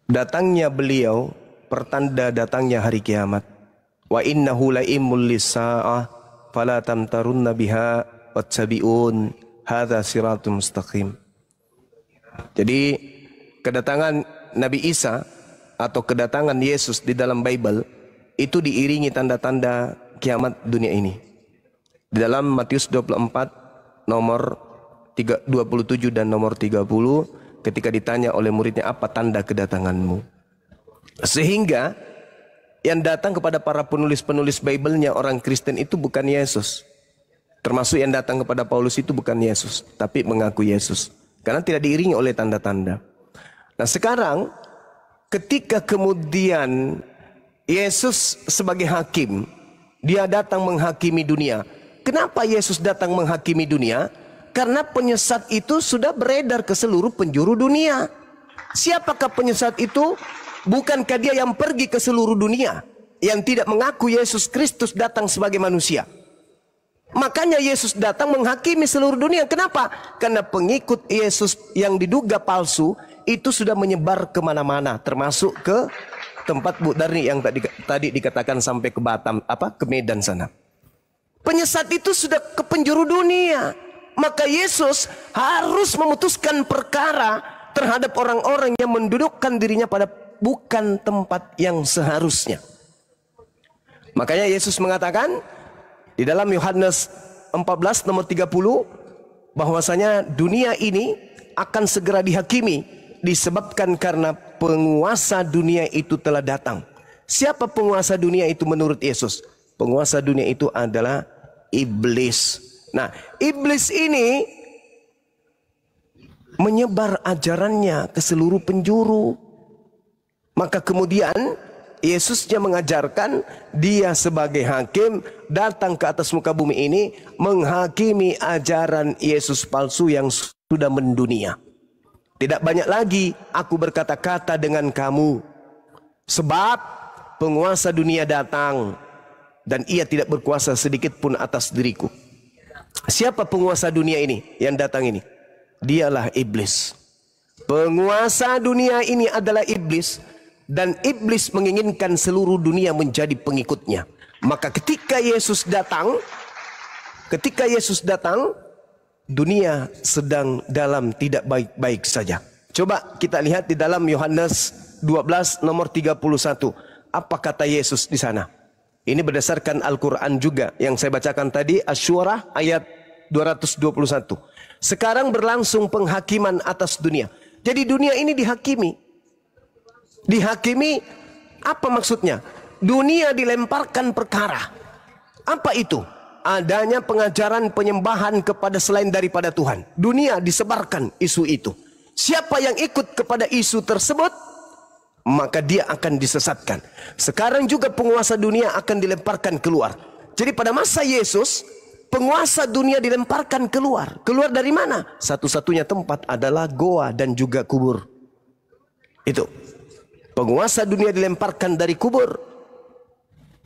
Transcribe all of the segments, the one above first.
datangnya beliau pertanda datangnya hari kiamat. Wa innahu la'immul lis-sa'ah fala tamtarunna biha wattabi'un hadza siratum mustaqim. Jadi kedatangan Nabi Isa atau kedatangan Yesus di dalam Bible itu diiringi tanda-tanda kiamat dunia ini. Di dalam Matius 24 nomor 27 dan nomor 30 ketika ditanya oleh muridnya, apa tanda kedatanganmu? Sehingga yang datang kepada para penulis-penulis Bible-nya orang Kristen itu bukan Yesus. Termasuk yang datang kepada Paulus itu bukan Yesus, tapi mengaku Yesus. Karena tidak diiringi oleh tanda-tanda. Nah sekarang ketika kemudian Yesus sebagai hakim, dia datang menghakimi dunia. Kenapa Yesus datang menghakimi dunia? Karena penyesat itu sudah beredar ke seluruh penjuru dunia. Siapakah penyesat itu? Bukankah dia yang pergi ke seluruh dunia, yang tidak mengaku Yesus Kristus datang sebagai manusia? Makanya Yesus datang menghakimi seluruh dunia. Kenapa? Karena pengikut Yesus yang diduga palsu itu sudah menyebar kemana-mana, termasuk ke tempat Bu Darni yang tadi dikatakan sampai ke Batam, ke Medan sana. Penyesat itu sudah ke penjuru dunia. Maka Yesus harus memutuskan perkara terhadap orang-orang yang mendudukkan dirinya pada bukan tempat yang seharusnya. Makanya Yesus mengatakan di dalam Yohanes 14 nomor 30 bahwasanya dunia ini akan segera dihakimi disebabkan karena penguasa dunia itu telah datang. Siapa penguasa dunia itu menurut Yesus? Penguasa dunia itu adalah iblis. Nah, iblis ini menyebar ajarannya ke seluruh penjuru. Maka kemudian Yesusnya mengajarkan dia sebagai hakim datang ke atas muka bumi ini menghakimi ajaran Yesus palsu yang sudah mendunia. Tidak banyak lagi aku berkata-kata dengan kamu, sebab penguasa dunia datang dan ia tidak berkuasa sedikit pun atas diriku. Siapa penguasa dunia ini yang datang ini? Dialah iblis. Penguasa dunia ini adalah iblis. Dan iblis menginginkan seluruh dunia menjadi pengikutnya. Maka ketika Yesus datang, dunia sedang dalam tidak baik-baik saja. Coba kita lihat di dalam Yohanes 12 nomor 31. Apa kata Yesus di sana? Ini berdasarkan Al-Quran juga yang saya bacakan tadi, Asy-Syu'ara ayat 221. Sekarang berlangsung penghakiman atas dunia. Jadi dunia ini dihakimi. Dihakimi apa maksudnya? Dunia dilemparkan perkara. Apa itu? Adanya pengajaran penyembahan kepada selain daripada Tuhan. Dunia disebarkan isu itu. Siapa yang ikut kepada isu tersebut, maka dia akan disesatkan. Sekarang juga penguasa dunia akan dilemparkan keluar. Jadi pada masa Yesus, penguasa dunia dilemparkan keluar. Keluar dari mana? Satu-satunya tempat adalah goa dan juga kubur. Itu. Penguasa dunia dilemparkan dari kubur.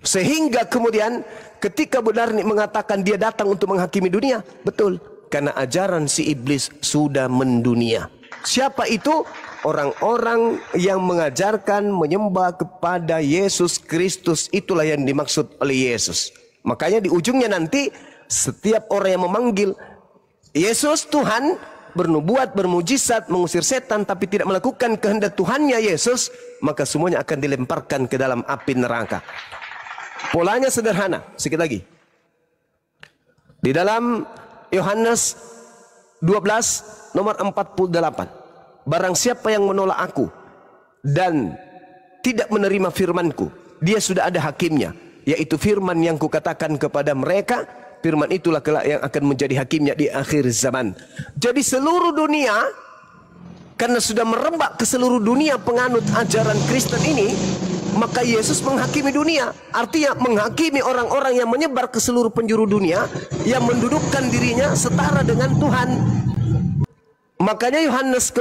Sehingga kemudian ketika Bu Darni mengatakan dia datang untuk menghakimi dunia, betul. Karena ajaran si iblis sudah mendunia. Siapa itu? Orang-orang yang mengajarkan menyembah kepada Yesus Kristus. Itulah yang dimaksud oleh Yesus. Makanya di ujungnya nanti setiap orang yang memanggil Yesus Tuhan, bernubuat, bermujizat, mengusir setan, tapi tidak melakukan kehendak Tuhannya Yesus, maka semuanya akan dilemparkan ke dalam api neraka. Polanya sederhana. Sedikit lagi. Di dalam Yohanes 12 nomor 48. Barang siapa yang menolak aku dan tidak menerima firmanku, dia sudah ada hakimnya, yaitu firman yang kukatakan kepada mereka. Firman itulah kelak yang akan menjadi hakimnya di akhir zaman. Jadi seluruh dunia, karena sudah merembak ke seluruh dunia penganut ajaran Kristen ini, maka Yesus menghakimi dunia. Artinya menghakimi orang-orang yang menyebar ke seluruh penjuru dunia, yang mendudukkan dirinya setara dengan Tuhan. Makanya Yohanes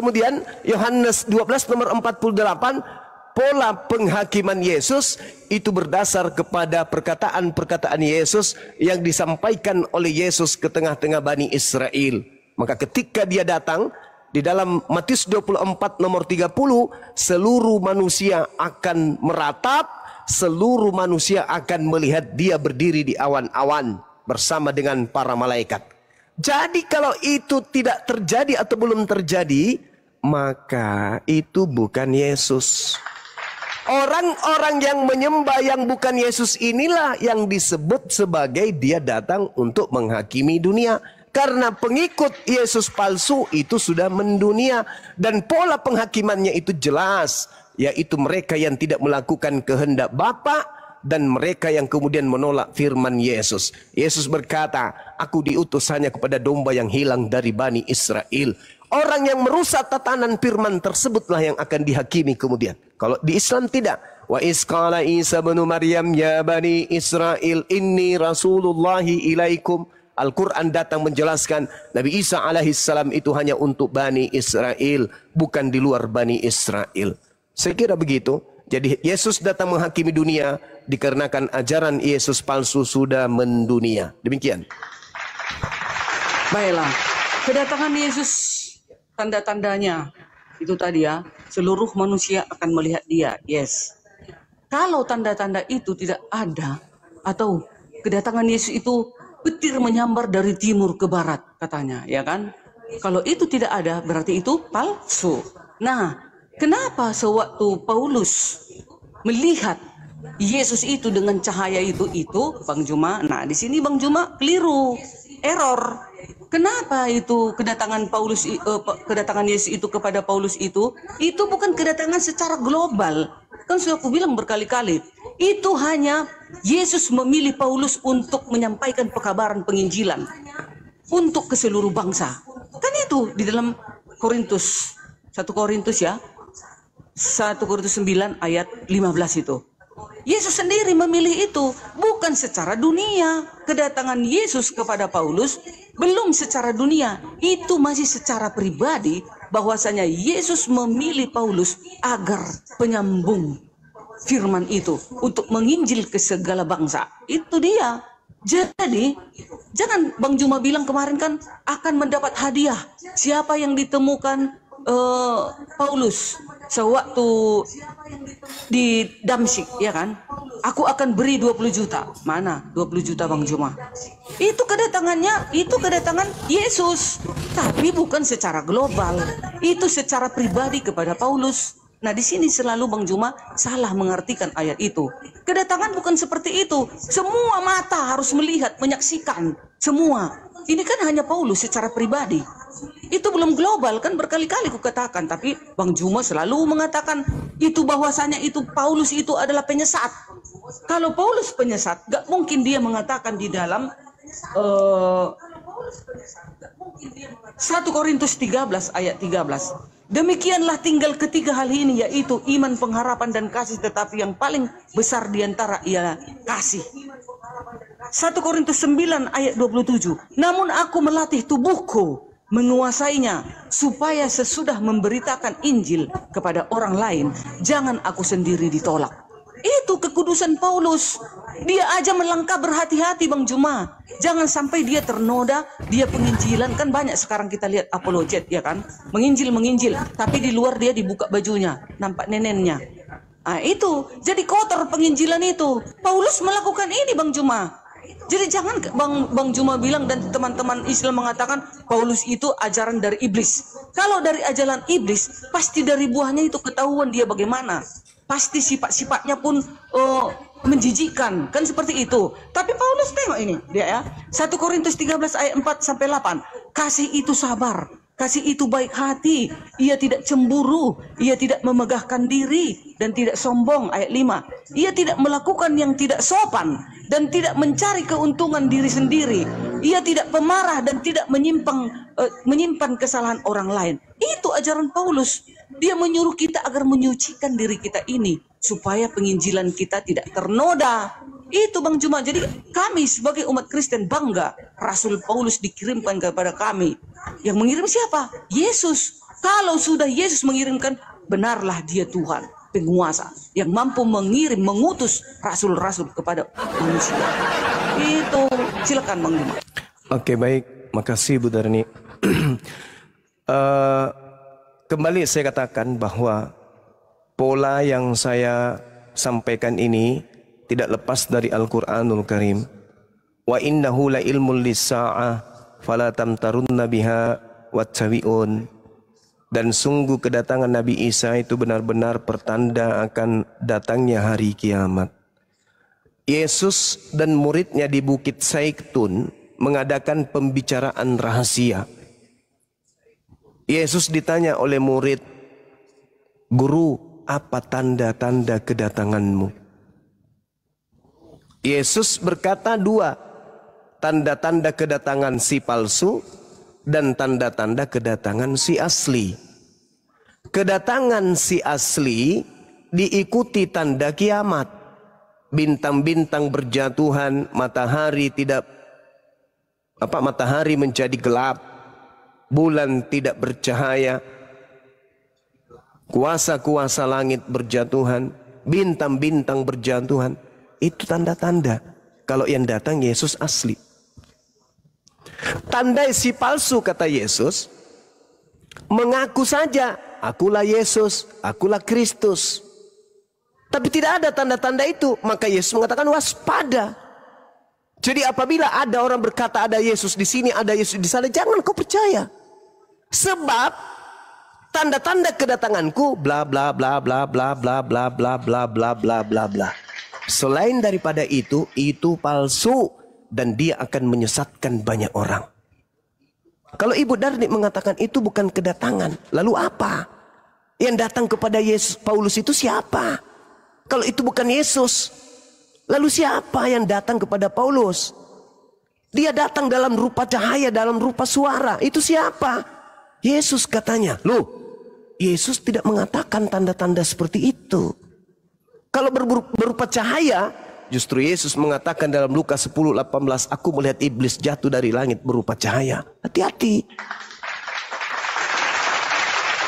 12 nomor 48, pola penghakiman Yesus itu berdasar kepada perkataan-perkataan Yesus yang disampaikan oleh Yesus ke tengah-tengah Bani Israel. Maka ketika dia datang, Di dalam Matius 24 nomor 30, seluruh manusia akan meratap, seluruh manusia akan melihat dia berdiri di awan-awan bersama dengan para malaikat. Jadi kalau itu tidak terjadi atau belum terjadi, maka itu bukan Yesus. Orang-orang yang menyembah yang bukan Yesus inilah yang disebut sebagai dia datang untuk menghakimi dunia. Karena pengikut Yesus palsu itu sudah mendunia. Dan pola penghakimannya itu jelas. Yaitu mereka yang tidak melakukan kehendak Bapa dan mereka yang kemudian menolak firman Yesus. Yesus berkata, aku diutus hanya kepada domba yang hilang dari Bani Israel. Orang yang merusak tatanan firman tersebutlah yang akan dihakimi kemudian. Kalau di Islam tidak. Wa isqala Isa bin Maryam ya Bani Israel inni rasulullahi ilaikum. Al-Quran datang menjelaskan Nabi Isa alaihissalam itu hanya untuk Bani Israel, bukan di luar Bani Israel. Saya kira begitu. Jadi Yesus datang menghakimi dunia dikarenakan ajaran Yesus palsu sudah mendunia. Demikian. Baiklah, kedatangan Yesus tanda-tandanya itu tadi ya, seluruh manusia akan melihat dia. Yes. Kalau tanda-tanda itu tidak ada atau kedatangan Yesus itu petir menyambar dari timur ke barat katanya, ya kan? Kalau itu tidak ada berarti itu palsu. Nah, kenapa sewaktu Paulus melihat Yesus itu dengan cahaya itu Bang Juma? Nah, di sini Bang Juma keliru, error. Kenapa itu kedatangan kedatangan Yesus itu kepada Paulus itu bukan kedatangan secara global. Kan sudah aku bilang berkali-kali, itu hanya Yesus memilih Paulus untuk menyampaikan pekabaran penginjilan untuk ke seluruh bangsa. Kan itu di dalam Korintus 1 Korintus 9 ayat 15 itu. Yesus sendiri memilih itu, bukan secara dunia. Kedatangan Yesus kepada Paulus belum secara dunia, itu masih secara pribadi, bahwasanya Yesus memilih Paulus agar penyambung firman itu untuk menginjil ke segala bangsa. Itu dia. Jadi jangan Bang Juma bilang kemarin kan akan mendapat hadiah. Siapa yang ditemukan Paulus sewaktu di Damsyik, ya kan? Aku akan beri 20 juta. Mana 20 juta Bang Juma? Itu kedatangannya, itu kedatangan Yesus. Tapi bukan secara global. Itu secara pribadi kepada Paulus. Nah, di sini selalu Bang Juma salah mengartikan ayat itu. Kedatangan bukan seperti itu. Semua mata harus melihat, menyaksikan. Semua. Ini kan hanya Paulus secara pribadi. Itu belum global, kan berkali-kali kukatakan. Tapi Bang Juma selalu mengatakan itu bahwasanya itu Paulus itu adalah penyesat. Kalau Paulus penyesat, gak mungkin dia mengatakan di dalam 1 Korintus 13 ayat 13. Demikianlah tinggal ketiga hal ini, yaitu iman, pengharapan, dan kasih. Tetapi yang paling besar diantara ialah kasih. 1 Korintus 9 ayat 27. Namun aku melatih tubuhku menguasainya, supaya sesudah memberitakan Injil kepada orang lain, jangan aku sendiri ditolak. Itu kekudusan Paulus. Dia aja melangkah berhati-hati Bang Juma. Jangan sampai dia ternoda, dia penginjilan. Kan banyak sekarang kita lihat apologet, ya kan? Menginjil, tapi di luar dia dibuka bajunya, nampak nenennya. Nah, itu. Jadi kotor penginjilan itu. Paulus melakukan ini Bang Juma. Jadi jangan Bang Juma bilang dan teman-teman Islam mengatakan Paulus itu ajaran dari iblis. Kalau dari ajaran iblis, pasti dari buahnya itu ketahuan dia bagaimana. Pasti sifat-sifatnya pun menjijikkan, kan seperti itu. Tapi Paulus tengok ini, dia ya. 1 Korintus 13 ayat 4 sampai 8. Kasih itu sabar, kasih itu baik hati, ia tidak cemburu, ia tidak memegahkan diri dan tidak sombong. Ayat 5. Ia tidak melakukan yang tidak sopan dan tidak mencari keuntungan diri sendiri. Ia tidak pemarah dan tidak menyimpan kesalahan orang lain. Itu ajaran Paulus. Dia menyuruh kita agar menyucikan diri kita ini supaya penginjilan kita tidak ternoda. Itu Bang Juma. Jadi kami sebagai umat Kristen bangga Rasul Paulus dikirimkan kepada kami. Yang mengirim siapa? Yesus. Kalau sudah Yesus mengirimkan, benarlah dia Tuhan, penguasa yang mampu mengirim, mengutus rasul-rasul kepada manusia. Itu. Silakan Bang Juma. Oke, baik. Makasih Bu Darni. kembali saya katakan bahwa pola yang saya sampaikan ini tidak lepas dari Al-Quranul Karim. Wa innahu la ilmul lis-sa'ah fala tamtarunna biha wattabi'un. Dan sungguh kedatangan Nabi Isa itu benar-benar pertanda akan datangnya hari kiamat. Yesus dan muridnya di Bukit Zaitun mengadakan pembicaraan rahasia. Yesus ditanya oleh murid, "Guru, apa tanda-tanda kedatanganmu?" Yesus berkata dua, tanda-tanda kedatangan si palsu dan tanda-tanda kedatangan si asli. Kedatangan si asli diikuti tanda kiamat. Bintang-bintang berjatuhan, matahari menjadi gelap, bulan tidak bercahaya, kuasa-kuasa langit berjatuhan, bintang-bintang berjatuhan. Itu tanda-tanda kalau yang datang Yesus asli. Tanda si palsu, kata Yesus, mengaku saja, akulah Yesus, akulah Kristus. Tapi tidak ada tanda-tanda itu. Maka Yesus mengatakan waspada. Jadi apabila ada orang berkata ada Yesus di sini, ada Yesus di sana, jangan kau percaya. Sebab tanda-tanda kedatanganku bla bla bla bla bla bla bla bla bla bla bla bla bla. Selain daripada itu palsu dan dia akan menyesatkan banyak orang. Kalau Ibu Darni mengatakan itu bukan kedatangan, lalu apa? Yang datang kepada Yesus Paulus itu siapa? Kalau itu bukan Yesus, lalu siapa yang datang kepada Paulus? Dia datang dalam rupa cahaya, dalam rupa suara. Itu siapa? Yesus katanya. Loh, Yesus tidak mengatakan tanda-tanda seperti itu. Kalau berupa cahaya, justru Yesus mengatakan dalam Lukas 10:18, aku melihat iblis jatuh dari langit berupa cahaya. Hati-hati.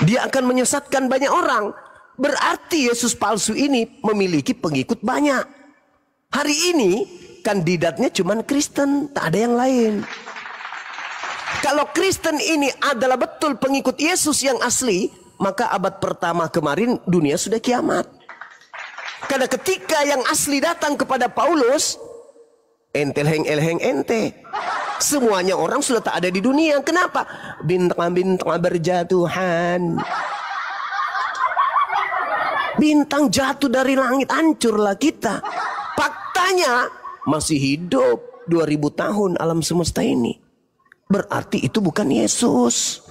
Dia akan menyesatkan banyak orang. Berarti Yesus palsu ini memiliki pengikut banyak. Hari ini kandidatnya cuma Kristen, tak ada yang lain. Kalau Kristen ini adalah betul pengikut Yesus yang asli, maka abad pertama kemarin dunia sudah kiamat. Karena ketika yang asli datang kepada Paulus, entel-heng ente. Semuanya orang sudah tak ada di dunia. Kenapa? Bintang-bintang berjatuhan. Bintang jatuh dari langit, hancurlah kita. Faktanya masih hidup 2000 tahun alam semesta ini. Berarti itu bukan Yesus.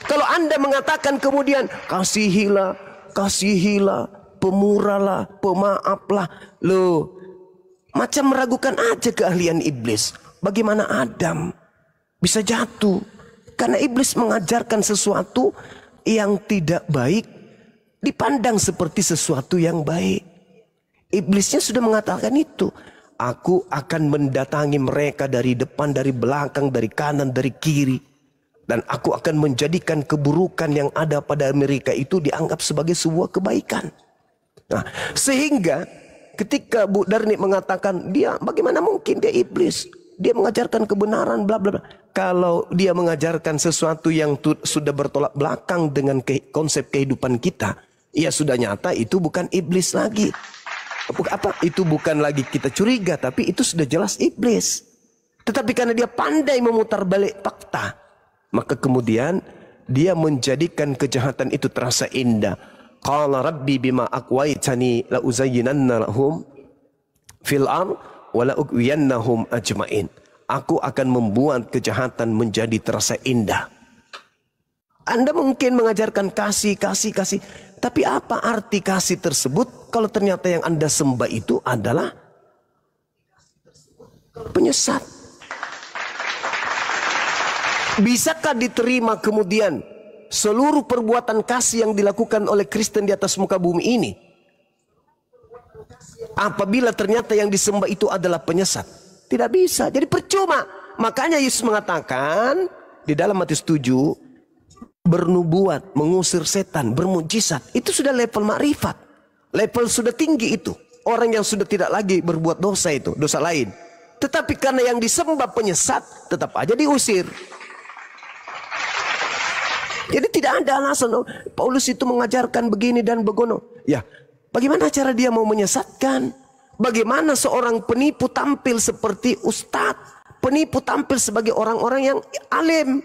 Kalau Anda mengatakan kemudian kasihilah, pemurahlah, pemaaflah. Loh, macam meragukan aja keahlian iblis. Bagaimana Adam bisa jatuh? Karena iblis mengajarkan sesuatu yang tidak baik dipandang seperti sesuatu yang baik. Iblisnya sudah mengatakan itu. Aku akan mendatangi mereka dari depan, dari belakang, dari kanan, dari kiri. Dan aku akan menjadikan keburukan yang ada pada mereka itu dianggap sebagai sebuah kebaikan. Nah, sehingga ketika Bu Darni mengatakan dia bagaimana mungkin dia iblis, dia mengajarkan kebenaran bla bla bla. Kalau dia mengajarkan sesuatu yang sudah bertolak belakang dengan konsep kehidupan kita, ya sudah nyata itu bukan iblis lagi. Itu bukan lagi kita curiga, tapi itu sudah jelas iblis. Tetapi karena dia pandai memutar balik fakta, maka kemudian dia menjadikan kejahatan itu terasa indah. Qala rabbi bima aqwaitani la uzayyinanna lahum fil ard wa la ughwiyannahum ajmain. Aku akan membuat kejahatan menjadi terasa indah. Anda mungkin mengajarkan kasih. Tapi apa arti kasih tersebut kalau ternyata yang Anda sembah itu adalah penyesat? Bisakah diterima kemudian seluruh perbuatan kasih yang dilakukan oleh Kristen di atas muka bumi ini apabila ternyata yang disembah itu adalah penyesat? Tidak bisa. Jadi percuma. Makanya Yesus mengatakan di dalam Matius 7, bernubuat, mengusir setan, bermujizat, itu sudah level makrifat. Level sudah tinggi itu. Orang yang sudah tidak lagi berbuat dosa itu, dosa lain. Tetapi karena yang disembah penyesat, tetap aja diusir. Jadi tidak ada alasan Paulus itu mengajarkan begini dan begono. Ya, bagaimana cara dia mau menyesatkan? Bagaimana seorang penipu tampil seperti ustadz? Penipu tampil sebagai orang-orang yang alim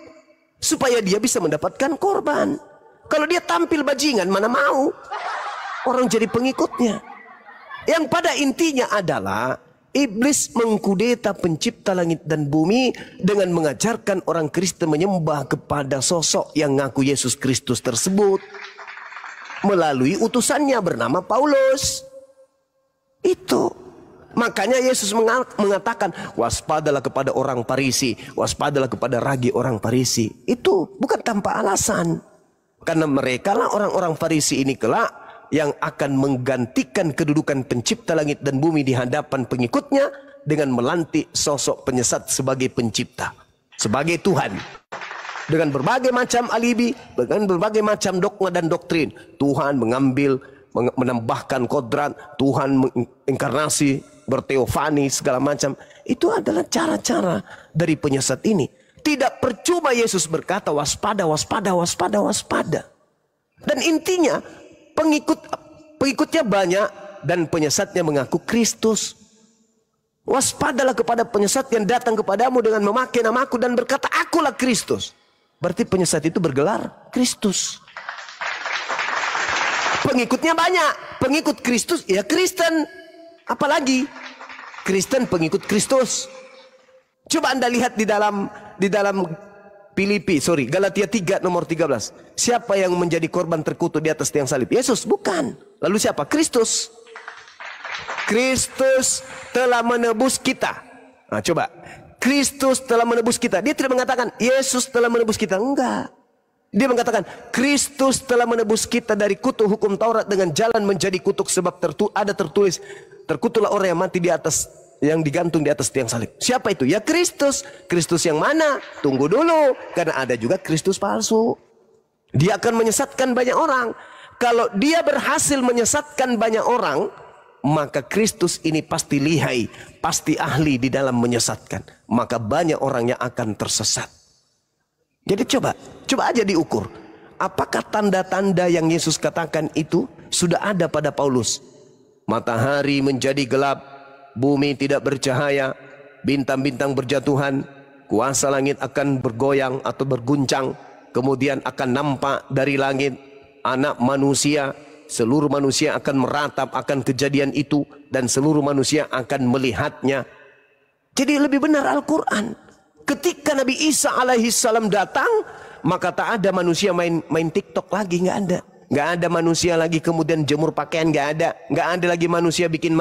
supaya dia bisa mendapatkan korban. Kalau dia tampil bajingan, mana mau orang jadi pengikutnya. Yang pada intinya adalah iblis mengkudeta pencipta langit dan bumi dengan mengajarkan orang Kristen menyembah kepada sosok yang ngaku Yesus Kristus tersebut melalui utusannya bernama Paulus. Itu. Makanya Yesus mengatakan, waspadalah kepada orang Farisi, waspadalah kepada ragi orang Farisi. Itu bukan tanpa alasan. Karena mereka lah orang-orang Farisi ini kelak yang akan menggantikan kedudukan pencipta langit dan bumi di hadapan pengikutnya dengan melantik sosok penyesat sebagai pencipta, sebagai Tuhan. Dengan berbagai macam alibi, dengan berbagai macam dogma dan doktrin. Tuhan menambahkan kodrat, Tuhan menginkarnasi, berteofani, segala macam. Itu adalah cara-cara dari penyesat ini. Tidak percuma Yesus berkata waspada, waspada, waspada, waspada. Dan intinya pengikutnya banyak dan penyesatnya mengaku Kristus. Waspadalah kepada penyesat yang datang kepadamu dengan memakai namaku dan berkata akulah Kristus. Berarti penyesat itu bergelar Kristus. Pengikutnya banyak. Pengikut Kristus ya Kristen. Apalagi Kristen pengikut Kristus. Coba Anda lihat di dalam Galatia 3 nomor 13. Siapa yang menjadi korban terkutuk di atas tiang salib? Yesus, bukan. Lalu siapa? Kristus. Kristus telah menebus kita. Nah, coba. Kristus telah menebus kita. Dia tidak mengatakan Yesus telah menebus kita. Enggak. Dia mengatakan Kristus telah menebus kita dari kutuk hukum Taurat dengan jalan menjadi kutuk, sebab ada tertulis terkutuklah orang yang mati di atas, yang digantung di atas tiang salib. Siapa itu? Ya Kristus. Kristus yang mana? Tunggu dulu, karena ada juga Kristus palsu. Dia akan menyesatkan banyak orang. Kalau dia berhasil menyesatkan banyak orang, maka Kristus ini pasti lihai, pasti ahli di dalam menyesatkan. Maka banyak orang yang akan tersesat. Jadi coba aja diukur. Apakah tanda-tanda yang Yesus katakan itu sudah ada pada Paulus? Matahari menjadi gelap, bumi tidak bercahaya, bintang-bintang berjatuhan, kuasa langit akan bergoyang atau berguncang, kemudian akan nampak dari langit anak manusia, seluruh manusia akan meratap akan kejadian itu dan seluruh manusia akan melihatnya. Jadi lebih benar Al-Quran. Ketika Nabi Isa alaihissalam datang, maka tak ada manusia main TikTok lagi, nggak ada. Nggak ada manusia lagi kemudian jemur pakaian, nggak ada. Nggak ada lagi manusia, bikin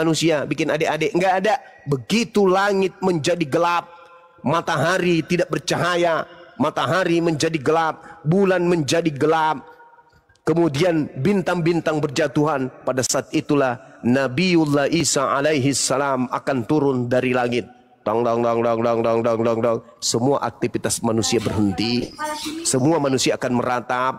adik-adik, nggak ada. Begitu langit menjadi gelap, matahari tidak bercahaya, matahari menjadi gelap, bulan menjadi gelap, kemudian bintang-bintang berjatuhan. Pada saat itulah Nabiullah Isa alaihissalam akan turun dari langit. Dang, dang, dang, dang, dang, dang, dang, dang, dang. Semua aktivitas manusia berhenti. Semua manusia akan meratap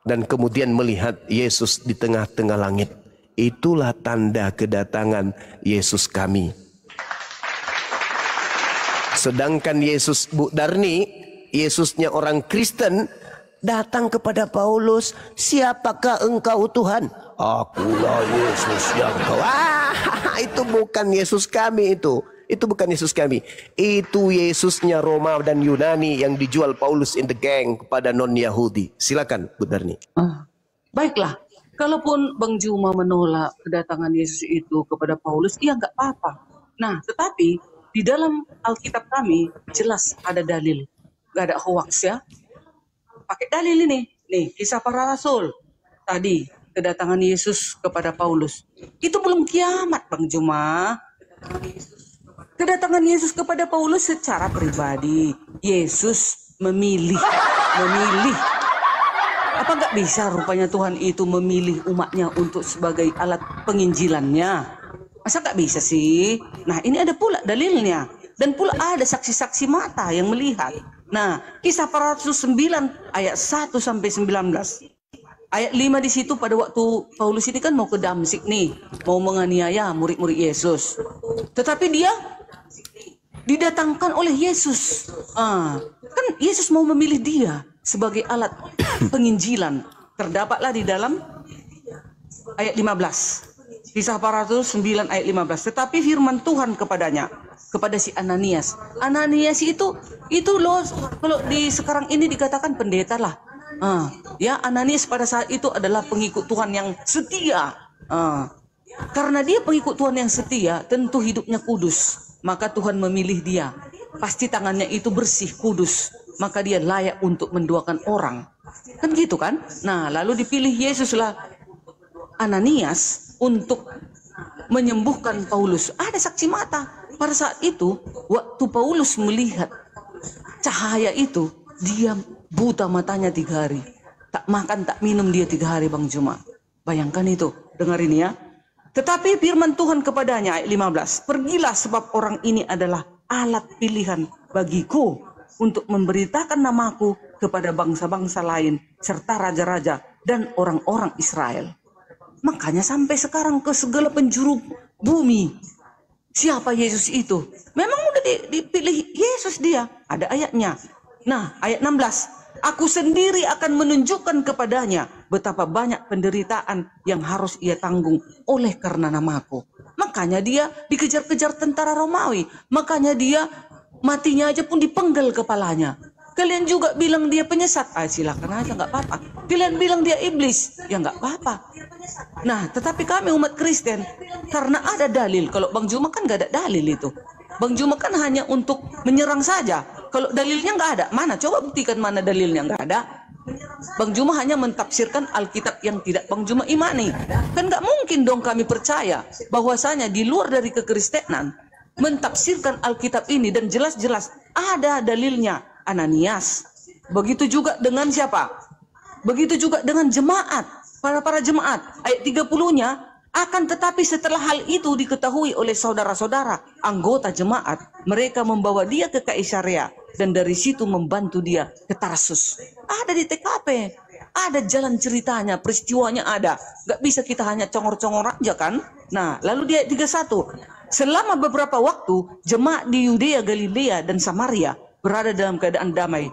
dan kemudian melihat Yesus di tengah-tengah langit. Itulah tanda kedatangan Yesus kami. Sedangkan Yesus Bu Darni, Yesusnya orang Kristen, datang kepada Paulus, siapakah engkau Tuhan? Akulah Yesus yang kau. Itu bukan Yesus kami itu. Itu bukan Yesus kami. Itu Yesusnya Roma dan Yunani yang dijual Paulus in the gang kepada non-Yahudi. Silakan Bu Darni. Baiklah. Kalaupun Bang Juma menolak kedatangan Yesus itu kepada Paulus, iya nggak apa-apa. Nah, tetapi di dalam Alkitab kami jelas ada dalil. Nggak ada hoax ya. Pakai dalil ini. Nih, Kisah Para Rasul. Tadi, kedatangan Yesus kepada Paulus. Itu belum kiamat, Bang Juma. Kedatangan Yesus kepada Paulus secara pribadi. Yesus memilih. Apa nggak bisa rupanya Tuhan itu memilih umatnya untuk sebagai alat penginjilannya? Masa nggak bisa sih? Nah, ini ada pula dalilnya. Dan pula ada saksi-saksi mata yang melihat. Nah, Kisah Para Rasul 9 ayat 1 sampai 19. Ayat 5 di situ pada waktu Paulus ini kan mau ke Damsyik nih, mau menganiaya murid-murid Yesus. Tetapi dia didatangkan oleh Yesus. Kan Yesus mau memilih dia sebagai alat penginjilan. Terdapatlah di dalam ayat 15. Kisah para Rasul 9 ayat 15. Tetapi firman Tuhan kepadanya, kepada si Ananias. Ananias itu loh, kalau di sekarang ini dikatakan pendeta lah. Ya, Ananias pada saat itu adalah pengikut Tuhan yang setia. Karena dia pengikut Tuhan yang setia, tentu hidupnya kudus. Maka Tuhan memilih dia. Pasti tangannya itu bersih, kudus. Maka dia layak untuk mendoakan orang. Kan gitu kan? Nah, lalu dipilih Yesuslah Ananias untuk menyembuhkan Paulus. Ada saksi mata. Pada saat itu, waktu Paulus melihat cahaya itu, dia buta matanya 3 hari. Tak makan, tak minum dia 3 hari, Bang Juma. Bayangkan itu. Dengar ini ya. Tetapi firman Tuhan kepadanya, ayat 15. Pergilah sebab orang ini adalah alat pilihan bagiku untuk memberitakan namaku kepada bangsa-bangsa lain serta raja-raja dan orang-orang Israel. Makanya sampai sekarang ke segala penjuru bumi. Siapa Yesus itu? Memang udah dipilih Yesus dia. Ada ayatnya. Nah, ayat 16. Aku sendiri akan menunjukkan kepadanya betapa banyak penderitaan yang harus ia tanggung oleh karena namaku. Makanya dia dikejar-kejar tentara Romawi. Makanya dia matinya aja pun dipenggal kepalanya. Kalian juga bilang dia penyesat. Silakan aja, nggak apa-apa. Kalian bilang dia iblis. Ya nggak apa-apa. Nah, tetapi kami umat Kristen, karena ada dalil. Kalau Bang Juma kan nggak ada dalil itu. Bang Juma kan hanya untuk menyerang saja. Kalau dalilnya nggak ada, mana? Coba buktikan mana dalilnya, nggak ada. Bang Juma hanya mentafsirkan Alkitab yang tidak Bang Juma imani. Kan nggak mungkin dong kami percaya bahwasanya di luar dari kekristenan mentafsirkan Alkitab ini dan jelas-jelas ada dalilnya. Ananias. Begitu juga dengan siapa? Begitu juga dengan jemaat. Para jemaat. Ayat 30-nya. Akan tetapi setelah hal itu diketahui oleh saudara-saudara anggota jemaat, mereka membawa dia ke Kaisarea dan dari situ membantu dia ke Tarsus. Ada di TKP, ada jalan ceritanya, peristiwanya ada. Gak bisa kita hanya congor-congor aja kan? Nah, lalu dia 31. Selama beberapa waktu, jemaat di Yudea, Galilea, dan Samaria berada dalam keadaan damai.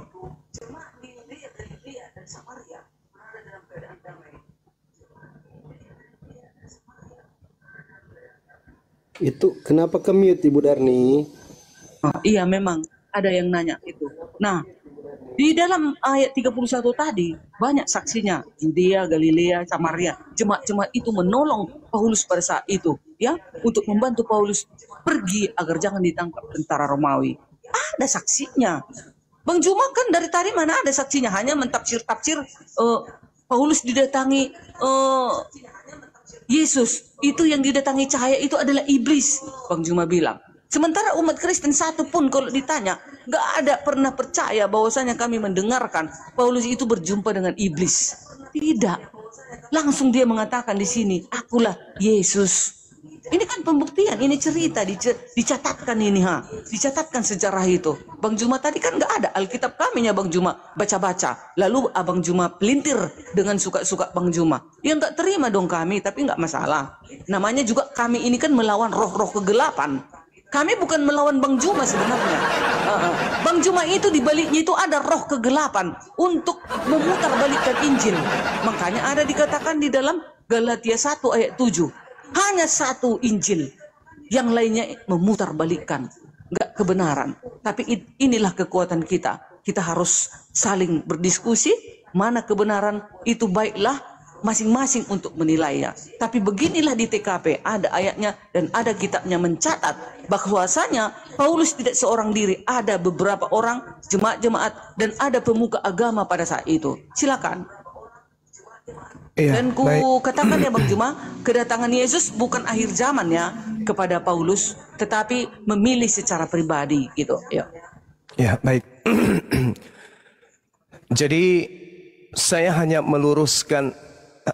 Itu kenapa ke-mute Ibu Darni? Iya, memang ada yang nanya itu. Nah, di dalam ayat 31 tadi banyak saksinya. Yudea, Galilea, Samaria. Jemaat-jemaat itu menolong Paulus pada saat itu, ya, untuk membantu Paulus pergi agar jangan ditangkap tentara Romawi. Ada saksinya. Bang Juma kan dari tadi mana ada saksinya? Hanya mentafsir-tafsir Paulus didatangi Yesus. Itu yang didatangi cahaya itu adalah iblis, Bang Juma bilang. Sementara umat Kristen satu pun kalau ditanya, gak ada pernah percaya bahwasanya kami mendengarkan Paulus itu berjumpa dengan iblis. Tidak. Langsung dia mengatakan di sini, akulah Yesus. Ini kan pembuktian, ini cerita, dicatatkan ini, dicatatkan sejarah itu. Bang Juma tadi kan gak ada Alkitab kaminya Bang Juma baca-baca. Lalu Abang Juma pelintir dengan suka-suka Bang Juma. Ya gak terima dong kami, tapi gak masalah. Namanya juga kami ini kan melawan roh-roh kegelapan. Kami bukan melawan Bang Juma sebenarnya. Bang Juma itu dibaliknya itu ada roh kegelapan untuk memutarbalikkan Injil. Makanya ada dikatakan di dalam Galatia 1 ayat 7. Hanya satu Injil, yang lainnya memutarbalikkan, nggak kebenaran. Tapi inilah kekuatan kita. Kita harus saling berdiskusi, mana kebenaran itu baiklah masing-masing untuk menilainya. Tapi beginilah di TKP, ada ayatnya dan ada kitabnya mencatat bahwasanya Paulus tidak seorang diri, ada beberapa orang jemaat-jemaat dan ada pemuka agama pada saat itu. Silakan. Iya, Dan ku katakan ya Bang Juma, kedatangan Yesus bukan akhir zaman ya kepada Paulus, tetapi memilih secara pribadi gitu. Ya, baik. Jadi saya hanya meluruskan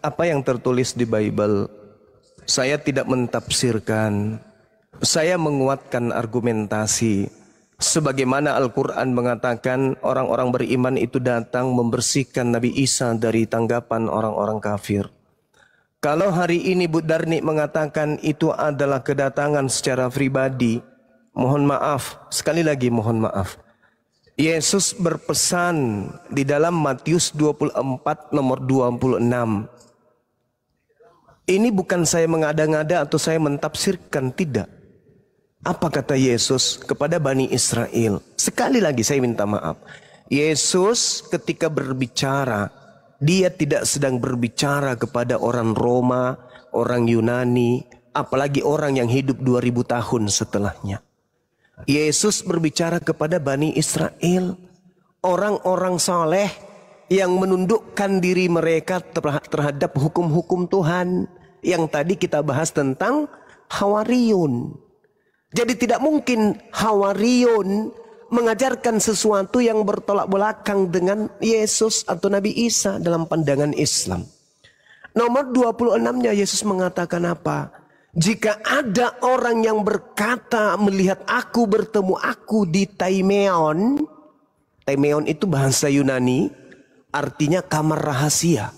apa yang tertulis di Bible. Saya tidak mentafsirkan. Saya menguatkan argumentasi. Sebagaimana Al-Quran mengatakan orang-orang beriman itu datang membersihkan Nabi Isa dari tanggapan orang-orang kafir. Kalau hari ini Bu Darni mengatakan itu adalah kedatangan secara pribadi, mohon maaf, sekali lagi mohon maaf. Yesus berpesan di dalam Matius 24 nomor 26. Ini bukan saya mengada-ngada atau saya mentafsirkan, tidak. Apa kata Yesus kepada Bani Israel? Sekali lagi saya minta maaf. Yesus ketika berbicara, dia tidak sedang berbicara kepada orang Roma, orang Yunani, apalagi orang yang hidup 2000 tahun setelahnya. Yesus berbicara kepada Bani Israel, orang-orang saleh yang menundukkan diri mereka terhadap hukum-hukum Tuhan. Yang tadi kita bahas tentang Hawariyun. Jadi tidak mungkin Hawariyun mengajarkan sesuatu yang bertolak belakang dengan Yesus atau Nabi Isa dalam pandangan Islam. Nomor 26-nya Yesus mengatakan apa? Jika ada orang yang berkata melihat aku bertemu aku di Taimeon. Taimeon itu bahasa Yunani, artinya kamar rahasia.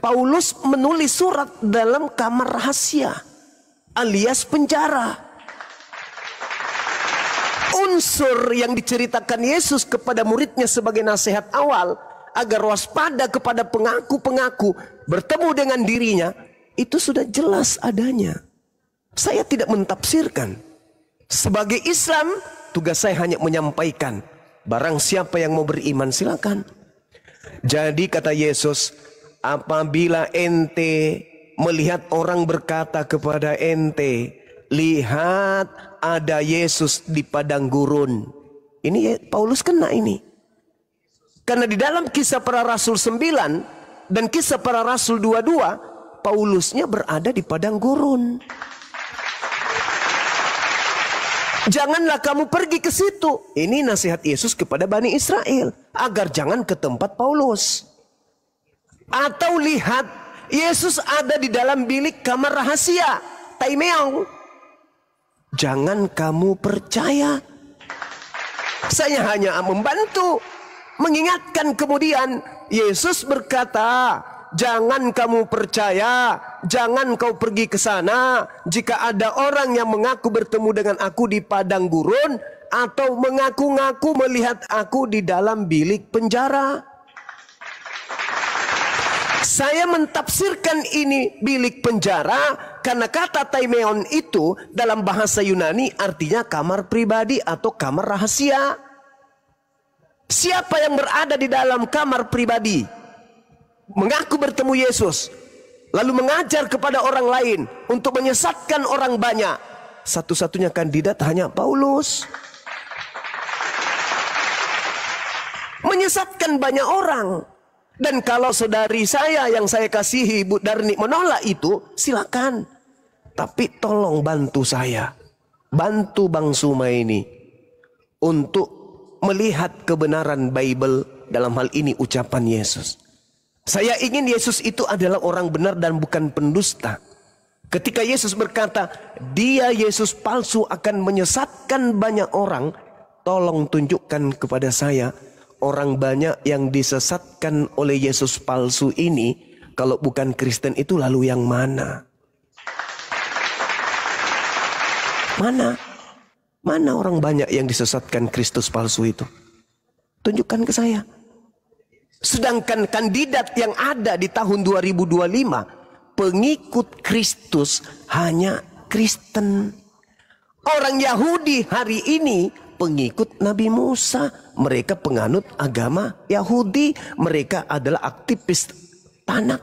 Paulus menulis surat dalam kamar rahasia, alias penjara. Unsur yang diceritakan Yesus kepada muridnya sebagai nasihat awal agar waspada kepada pengaku-pengaku bertemu dengan dirinya, itu sudah jelas adanya. Saya tidak mentafsirkan. Sebagai Islam, tugas saya hanya menyampaikan. Barang siapa yang mau beriman silakan. Jadi kata Yesus, apabila ente melihat orang berkata kepada ente, lihat ada Yesus di padang gurun. Ini Paulus kena ini. Karena di dalam Kisah Para Rasul 9 dan Kisah Para Rasul 22, Paulusnya berada di padang gurun. Janganlah kamu pergi ke situ. Ini nasihat Yesus kepada Bani Israel, agar jangan ke tempat Paulus. Atau lihat, Yesus ada di dalam bilik kamar rahasia, Taimeong. Jangan kamu percaya. Saya hanya membantu, mengingatkan. Kemudian Yesus berkata, jangan kamu percaya, jangan kau pergi ke sana. Jika ada orang yang mengaku bertemu dengan aku di padang gurun, atau mengaku-ngaku melihat aku di dalam bilik penjara. Saya mentafsirkan ini bilik penjara karena kata Taimeon itu dalam bahasa Yunani artinya kamar pribadi atau kamar rahasia. Siapa yang berada di dalam kamar pribadi, mengaku bertemu Yesus, lalu mengajar kepada orang lain untuk menyesatkan orang banyak, satu-satunya kandidat hanya Paulus. Menyesatkan banyak orang. Dan kalau saudari saya yang saya kasihi, Bu Darni, menolak itu, silakan. Tapi tolong bantu saya, bantu Bang Suma ini untuk melihat kebenaran Bible dalam hal ini ucapan Yesus. Saya ingin Yesus itu adalah orang benar dan bukan pendusta. Ketika Yesus berkata, dia Yesus palsu akan menyesatkan banyak orang, tolong tunjukkan kepada saya orang banyak yang disesatkan oleh Yesus palsu ini. Kalau bukan Kristen itu lalu yang mana? Mana orang banyak yang disesatkan Kristus palsu itu? Tunjukkan ke saya. Sedangkan kandidat yang ada di tahun 2025, pengikut Kristus hanya Kristen. Orang Yahudi hari ini pengikut Nabi Musa. Mereka penganut agama Yahudi. Mereka adalah aktivis tanah.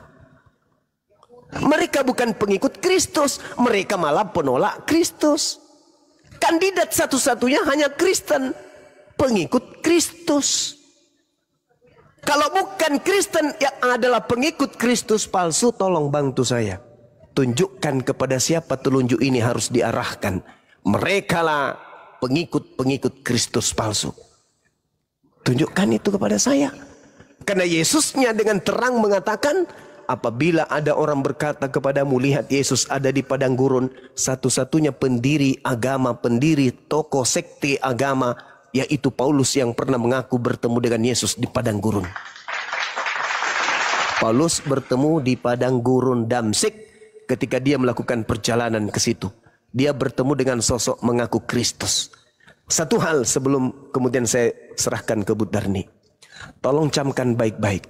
Mereka bukan pengikut Kristus. Mereka malah penolak Kristus. Kandidat satu-satunya hanya Kristen, pengikut Kristus. Kalau bukan Kristen yang adalah pengikut Kristus palsu, tolong bantu saya. Tunjukkan kepada siapa telunjuk ini harus diarahkan. Mereka lah pengikut-pengikut Kristus palsu. Tunjukkan itu kepada saya. Karena Yesusnya dengan terang mengatakan, apabila ada orang berkata kepadamu, lihat Yesus ada di padang gurun, satu-satunya pendiri agama, pendiri tokoh sekte agama, yaitu Paulus yang pernah mengaku bertemu dengan Yesus di padang gurun. Paulus bertemu di padang gurun Damsyik ketika dia melakukan perjalanan ke situ. Dia bertemu dengan sosok mengaku Kristus. Satu hal sebelum kemudian saya serahkan ke Bu Darni. Tolong camkan baik-baik.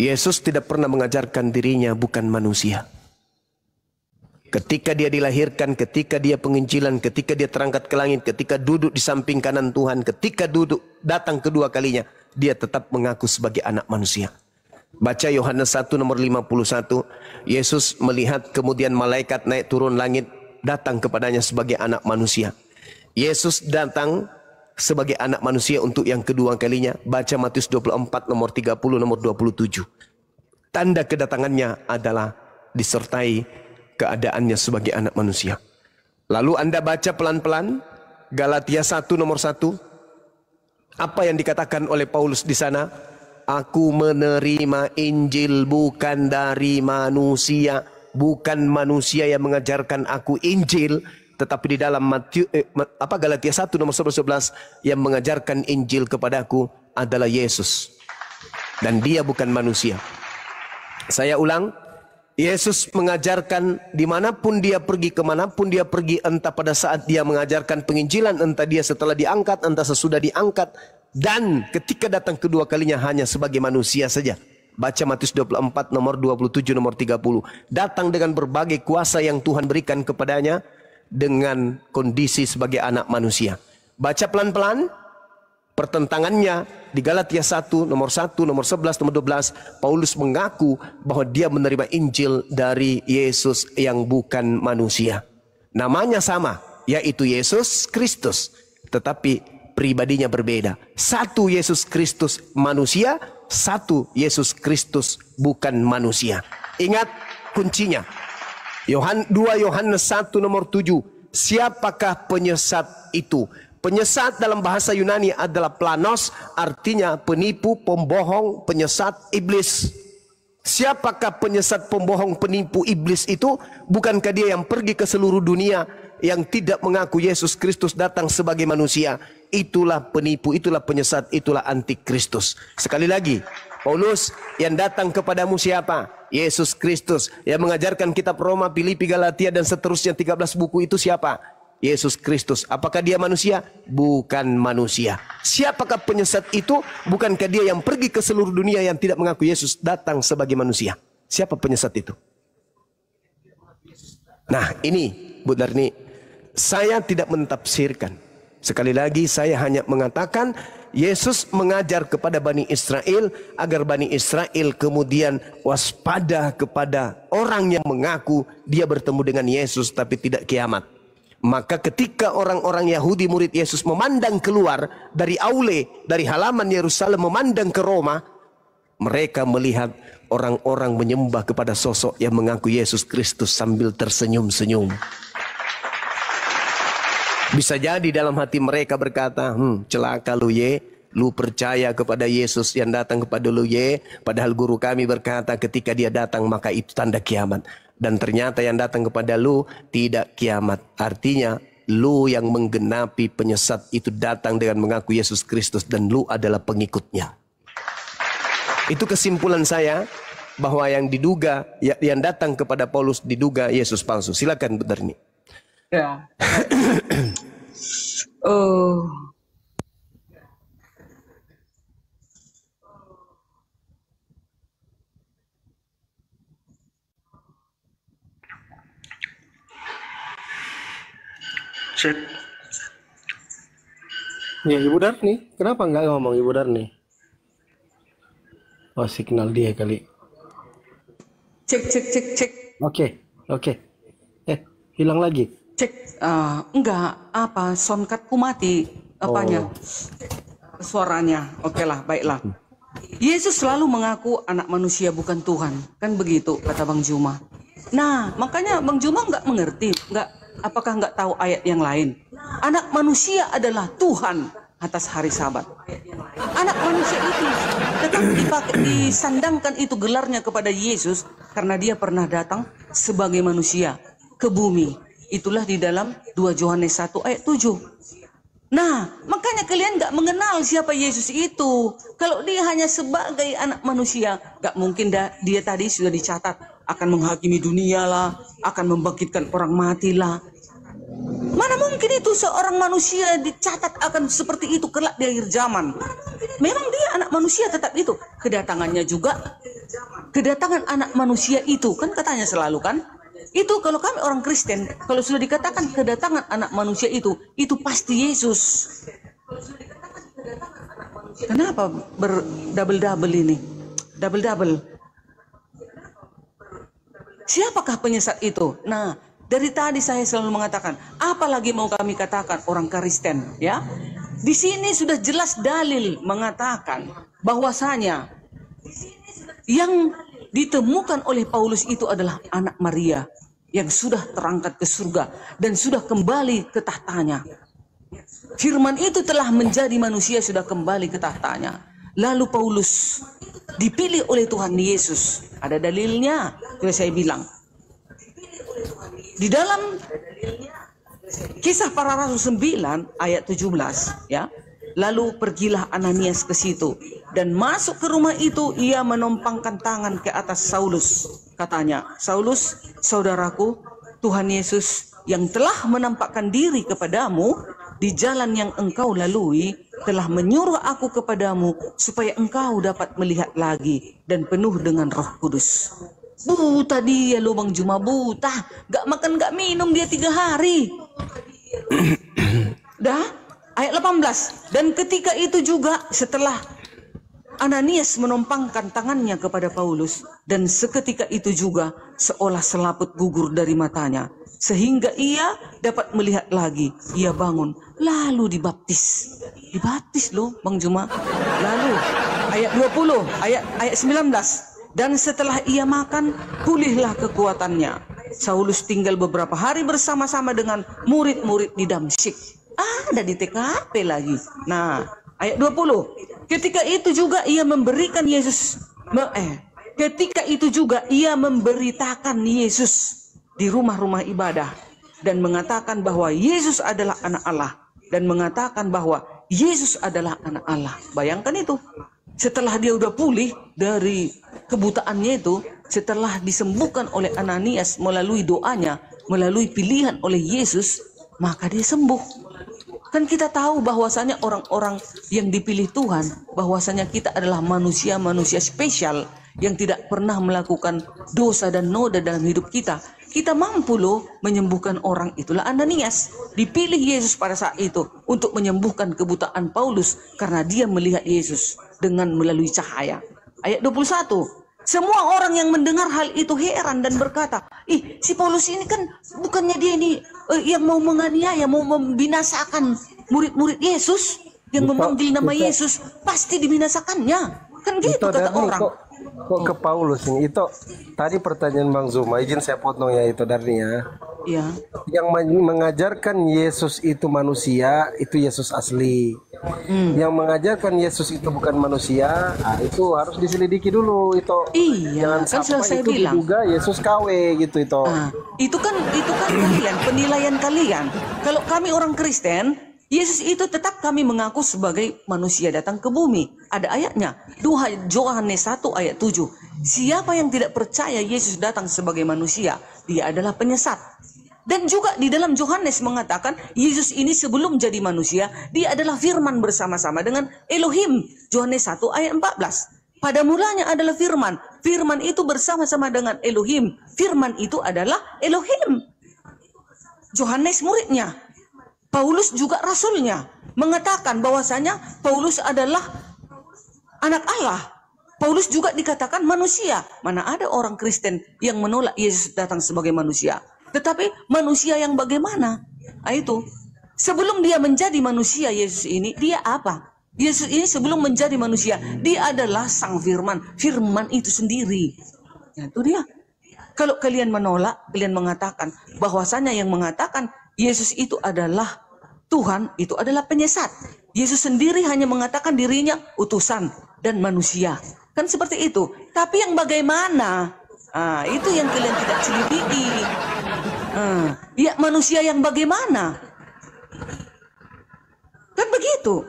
Yesus tidak pernah mengajarkan dirinya bukan manusia. Ketika dia dilahirkan, ketika dia penginjilan, ketika dia terangkat ke langit, ketika duduk di samping kanan Tuhan, ketika duduk datang kedua kalinya, dia tetap mengaku sebagai anak manusia. Baca Yohanes 1 nomor 51, Yesus melihat kemudian malaikat naik turun langit, datang kepadanya sebagai anak manusia. Yesus datang sebagai anak manusia untuk yang kedua kalinya. Baca Matius 24 nomor 30 nomor 27. Tanda kedatangannya adalah disertai keadaannya sebagai anak manusia. Lalu Anda baca pelan-pelan Galatia 1 nomor 1. Apa yang dikatakan oleh Paulus di sana? Aku menerima Injil bukan dari manusia. Bukan manusia yang mengajarkan aku Injil, tetapi di dalam Galatia 1 nomor 11 yang mengajarkan Injil kepadaku adalah Yesus. Dan dia bukan manusia. Saya ulang, Yesus mengajarkan dimanapun dia pergi, kemanapun dia pergi, entah pada saat dia mengajarkan penginjilan, entah dia setelah diangkat, entah sesudah diangkat, dan ketika datang kedua kalinya hanya sebagai manusia saja. Baca Matius 24 nomor 27 nomor 30. Datang dengan berbagai kuasa yang Tuhan berikan kepadanya dengan kondisi sebagai anak manusia. Baca pelan-pelan pertentangannya di Galatia 1 nomor 11 nomor 12. Paulus mengaku bahwa dia menerima Injil dari Yesus yang bukan manusia. Namanya sama, yaitu Yesus Kristus, tetapi pribadinya berbeda. Satu Yesus Kristus manusia, satu Yesus Kristus bukan manusia. Ingat kuncinya. 2 Yohanes 1 nomor 7. Siapakah penyesat itu? Penyesat dalam bahasa Yunani adalah planos, artinya penipu, pembohong, penyesat, iblis. Siapakah penyesat, pembohong, penipu, iblis itu? Bukankah dia yang pergi ke seluruh dunia yang tidak mengaku Yesus Kristus datang sebagai manusia? Itulah penipu, itulah penyesat, itulah antikristus. Sekali lagi, Paulus, yang datang kepadamu siapa? Yesus Kristus. Yang mengajarkan kitab Roma, Filipi, Galatia dan seterusnya 13 buku itu siapa? Yesus Kristus. Apakah dia manusia? Bukan manusia. Siapakah penyesat itu? Bukankah dia yang pergi ke seluruh dunia yang tidak mengaku Yesus datang sebagai manusia? Siapa penyesat itu? Nah ini Bu Darni, saya tidak mentafsirkan. Sekali lagi saya hanya mengatakan Yesus mengajar kepada Bani Israel agar Bani Israel kemudian waspada kepada orang yang mengaku dia bertemu dengan Yesus tapi tidak kiamat. Maka ketika orang-orang Yahudi murid Yesus memandang keluar dari aule, dari halaman Yerusalem memandang ke Roma, mereka melihat orang-orang menyembah kepada sosok yang mengaku Yesus Kristus sambil tersenyum-senyum. Bisa jadi dalam hati mereka berkata, celaka lu ye, lu percaya kepada Yesus yang datang kepada lu ye, padahal guru kami berkata ketika dia datang maka itu tanda kiamat. Dan ternyata yang datang kepada lu tidak kiamat. Artinya lu yang menggenapi penyesat itu datang dengan mengaku Yesus Kristus dan lu adalah pengikutnya. Itu kesimpulan saya bahwa yang diduga, yang datang kepada Paulus diduga Yesus palsu. Silakan Bu Darni. Ya. Cek. Ya Ibu Darni, kenapa nggak ngomong Ibu Darni? Oh signal dia kali. Cek. Oke. Hilang lagi. Cek, enggak, soundcardku mati, suaranya. Oke lah, baiklah. Yesus selalu mengaku anak manusia bukan Tuhan, kan begitu kata Bang Juma. Nah, makanya Bang Juma nggak mengerti, apakah nggak tahu ayat yang lain? Anak manusia adalah Tuhan atas hari Sabat. Anak manusia itu tetap disandangkan itu gelarnya kepada Yesus karena dia pernah datang sebagai manusia ke bumi. Itulah di dalam 2 Yohanes 1 ayat 7. Nah, makanya kalian gak mengenal siapa Yesus itu. Kalau dia hanya sebagai anak manusia, gak mungkin dia tadi sudah dicatat akan menghakimi dunia lah, akan membangkitkan orang mati lah. Mana mungkin begitu seorang manusia dicatat akan seperti itu kelak di akhir zaman. Memang dia anak manusia tetap itu. Kedatangannya juga, kedatangan anak manusia itu, kan katanya selalu kan. Itu kalau kami orang Kristen, kalau sudah dikatakan kedatangan anak manusia itu pasti Yesus. Kenapa berdouble-double ini? Double-double. Siapakah penyesat itu? Nah, dari tadi saya selalu mengatakan, apalagi mau kami katakan orang Kristen, ya? Di sini sudah jelas dalil mengatakan bahwasanya yang ditemukan oleh Paulus itu adalah anak Maria yang sudah terangkat ke surga dan sudah kembali ke tahtanya. Firman itu telah menjadi manusia, sudah kembali ke tahtanya. Lalu Paulus dipilih oleh Tuhan Yesus. Ada dalilnya, sudah saya bilang. Di dalam Kisah Para Rasul 9 ayat 17, ya. Lalu pergilah Ananias ke situ dan masuk ke rumah itu, ia menompangkan tangan ke atas Saulus. Katanya, Saulus, saudaraku, Tuhan Yesus yang telah menampakkan diri kepadamu di jalan yang engkau lalui telah menyuruh aku kepadamu supaya engkau dapat melihat lagi dan penuh dengan Roh Kudus. Buta dia loh Bang Juma, buta. Gak makan gak minum dia 3 hari. Dah, ayat 18. Dan ketika itu juga setelah Ananias menompangkan tangannya kepada Paulus, dan seketika itu juga seolah selaput gugur dari matanya, sehingga ia dapat melihat lagi. Ia bangun, lalu dibaptis. Dibaptis loh Bang Juma. Lalu ayat 20, ayat 19. Dan setelah ia makan, pulihlah kekuatannya. Saulus tinggal beberapa hari bersama-sama dengan murid-murid di Damsyik. Ada di TKP lagi. Nah, ayat 20. Ketika itu juga ia memberikan ketika itu juga ia memberitakan Yesus di rumah-rumah ibadah dan mengatakan bahwa Yesus adalah anak Allah dan mengatakan bahwa Yesus adalah anak Allah. Bayangkan itu. Setelah dia udah pulih dari kebutaannya itu, setelah disembuhkan oleh Ananias melalui doanya, melalui pilihan oleh Yesus, maka dia sembuh. Kan kita tahu bahwasanya orang-orang yang dipilih Tuhan, bahwasanya kita adalah manusia-manusia spesial yang tidak pernah melakukan dosa dan noda dalam hidup kita. Kita mampu loh menyembuhkan orang. Itulah Ananias. Dipilih Yesus pada saat itu untuk menyembuhkan kebutaan Paulus karena dia melihat Yesus dengan melalui cahaya. Ayat 21. Semua orang yang mendengar hal itu heran dan berkata, si Paulus ini kan bukannya dia ini yang mau menganiaya, mau membinasakan murid-murid Yesus, yang memanggil nama Yesus, pasti dibinasakannya. Kan gitu kata orang. Kok ke Paulus ini? Itu tadi pertanyaan Bang Zuma, izin saya potong ya itu Darni ya. Iya. Yang mengajarkan Yesus itu manusia, itu Yesus asli. Yang mengajarkan Yesus itu bukan manusia, itu harus diselidiki dulu itu. Iya, kan sudah saya itu bilang. Juga Yesus KW gitu itu. Itu kan kalian, penilaian kalian. Kalau kami orang Kristen, Yesus itu tetap kami mengaku sebagai manusia datang ke bumi. Ada ayatnya, Yohanes 1 ayat 7. Siapa yang tidak percaya Yesus datang sebagai manusia, dia adalah penyesat. Dan juga di dalam Yohanes mengatakan, Yesus ini sebelum jadi manusia, dia adalah firman bersama-sama dengan Elohim. Yohanes 1 ayat 14. Pada mulanya adalah firman. Firman itu bersama-sama dengan Elohim. Firman itu adalah Elohim. Yohanes muridnya. Paulus juga rasulnya mengatakan bahwasanya Paulus adalah anak Allah. Paulus juga dikatakan manusia. Mana ada orang Kristen yang menolak Yesus datang sebagai manusia. Tetapi manusia yang bagaimana? Itu sebelum dia menjadi manusia, Yesus ini dia apa? Yesus ini sebelum menjadi manusia, dia adalah sang firman. Firman itu sendiri. Ya, itu dia. Kalau kalian menolak, kalian mengatakan bahwasanya yang mengatakan Yesus itu adalah Tuhan, itu adalah penyesat. Yesus sendiri hanya mengatakan dirinya utusan dan manusia. Kan seperti itu. Tapi yang bagaimana? Itu yang kalian tidak selidiki. Ya manusia yang bagaimana? Kan begitu.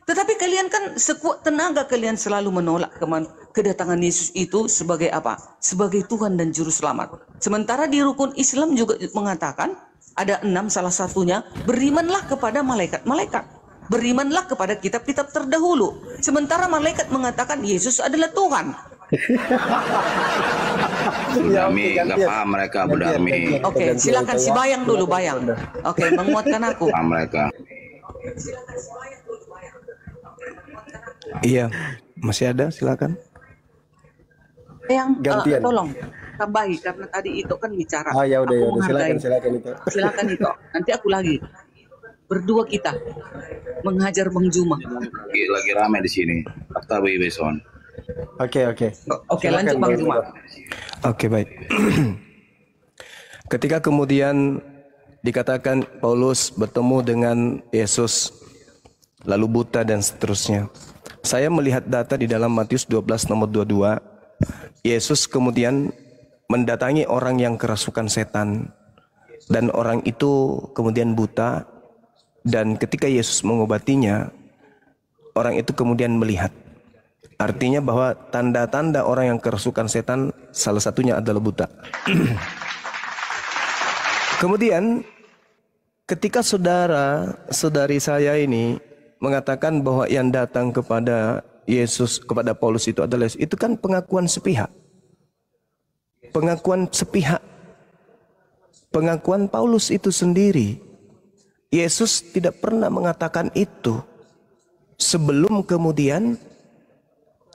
Tetapi kalian kan sekuat tenaga kalian selalu menolak kedatangan Yesus itu sebagai apa? Sebagai Tuhan dan Juru Selamat. Sementara di rukun Islam juga mengatakan Ada 6, salah satunya berimanlah kepada malaikat-malaikat. Berimanlah kepada kitab-kitab terdahulu. Sementara malaikat mengatakan Yesus adalah Tuhan. Darmi, nggak paham mereka, Bu Darmi. Oke, silakan si Bayang dulu, Bayang. Oke, menguatkan aku. Paham mereka. Iya, masih ada, silakan. Yang Gantian. tolong tambahi karena tadi itu kan bicara. Ah ya udah Aku ya udah, menghargai. silakan itu. Silakan itu. Nanti aku lagi. Berdua kita menghajar Bang Juma. Lagi rame di sini. Fakta Beson. Oke. Oke, Silakan, lanjut Bang Bang Juma. Oke, baik. Ketika kemudian dikatakan Paulus bertemu dengan Yesus, lalu buta dan seterusnya. Saya melihat data di dalam Matius 12 nomor 22. Yesus kemudian mendatangi orang yang kerasukan setan. Dan orang itu kemudian buta. Dan ketika Yesus mengobatinya, orang itu kemudian melihat. Artinya bahwa tanda-tanda orang yang kerasukan setan salah satunya adalah buta. Kemudian ketika saudari saya ini mengatakan bahwa yang datang kepada Yesus, kepada Paulus itu adalah Yesus, itu kan pengakuan sepihak. Pengakuan sepihak. Pengakuan Paulus itu sendiri. Yesus tidak pernah mengatakan itu sebelum kemudian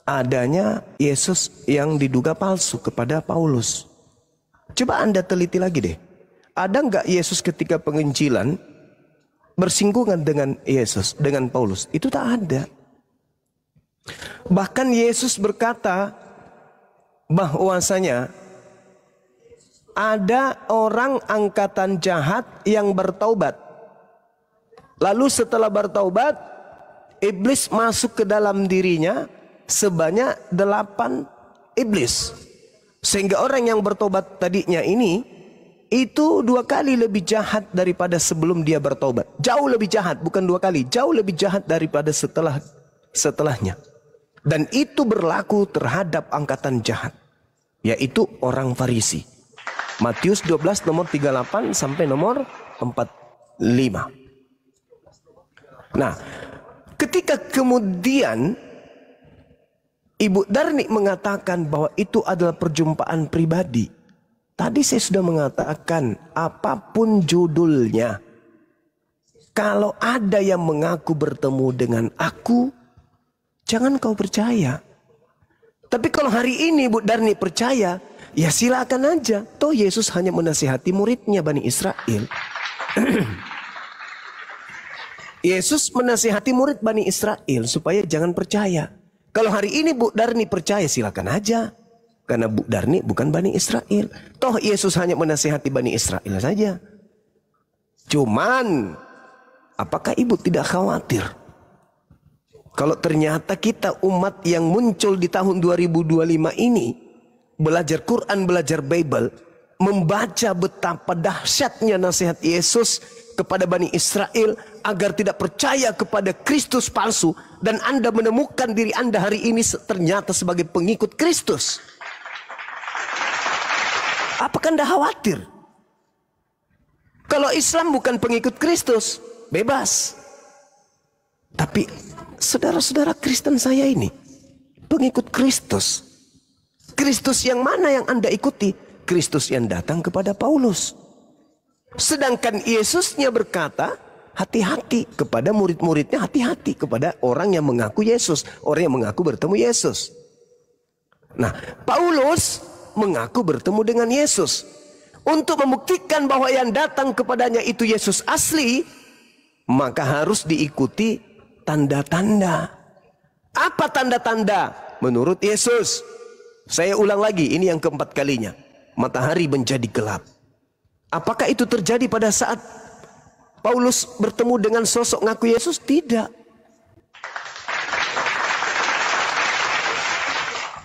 adanya Yesus yang diduga palsu kepada Paulus. Coba Anda teliti lagi deh. Ada nggak Yesus ketika penginjilan bersinggungan dengan Yesus, dengan Paulus? Itu tak ada. Bahkan Yesus berkata bahwasanya ada orang angkatan jahat yang bertaubat. Lalu setelah bertaubat, iblis masuk ke dalam dirinya sebanyak 8 iblis. Sehingga orang yang bertobat tadinya ini, itu 2 kali lebih jahat daripada sebelum dia bertobat. Jauh lebih jahat, bukan 2 kali. Jauh lebih jahat daripada setelahnya. Dan itu berlaku terhadap angkatan jahat, yaitu orang Farisi. Matius 12 nomor 38 sampai nomor 45. Nah, ketika kemudian Ibu Darni mengatakan bahwa itu adalah perjumpaan pribadi. Tadi saya sudah mengatakan apapun judulnya. Kalau ada yang mengaku bertemu dengan aku, jangan kau percaya. Tapi kalau hari ini Bu Darni percaya, ya silakan aja. Toh Yesus hanya menasihati muridnya Bani Israel. Yesus menasihati murid Bani Israel supaya jangan percaya. Kalau hari ini Bu Darni percaya, silakan aja. Karena Bu Darni bukan Bani Israel. Toh Yesus hanya menasihati Bani Israel saja. Cuman, apakah Ibu tidak khawatir? Kalau ternyata kita umat yang muncul di tahun 2025 ini, belajar Quran, belajar Bible, membaca betapa dahsyatnya nasihat Yesus kepada Bani Israel agar tidak percaya kepada Kristus palsu, dan Anda menemukan diri Anda hari ini ternyata sebagai pengikut Kristus. Apakah Anda khawatir? Kalau Islam bukan pengikut Kristus, bebas. Tapi saudara-saudara Kristen saya ini pengikut Kristus. Kristus yang mana yang Anda ikuti? Kristus yang datang kepada Paulus. Sedangkan Yesusnya berkata, hati-hati kepada murid-muridnya, hati-hati kepada orang yang mengaku Yesus, orang yang mengaku bertemu Yesus. Nah, Paulus mengaku bertemu dengan Yesus. Untuk membuktikan bahwa yang datang kepadanya itu Yesus asli, maka harus diikuti tanda-tanda. Apa tanda-tanda? Menurut Yesus, saya ulang lagi, ini yang keempat kalinya, matahari menjadi gelap. Apakah itu terjadi pada saat Paulus bertemu dengan sosok ngaku Yesus? Tidak.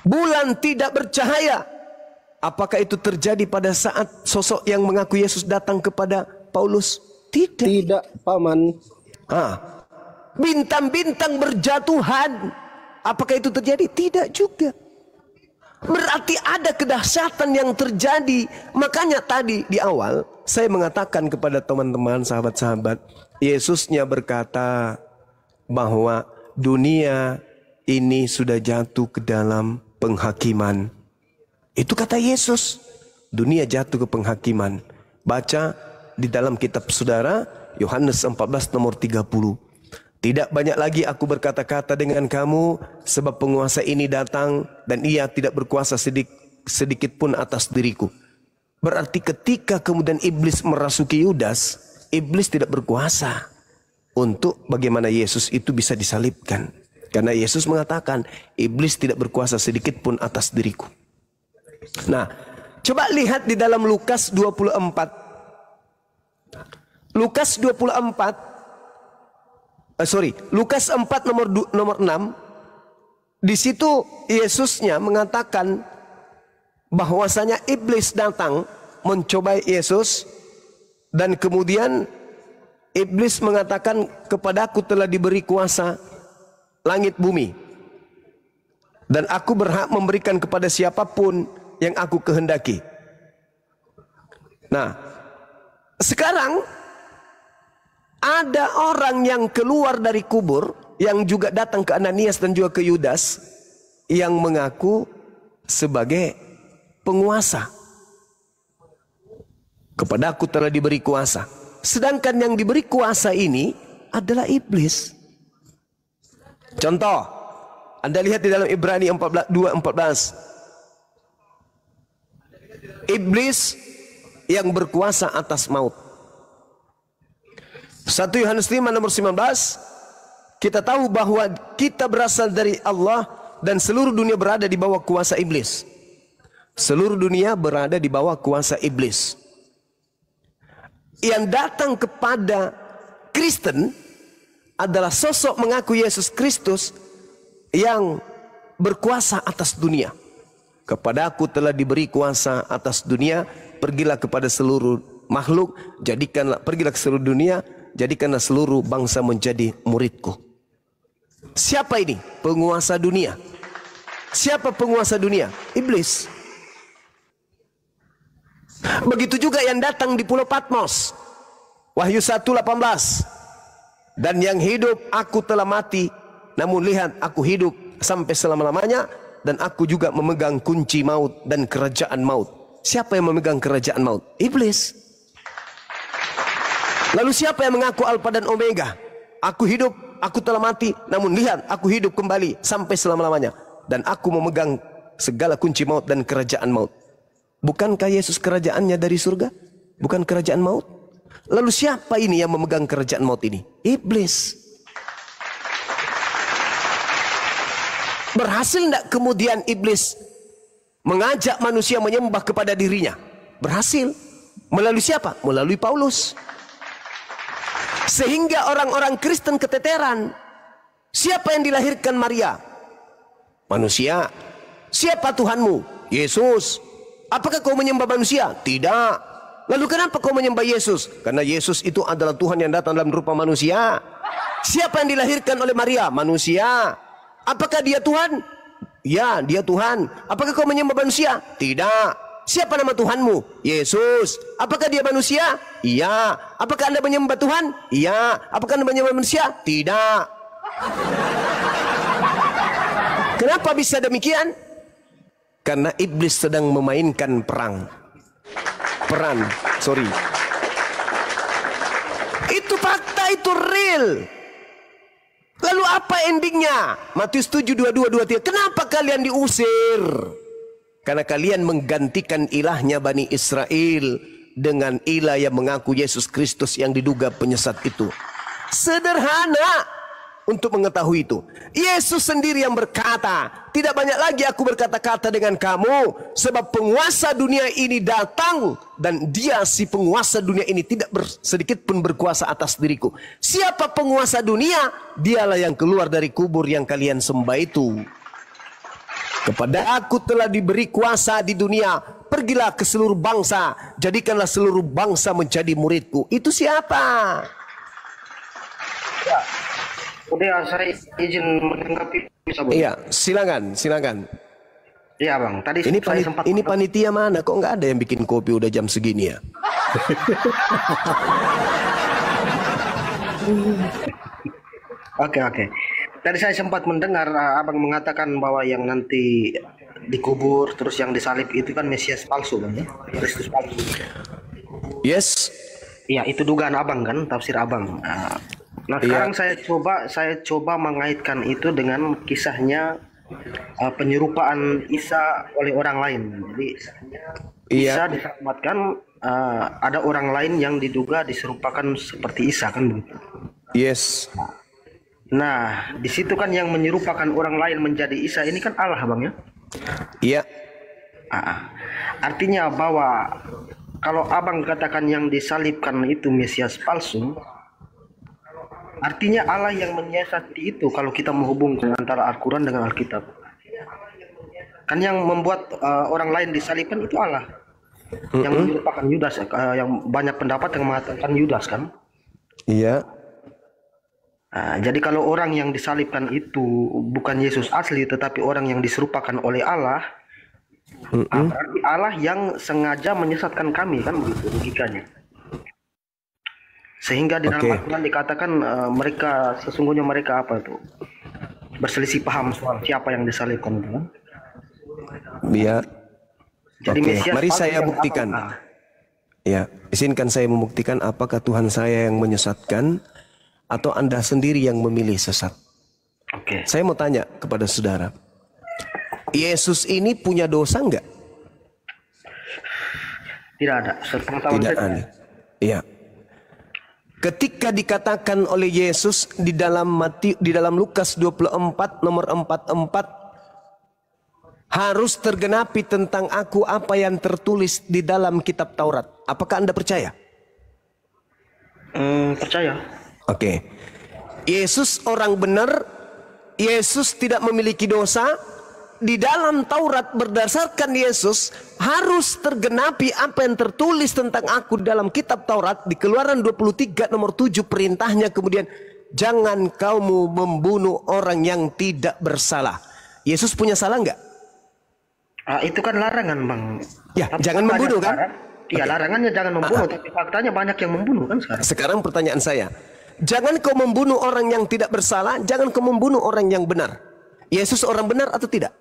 Bulan tidak bercahaya. Apakah itu terjadi pada saat sosok yang mengaku Yesus datang kepada Paulus? Tidak. Tidak, Paman. Bintang-bintang berjatuhan. Apakah itu terjadi? Tidak juga. Berarti ada kedahsyatan yang terjadi. Makanya tadi di awal saya mengatakan kepada teman-teman, sahabat-sahabat, Yesusnya berkata bahwa dunia ini sudah jatuh ke dalam penghakiman. Itu kata Yesus. Dunia jatuh ke penghakiman. Baca di dalam kitab saudara Yohanes 14 nomor 30. Tidak banyak lagi aku berkata-kata dengan kamu, sebab penguasa ini datang dan ia tidak berkuasa sedikit pun atas diriku. Berarti ketika kemudian iblis merasuki Yudas, iblis tidak berkuasa untuk bagaimana Yesus itu bisa disalibkan. Karena Yesus mengatakan, iblis tidak berkuasa sedikit pun atas diriku. Nah, coba lihat di dalam Lukas 24. Lukas 4 nomor 6. Di situ Yesusnya mengatakan bahwasanya iblis datang mencobai Yesus, dan kemudian iblis mengatakan, kepadaku telah diberi kuasa langit bumi, dan aku berhak memberikan kepada siapapun yang aku kehendaki. Nah, sekarang ada orang yang keluar dari kubur, yang juga datang ke Ananias dan juga ke Yudas, yang mengaku sebagai penguasa. Kepadaku telah diberi kuasa. Sedangkan yang diberi kuasa ini adalah iblis. Contoh, Anda lihat di dalam Ibrani 2:14. Iblis yang berkuasa atas maut. 1 Yohanes 5 nomor 19, kita tahu bahwa kita berasal dari Allah dan seluruh dunia berada di bawah kuasa iblis. Seluruh dunia berada di bawah kuasa iblis. Yang datang kepada Kristen adalah sosok mengaku Yesus Kristus yang berkuasa atas dunia. Kepadaku telah diberi kuasa atas dunia, pergilah kepada seluruh makhluk, pergilah ke seluruh dunia, jadikanlah seluruh bangsa menjadi muridku. Siapa ini? Penguasa dunia. Siapa penguasa dunia? Iblis. Begitu juga yang datang di Pulau Patmos. Wahyu 1:18. Dan yang hidup aku telah mati, namun lihat aku hidup sampai selama-lamanya, dan aku juga memegang kunci maut dan kerajaan maut. Siapa yang memegang kerajaan maut? Iblis. Lalu siapa yang mengaku Alfa dan Omega? Aku hidup, aku telah mati, namun lihat aku hidup kembali sampai selama-lamanya, dan aku memegang segala kunci maut dan kerajaan maut. Bukankah Yesus kerajaannya dari surga? Bukan kerajaan maut? Lalu siapa ini yang memegang kerajaan maut ini? Iblis. Berhasil tidak kemudian iblis mengajak manusia menyembah kepada dirinya? Berhasil. Melalui siapa? Melalui Paulus. Sehingga orang-orang Kristen keteteran. Siapa yang dilahirkan Maria? Manusia. Siapa Tuhanmu? Yesus. Apakah kau menyembah manusia? Tidak. Lalu kenapa kau menyembah Yesus? Karena Yesus itu adalah Tuhan yang datang dalam rupa manusia. Siapa yang dilahirkan oleh Maria? Manusia. Apakah dia Tuhan? Ya, dia Tuhan. Apakah kau menyembah manusia? Tidak. Siapa nama Tuhanmu? Yesus. Apakah dia manusia? Iya. Apakah Anda menyembah Tuhan? Iya. Apakah Anda menyembah manusia? Tidak. Kenapa bisa demikian? Karena iblis sedang memainkan peran. Itu fakta, itu real. Lalu apa endingnya? Matius 7:22-23. Kenapa kalian diusir? Karena kalian menggantikan ilahnya Bani Israel dengan ilah yang mengaku Yesus Kristus yang diduga penyesat itu. Sederhana untuk mengetahui itu. Yesus sendiri yang berkata, tidak banyak lagi aku berkata-kata dengan kamu, sebab penguasa dunia ini datang, dan dia si penguasa dunia ini tidak sedikit pun berkuasa atas diriku. Siapa penguasa dunia? Dialah yang keluar dari kubur yang kalian sembah itu. Kepada aku telah diberi kuasa di dunia, pergilah ke seluruh bangsa, jadikanlah seluruh bangsa menjadi muridku. Itu siapa? Ya, udah saya izin menanggapi. Iya, silakan. Iya bang, tadi Ini saya sempat ini panitia mana? Kok nggak ada yang bikin kopi udah jam segini ya? Oke. Tadi saya sempat mendengar abang mengatakan bahwa yang nanti dikubur terus yang disalib itu kan Mesias palsu bang ya, Kristus palsu. Yes. Iya itu dugaan abang kan, tafsir abang. Nah sekarang saya coba mengaitkan itu dengan kisahnya penyerupaan Isa oleh orang lain. Jadi Isa diselamatkan, ada orang lain yang diduga diserupakan seperti Isa kan begitu. Yes. Nah di situ kan yang menyerupakan orang lain menjadi Isa ini kan Allah bang ya. Iya. Artinya bahwa kalau abang katakan yang disalibkan itu Mesias palsu, artinya Allah yang menyiasati itu kalau kita menghubungkan antara Al-Quran dengan Alkitab. Kan yang membuat orang lain disalibkan itu Allah. Yang menyerupakan Yudas, yang banyak pendapat yang mengatakan Yudas kan. Iya. Jadi kalau orang yang disalibkan itu bukan Yesus asli tetapi orang yang diserupakan oleh Allah, berarti Allah yang sengaja menyesatkan kami kan begitu logikanya. Sehingga di dalam Al-Quran dikatakan sesungguhnya mereka apa itu berselisih paham soal siapa yang disalibkan itu kan. Iya. Jadi Mesias mari saya buktikan. Ya, izinkan saya membuktikan apakah Tuhan saya yang menyesatkan atau Anda sendiri yang memilih sesat. Oke. Saya mau tanya kepada saudara, Yesus ini punya dosa enggak? Tidak ada. Tidak ada. Iya. Ketika dikatakan oleh Yesus di dalam Lukas 24 nomor 44, harus tergenapi tentang aku apa yang tertulis di dalam kitab Taurat. Apakah Anda percaya? Percaya. Oke. Yesus orang benar, Yesus tidak memiliki dosa. Di dalam Taurat berdasarkan Yesus harus tergenapi apa yang tertulis tentang aku dalam kitab Taurat. Di Keluaran 23 nomor 7 perintahnya kemudian, jangan kamu membunuh orang yang tidak bersalah. Yesus punya salah enggak? Itu kan larangan bang. Ya, tapi jangan membunuh kan? Iya, larangannya jangan membunuh, tapi faktanya banyak yang membunuh kan sekarang. Sekarang pertanyaan saya, jangan kau membunuh orang yang tidak bersalah, jangan kau membunuh orang yang benar. Yesus orang benar atau tidak?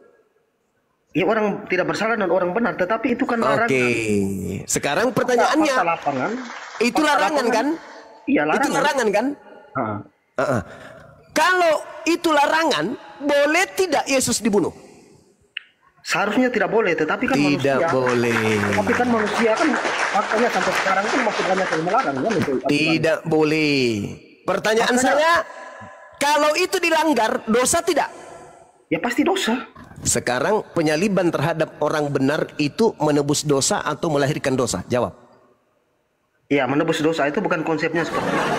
Ya orang tidak bersalah dan orang benar, tetapi itu kan larangan. Oke. Sekarang pertanyaannya, itu larangan kan? Iya larangan. Itu larangan kan? Kalau itu larangan, boleh tidak Yesus dibunuh? Seharusnya tidak boleh, tetapi kan tidak manusia. Boleh. Tapi kan manusia kan faktanya sampai sekarang kan masih banyak yang melarang kan itu. Tidak boleh. Pertanyaan saya, kalau itu dilanggar, dosa tidak? Ya pasti dosa. Sekarang penyaliban terhadap orang benar itu menebus dosa atau melahirkan dosa? Jawab. Ya, menebus dosa itu bukan konsepnya seperti itu.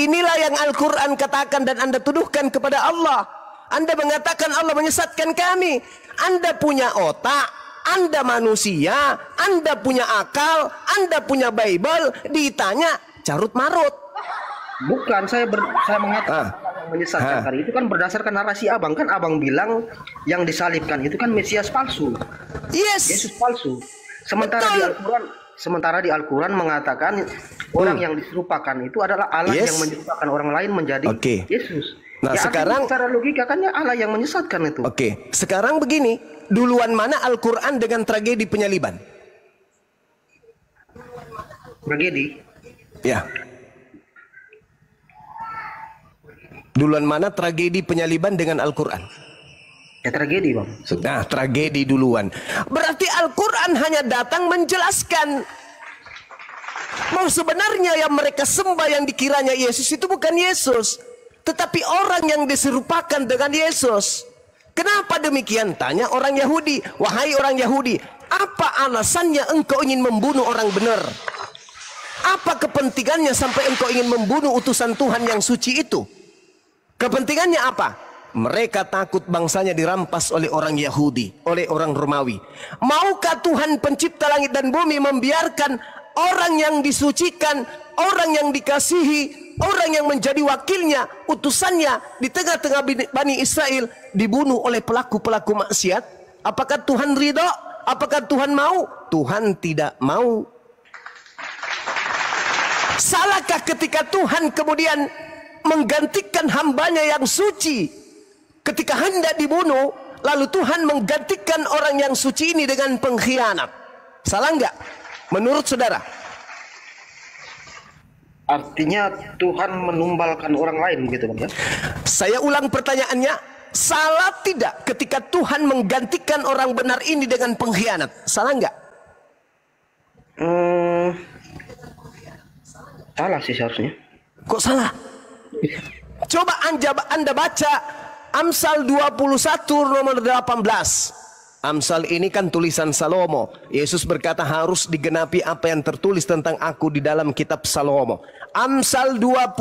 Inilah yang Al-Quran katakan dan Anda tuduhkan kepada Allah. Anda mengatakan Allah menyesatkan kami. Anda punya otak, Anda manusia, Anda punya akal, Anda punya Bible, ditanya carut marut. Bukan, saya mengatakan menyesatkan tadi itu kan berdasarkan narasi abang. Kan abang bilang yang disalibkan itu kan Mesias palsu. Yes. Yesus palsu. Sementara di Al-Quran mengatakan orang yang diserupakan itu adalah Allah yang menyerupakan orang lain menjadi Yesus. Nah ya, sekarang secara logika kan Allah yang menyesatkan itu. Oke. Sekarang begini, duluan mana Al-Quran dengan tragedi penyaliban? Tragedi? Ya. Duluan mana tragedi penyaliban dengan Al-Quran? Ya tragedi bang. Nah tragedi duluan. Berarti Al-Quran hanya datang menjelaskan bahwa sebenarnya yang mereka sembah yang dikiranya Yesus itu bukan Yesus, tetapi orang yang diserupakan dengan Yesus. Kenapa demikian? Tanya orang Yahudi. Wahai orang Yahudi, apa alasannya engkau ingin membunuh orang benar? Apa kepentingannya sampai engkau ingin membunuh utusan Tuhan yang suci itu? Kepentingannya apa? Mereka takut bangsanya dirampas oleh orang Yahudi, oleh orang Romawi. Maukah Tuhan pencipta langit dan bumi membiarkan orang yang disucikan orang yang dikasihi, orang yang menjadi wakilnya, utusannya di tengah-tengah Bani Israel dibunuh oleh pelaku-pelaku maksiat? Apakah Tuhan ridho? Apakah Tuhan mau? Tuhan tidak mau. Salahkah ketika Tuhan kemudian menggantikan hambanya yang suci ketika hendak dibunuh, lalu Tuhan menggantikan orang yang suci ini dengan pengkhianat? Salah enggak menurut saudara? Artinya Tuhan menumbalkan orang lain gitu Bang ya? Saya ulang pertanyaannya, salah tidak ketika Tuhan menggantikan orang benar ini dengan pengkhianat? Salah enggak? Salah sih seharusnya. Kok salah? Coba Anda baca Amsal 21 nomor 18. Amsal ini kan tulisan Salomo. Yesus berkata harus digenapi apa yang tertulis tentang aku di dalam kitab Salomo. Amsal 21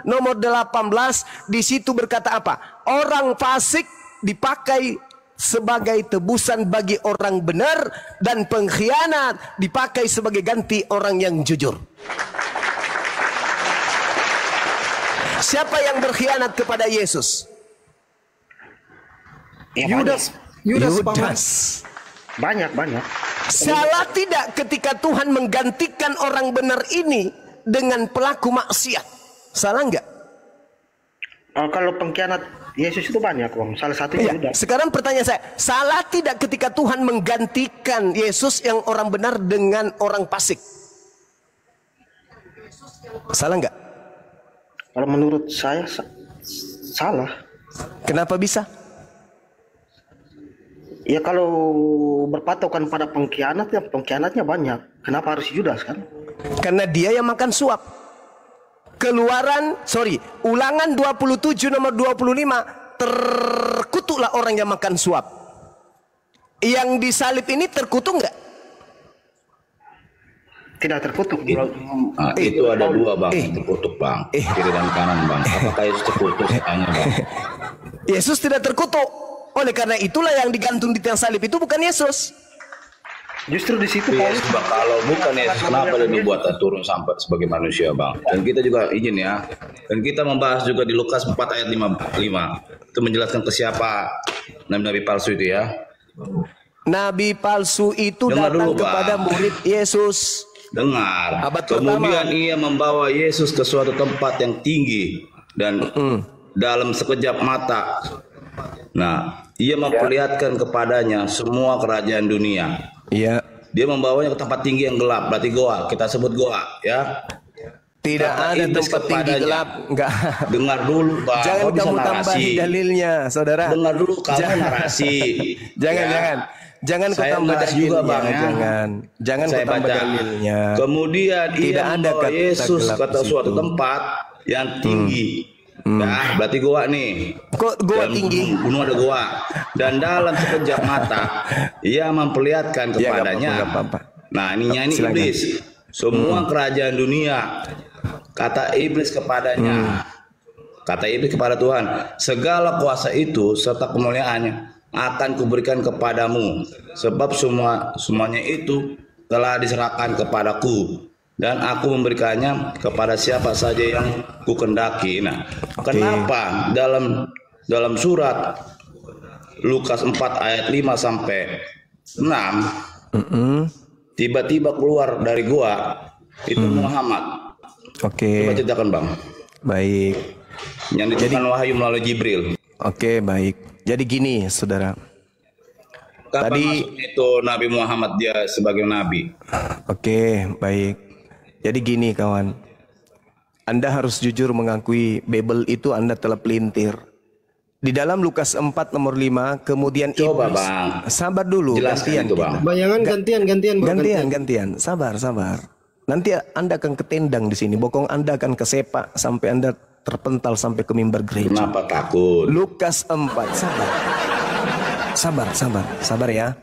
nomor 18 di situ berkata apa? Orang fasik dipakai sebagai tebusan bagi orang benar, dan pengkhianat dipakai sebagai ganti orang yang jujur. Siapa yang berkhianat kepada Yesus? Ya, Yudas paman. banyak. Salah tidak ketika Tuhan menggantikan orang benar ini dengan pelaku maksiat? Salah enggak? Kalau pengkhianat Yesus itu banyak Bang. Salah satunya Iya. Yudas. Sekarang pertanyaan saya, salah tidak ketika Tuhan menggantikan Yesus yang orang benar dengan orang fasik? Salah enggak? Kalau menurut saya salah. Kenapa bisa? Ya kalau berpatokan pada pengkhianat, ya pengkhianatnya banyak. Kenapa harus Yudas kan? Karena dia yang makan suap. Ulangan 27 nomor 25, terkutuklah orang yang makan suap. Yang disalib ini terkutuk enggak? Tidak terkutuk. Itu ada dua Bang, terkutuk Bang, kiri dan kanan Bang. Apakah Yesus terkutuk? Tanya Bang. Yesus tidak terkutuk. Oleh karena itulah yang digantung di tiang salib itu bukan Yesus. Justru di situ Yes, Bang, kalau bukan Yesus, kenapa dia dibuat turun sampai sebagai manusia Bang? Dan kita juga izin ya, dan kita membahas juga di Lukas 4 ayat 55 itu menjelaskan ke siapa nabi-nabi palsu itu ya. Nabi palsu itu Dengar datang dulu, Bang. kepada murid Yesus. Dengar. Abad Kemudian pertama. ia membawa Yesus ke suatu tempat yang tinggi dan dalam sekejap mata. Nah, ia memperlihatkan kepadanya semua kerajaan dunia. Iya. Dia membawanya ke tempat tinggi yang gelap, berarti goa. Kita sebut goa, ya. Tidak Kata ada iblis tempat tinggi kepadanya. gelap. Enggak. Dengar dulu, Bang. Jangan Kau bisa kamu narasi. tambahi dalilnya, saudara. Dengar dulu kamu Jangan. narasi. Jangan. Saya kau tambah bahas dalilnya. juga, Bang, ya. Jangan Saya kau tambah baca. dalilnya. Kemudian Tidak ia ada membawa kata Yesus gelap ke di suatu situ. tempat yang tinggi. Nah, berarti goa nih. Kok goa Dan tinggi? Gunung ada goa. Dan dalam sekejap mata, ia memperlihatkan Ya, nggak kepadanya. apa-apa. Nah, ini Silakan. iblis. Semua kerajaan dunia. Kata iblis kepadanya. Kata iblis kepada Tuhan, segala kuasa itu serta kemuliaannya akan kuberikan kepadamu, sebab semuanya itu telah diserahkan kepadaku, dan aku memberikannya kepada siapa saja yang kukendaki. Nah, kenapa dalam surat Lukas 4 ayat 5 sampai 6 tiba-tiba keluar dari gua itu Muhammad. Oke. Coba ceritakan Bang. Baik. Yang diturunkan wahyu melalui Jibril. Oke, baik. Jadi gini, saudara. Kapan Tadi- masuk itu Nabi Muhammad dia sebagai nabi? Oke, baik. Jadi gini kawan. Anda harus jujur mengakui Bible itu Anda telah pelintir. Di dalam Lukas 4 nomor 5, kemudian Coba, iblis. Bang. Sabar dulu, Jelaskan itu, kita. Bang. Bayangan gantian Bang. Gantian. Sabar. Nanti Anda akan ketendang di sini. Bokong Anda akan kesepak sampai Anda terpental sampai ke mimbar gereja. Kenapa takut? Lukas 4. Sabar ya.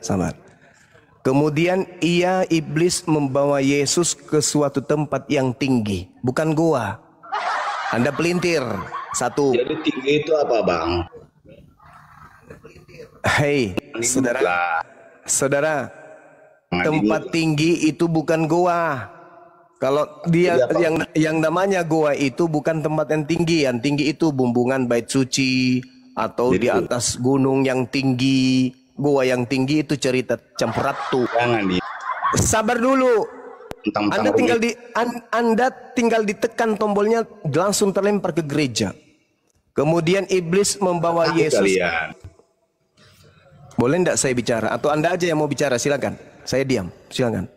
Kemudian iblis membawa Yesus ke suatu tempat yang tinggi, bukan goa. Anda pelintir. 1. Jadi tinggi itu apa Bang? Hei, saudara. Tempat tinggi itu bukan goa. Kalau dia Jadi apa? yang namanya goa itu bukan tempat yang tinggi itu bumbungan bait suci atau di Gitu. atas gunung yang tinggi. Goa yang tinggi itu cerita Campuratu. Jangan di Sabar dulu. tentang Anda tinggal ditekan tombolnya langsung terlempar ke gereja. Kemudian iblis membawa Yesus. kalian. Boleh enggak saya bicara atau Anda aja yang mau bicara? Silakan. Saya diam. Silakan.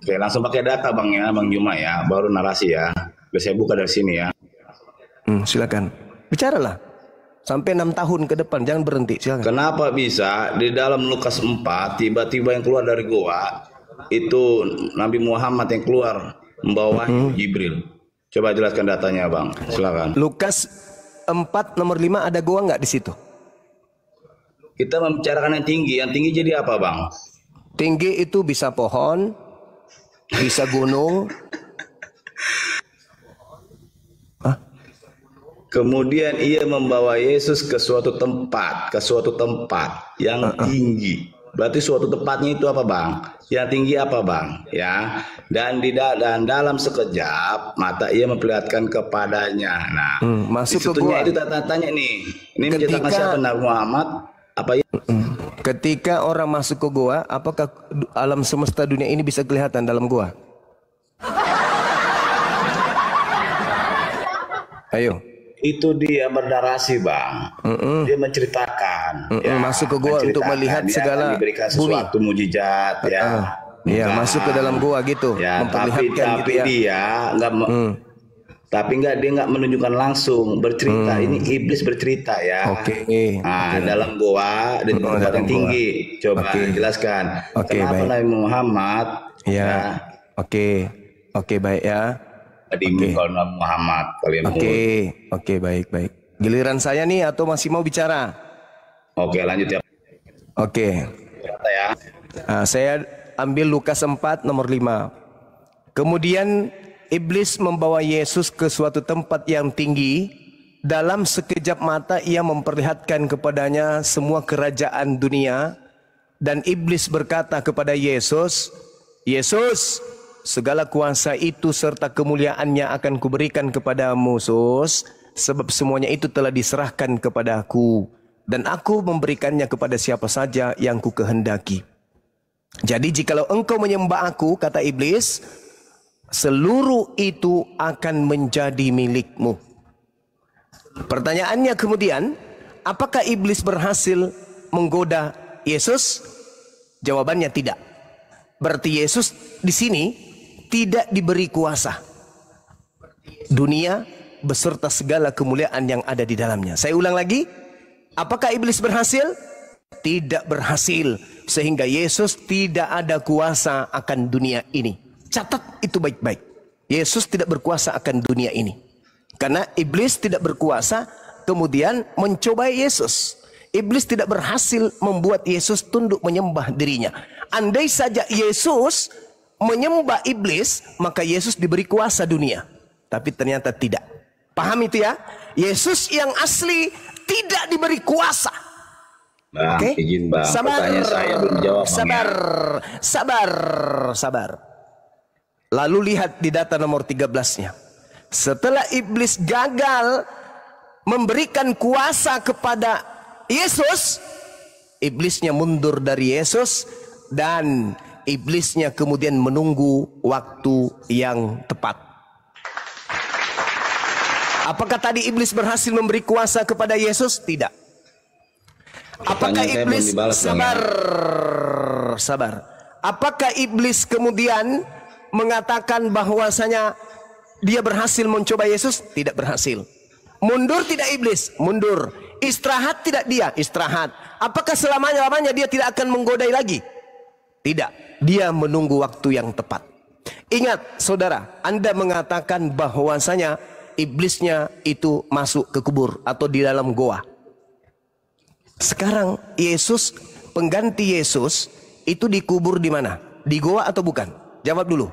Oke, langsung pakai data Bang ya, Bang Juma ya, baru narasi ya. Biar saya buka dari sini ya. Silakan. Bicaralah. Sampai 6 tahun ke depan jangan berhenti. Silakan. Kenapa bisa di dalam Lukas 4 tiba-tiba yang keluar dari goa itu Nabi Muhammad yang keluar membawa Jibril? Coba jelaskan datanya Bang, silakan. Lukas 4 nomor 5 ada goa nggak di situ? Kita membicarakan yang tinggi jadi apa Bang? Tinggi itu bisa pohon, bisa gunung. Kemudian ia membawa Yesus ke suatu tempat yang tinggi. Berarti suatu tempatnya itu apa Bang? Yang tinggi apa Bang? Ya. Dan dalam sekejap mata ia memperlihatkan kepadanya. Nah, masuk ke disitunya gua. itu tanya nih. Ini menceritakan siapa Nabi Muhammad? Apa ya? Ketika orang masuk ke goa, apakah alam semesta dunia ini bisa kelihatan dalam goa? Ayo. Itu dia bernarasi Bang. Dia menceritakan. Masuk ke gua untuk melihat dia segala akan diberikan bumi. sesuatu mujizat ya. Iya, Bukan. masuk ke dalam gua gitu, Ya, memperlihatkan tapi gitu ya. dia nggak dia nggak menunjukkan langsung bercerita. Ini iblis bercerita ya. Oke. Nah, dalam goa dan tempat dalam yang tinggi. Coba Oke. jelaskan. Oke, Kenapa baik. Nabi Muhammad Ya. Oke, baik ya. kalau Nabi Muhammad kalian Oke, baik. Giliran saya nih atau masih mau bicara? Oke, lanjut ya. Oke. Kata ya. Saya ambil Lukas 4 nomor 5. Kemudian iblis membawa Yesus ke suatu tempat yang tinggi. Dalam sekejap mata ia memperlihatkan kepadanya semua kerajaan dunia. Dan iblis berkata kepada Yesus, Yesus, segala kuasa itu serta kemuliaannya akan kuberikan kepadamu, Sus, sebab semuanya itu telah diserahkan kepadaku. Dan aku memberikannya kepada siapa saja yang ku kehendaki. Jadi jikalau engkau menyembah aku, kata iblis, seluruh itu akan menjadi milikmu. Pertanyaannya kemudian, apakah iblis berhasil menggoda Yesus? Jawabannya tidak. Berarti Yesus di sini tidak diberi kuasa. Dunia beserta segala kemuliaan yang ada di dalamnya. Saya ulang lagi. Apakah iblis berhasil? Tidak berhasil. Sehingga Yesus tidak ada kuasa akan dunia ini. Catat itu baik-baik. Yesus tidak berkuasa akan dunia ini. Karena iblis tidak berkuasa kemudian mencobai Yesus. Iblis tidak berhasil membuat Yesus tunduk menyembah dirinya. Andai saja Yesus menyembah iblis, maka Yesus diberi kuasa dunia. Tapi ternyata tidak. Paham itu ya? Yesus yang asli tidak diberi kuasa. Bang, izin Bang, pertanyaan saya belum jawab. Sabar. Lalu lihat di data nomor 13-nya. Setelah iblis gagal memberikan kuasa kepada Yesus, iblisnya mundur dari Yesus dan iblisnya kemudian menunggu waktu yang tepat. Apakah tadi iblis berhasil memberi kuasa kepada Yesus? Tidak. Apakah iblis sabar. Apakah iblis kemudian mengatakan bahwasanya dia berhasil mencoba Yesus? Tidak berhasil. Mundur tidak iblis? Mundur. Istirahat tidak dia? Istirahat. Apakah selama-lamanya dia tidak akan menggodai lagi? Tidak. Dia menunggu waktu yang tepat. Ingat saudara, Anda mengatakan bahwasanya iblisnya itu masuk ke kubur atau di dalam goa. Sekarang Yesus, pengganti Yesus itu dikubur di mana? Di goa atau bukan? Jawab dulu.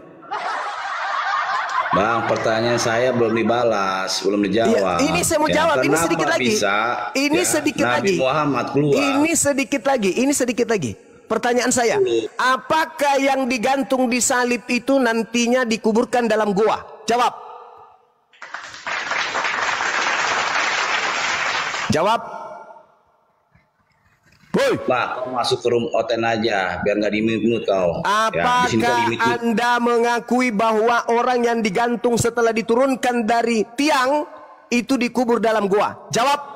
Bang, pertanyaan saya belum dibalas, belum dijawab. Ya, ini saya mau jawab. Ini sedikit lagi. Bisa, ini sedikit Nabi lagi. Muhammad keluar. Ini sedikit lagi. Pertanyaan saya, apakah yang digantung di salib itu nantinya dikuburkan dalam gua? Jawab. Jawab. Boy. Pak, kau masuk ke room oten aja, biar nggak dimut kau. Apakah Anda mengakui bahwa orang yang digantung setelah diturunkan dari tiang itu dikubur dalam gua? Jawab.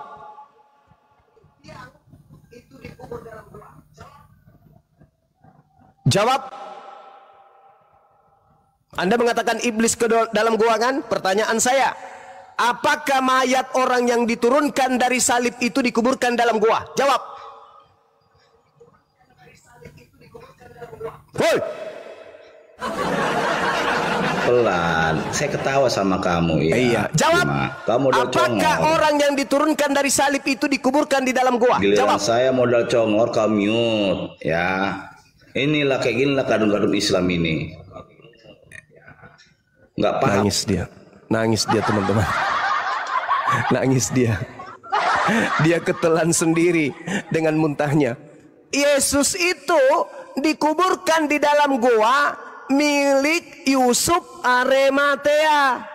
Jawab. Anda mengatakan iblis ke dalam gua kan? Pertanyaan saya, apakah mayat orang yang diturunkan dari salib itu dikuburkan dalam gua? Jawab. Woi. Pelan, saya ketawa sama kamu ya. Iya. Jawab. Kamu modal apakah congor. orang yang diturunkan dari salib itu dikuburkan di dalam gua? Giliran Jawab. saya modal congor, kamu mute ya. Inilah kayak gini lah kadung-kadung Islam ini. Nggak paham. Nangis dia teman-teman. Nangis dia. Dia ketelan sendiri dengan muntahnya. Yesus itu dikuburkan di dalam gua milik Yusuf Arimatea.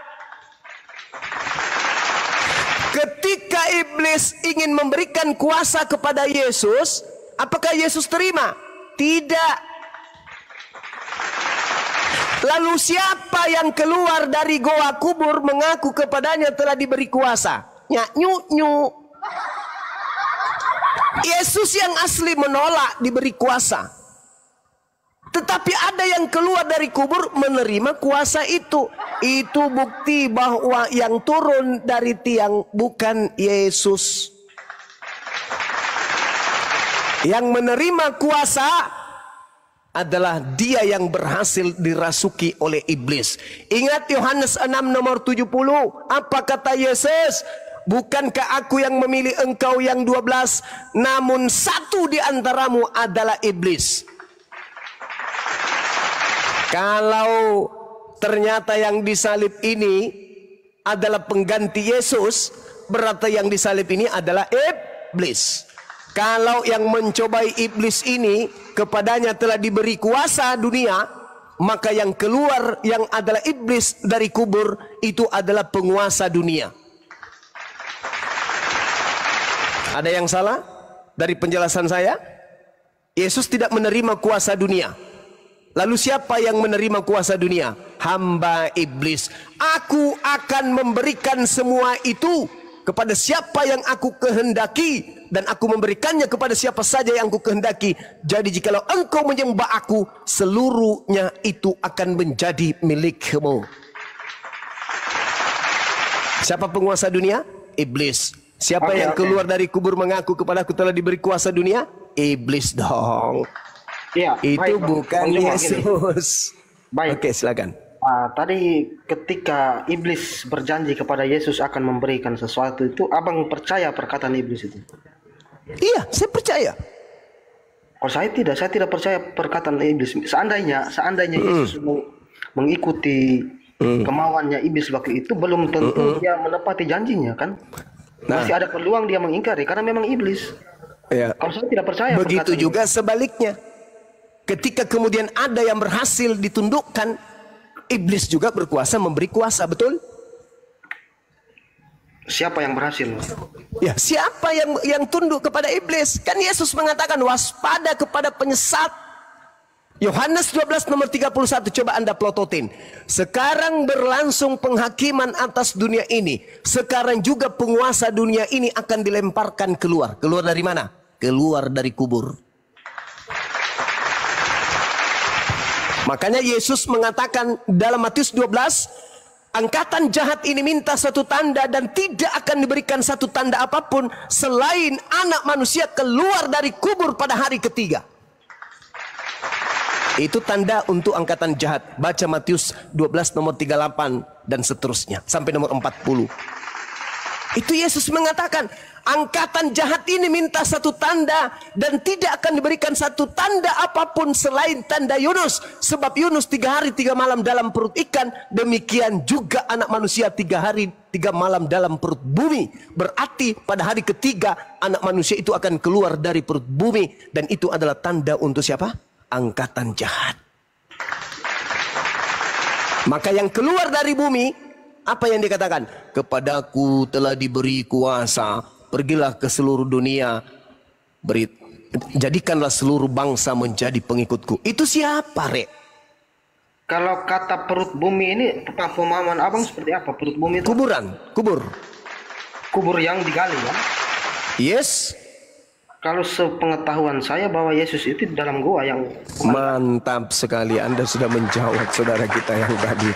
Ketika iblis ingin memberikan kuasa kepada Yesus, apakah Yesus terima? Tidak. Lalu siapa yang keluar dari goa kubur mengaku kepadanya telah diberi kuasa? Nyu. Yesus yang asli menolak diberi kuasa. Tetapi ada yang keluar dari kubur menerima kuasa itu. Itu bukti bahwa yang turun dari tiang bukan Yesus. Yang menerima kuasa adalah dia yang berhasil dirasuki oleh iblis. Ingat Yohanes 6 nomor 70. Apa kata Yesus? Bukankah aku yang memilih engkau yang 12, namun satu di antaramu adalah iblis. Kalau ternyata yang disalib ini adalah pengganti Yesus, berarti yang disalib ini adalah iblis. Kalau yang mencobai iblis ini kepadanya telah diberi kuasa dunia, maka yang keluar yang adalah iblis dari kubur itu adalah penguasa dunia. Ada yang salah dari penjelasan saya? Yesus tidak menerima kuasa dunia. Lalu siapa yang menerima kuasa dunia? Hamba iblis. Aku akan memberikan semua itu kepada siapa yang aku kehendaki, dan aku memberikannya kepada siapa saja yang aku kehendaki. Jadi jikalau engkau menyembah aku, seluruhnya itu akan menjadi milikmu. Siapa penguasa dunia? Iblis. Siapa yang keluar dari kubur mengaku kepada aku telah diberi kuasa dunia? Iblis dong. Iya, itu baik, bukan Yesus. Baik. Oke, silakan. Tadi ketika iblis berjanji kepada Yesus akan memberikan sesuatu itu, abang percaya perkataan iblis itu? Iya, saya percaya. Kalau saya tidak percaya perkataan iblis. Seandainya Yesus mengikuti kemauannya iblis waktu itu, belum tentu dia menepati janjinya kan? Masih ada peluang dia mengingkari karena memang iblis. Ya. Kalau saya tidak percaya. Begitu juga sebaliknya. Ketika kemudian ada yang berhasil ditundukkan, iblis juga berkuasa memberi kuasa, betul? Siapa yang berhasil? Ya, siapa yang tunduk kepada iblis? Kan Yesus mengatakan waspada kepada penyesat. Yohanes 12 nomor 31, coba Anda plototin. Sekarang berlangsung penghakiman atas dunia ini. Sekarang juga penguasa dunia ini akan dilemparkan keluar. Keluar dari mana? Keluar dari kubur. Makanya Yesus mengatakan dalam Matius 12, angkatan jahat ini minta satu tanda dan tidak akan diberikan satu tanda apapun selain anak manusia keluar dari kubur pada hari ketiga. Itu tanda untuk angkatan jahat. Baca Matius 12 nomor 38 dan seterusnya sampai nomor 40. Itu Yesus mengatakan, angkatan jahat ini minta satu tanda dan tidak akan diberikan satu tanda apapun selain tanda Yunus. Sebab Yunus 3 hari 3 malam dalam perut ikan, demikian juga anak manusia 3 hari 3 malam dalam perut bumi. Berarti pada hari ketiga anak manusia itu akan keluar dari perut bumi. Dan itu adalah tanda untuk siapa? Angkatan jahat. Maka yang keluar dari bumi, apa yang dikatakan? Kepadaku telah diberi kuasa, pergilah ke seluruh dunia, jadikanlah seluruh bangsa menjadi pengikutku. Itu siapa, Rek? Kalau kata perut bumi ini, pemahaman abang seperti apa? Perut bumi itu Kuburan, kubur. kubur yang digali ya? Yes. Kalau sepengetahuan saya bahwa Yesus itu di dalam gua yang Mantap sekali, Anda sudah menjawab saudara kita yang tadi.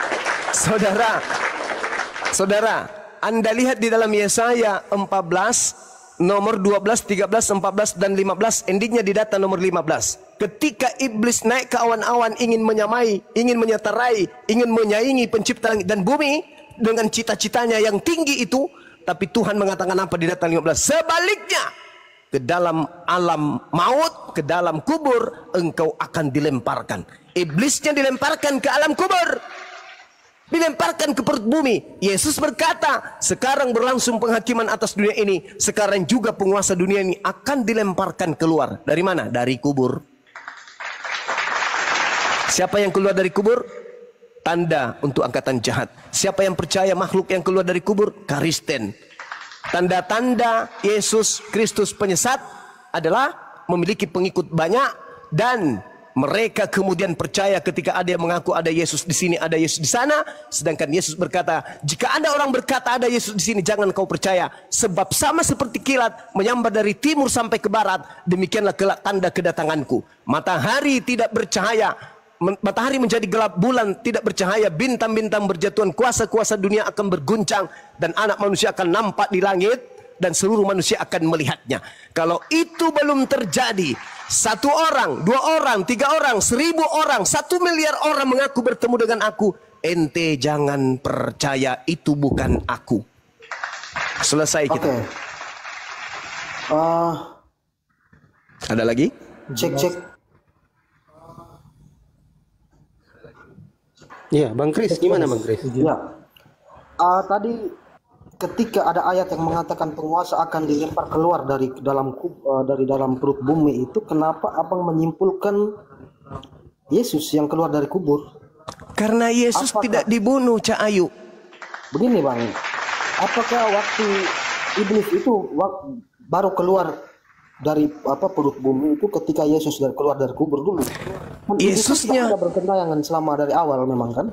Saudara, Anda lihat di dalam Yesaya 14, nomor 12, 13, 14, dan 15, endingnya di data nomor 15. Ketika iblis naik ke awan-awan ingin menyamai, ingin menyeterai, ingin menyaingi pencipta langit dan bumi dengan cita-citanya yang tinggi itu, tapi Tuhan mengatakan apa di data 15? Sebaliknya, ke dalam alam maut, ke dalam kubur, engkau akan dilemparkan. Iblisnya dilemparkan ke alam kubur, dilemparkan ke perut bumi. Yesus berkata, sekarang berlangsung penghakiman atas dunia ini. Sekarang juga penguasa dunia ini akan dilemparkan keluar. Dari mana? Dari kubur. Siapa yang keluar dari kubur? Tanda untuk angkatan jahat. Siapa yang percaya makhluk yang keluar dari kubur? Karisten. Tanda-tanda Yesus Kristus penyesat adalah memiliki pengikut banyak, dan mereka kemudian percaya ketika ada yang mengaku ada Yesus di sini, ada Yesus di sana. Sedangkan Yesus berkata, jika ada orang berkata ada Yesus di sini, jangan kau percaya. Sebab sama seperti kilat menyambar dari timur sampai ke barat, demikianlah kelak tanda kedatanganku. Matahari tidak bercahaya, matahari menjadi gelap, bulan tidak bercahaya, bintang-bintang berjatuhan, kuasa-kuasa dunia akan berguncang, dan anak manusia akan nampak di langit, dan seluruh manusia akan melihatnya. Kalau itu belum terjadi, 1 orang, 2 orang, 3 orang, 1000 orang, 1 miliar orang mengaku bertemu dengan aku, ente jangan percaya, itu bukan aku. Selesai kita. Ada lagi? Cek. Iya, Bang Kris, gimana Bang Kris? Ya. Tadi ketika ada ayat yang mengatakan penguasa akan dilempar keluar dari dalam perut bumi itu, kenapa abang menyimpulkan Yesus yang keluar dari kubur? Karena Yesus tidak dibunuh, Cak Ayu. Begini Bang, apakah waktu iblis itu baru keluar dari perut bumi itu ketika Yesus keluar dari kubur dulu? Yesusnya ada berkentayangan selama dari awal memang kan?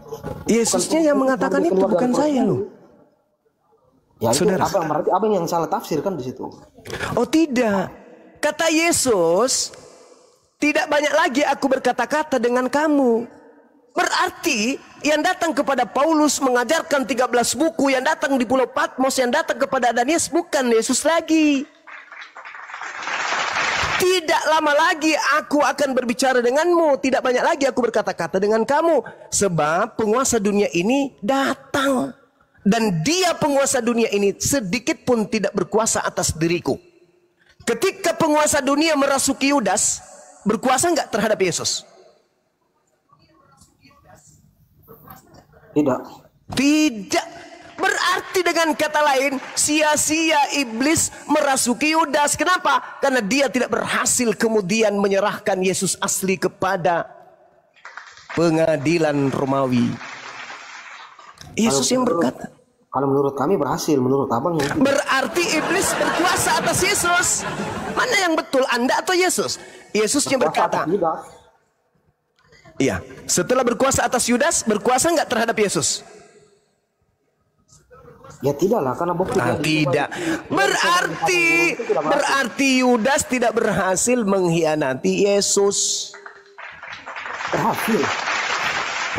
Yesusnya yang mengatakan itu, bukan saya loh. Ya, saudara, berarti abang yang salah tafsir kan di situ. Oh tidak, kata Yesus, tidak banyak lagi aku berkata-kata dengan kamu. Berarti yang datang kepada Paulus mengajarkan 13 buku, yang datang di Pulau Patmos, yang datang kepada Ananias bukan Yesus lagi. Tidak lama lagi aku akan berbicara denganmu, tidak banyak lagi aku berkata-kata dengan kamu. Sebab penguasa dunia ini datang, dan dia penguasa dunia ini sedikit pun tidak berkuasa atas diriku. Ketika penguasa dunia merasuki Yudas, berkuasa enggak terhadap Yesus? Tidak. Berarti dengan kata lain, sia-sia iblis merasuki Yudas. Kenapa? Karena dia tidak berhasil kemudian menyerahkan Yesus asli kepada pengadilan Romawi. Yesus yang berkata, kalau menurut kami berhasil, menurut abang yang berarti iblis berkuasa atas Yesus. Mana yang betul, Anda atau Yesus? Yesusnya berkata, iya, setelah berkuasa atas Yudas, berkuasa enggak terhadap Yesus? Ya tidaklah, karena bukti tidak. Berarti Yudas tidak berhasil mengkhianati Yesus. Berhasil.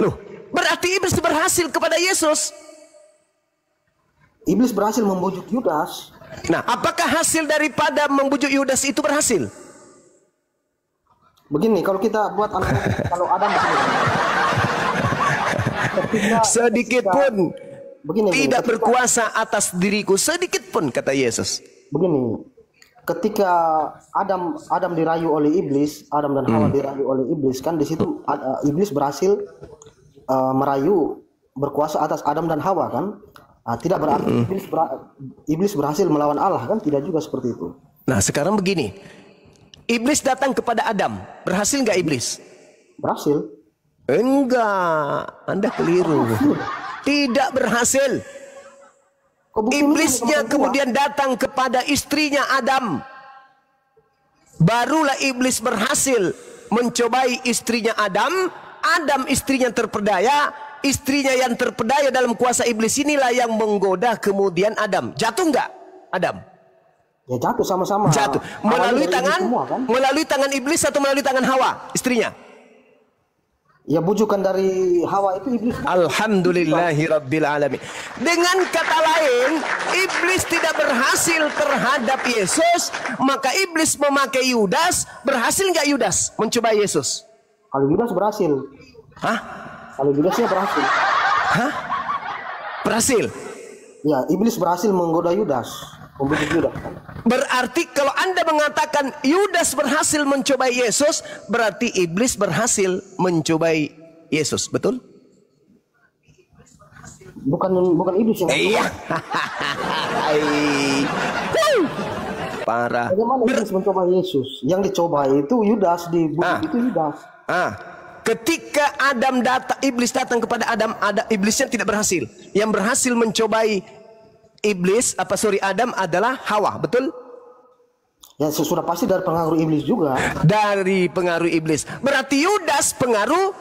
Loh, berarti iblis berhasil kepada Yesus. Iblis berhasil membujuk Yudas. Nah, apakah hasil daripada membujuk Yudas itu berhasil? Begini, kalau kita buat analogi, kalau Adam sedikit pun tidak berkuasa atas diriku sedikit pun, kata Yesus. Begini, ketika Adam dirayu oleh iblis, Adam dan Hawa dirayu oleh iblis, kan di situ iblis berhasil merayu berkuasa atas Adam dan Hawa, kan? Tidak berarti iblis berhasil melawan Allah, kan? Tidak juga seperti itu. Nah, sekarang begini. Iblis datang kepada Adam. Berhasil nggak iblis? Berhasil. Enggak, Anda keliru. Tidak berhasil. Iblisnya kemudian datang kepada istrinya Adam. Barulah iblis berhasil mencobai istrinya Adam. Adam istrinya terpedaya. Istrinya yang terpedaya dalam kuasa iblis inilah yang menggoda kemudian Adam. Jatuh enggak Adam? Ya jatuh sama-sama. Jatuh. Melalui tangan, semua, kan? Melalui tangan iblis atau melalui tangan Hawa, istrinya? Ya bujukan dari Hawa itu iblis. Alhamdulillahirabbil alamin. Dengan kata lain, iblis tidak berhasil terhadap Yesus, maka iblis memakai Yudas. Berhasil nggak Yudas mencoba Yesus? Kalau Yudas berhasil. Hah? Kalau Yudasnya berhasil. Hah? Berhasil? Ya, iblis berhasil menggoda Yudas. Membujuk Yudas. Berarti kalau Anda mengatakan Yudas berhasil mencobai Yesus, berarti iblis berhasil mencobai Yesus, betul? Bukan iblis yang iya. Parah. Bagaimana iblis mencoba Yesus? Yang dicoba itu Yudas, dibujuk itu Yudas. Ketika iblis datang kepada Adam, iblisnya tidak berhasil. Yang berhasil mencobai Adam adalah Hawa, betul? Ya sudah pasti dari pengaruh iblis juga. Dari pengaruh iblis. Berarti Yudas pengaruh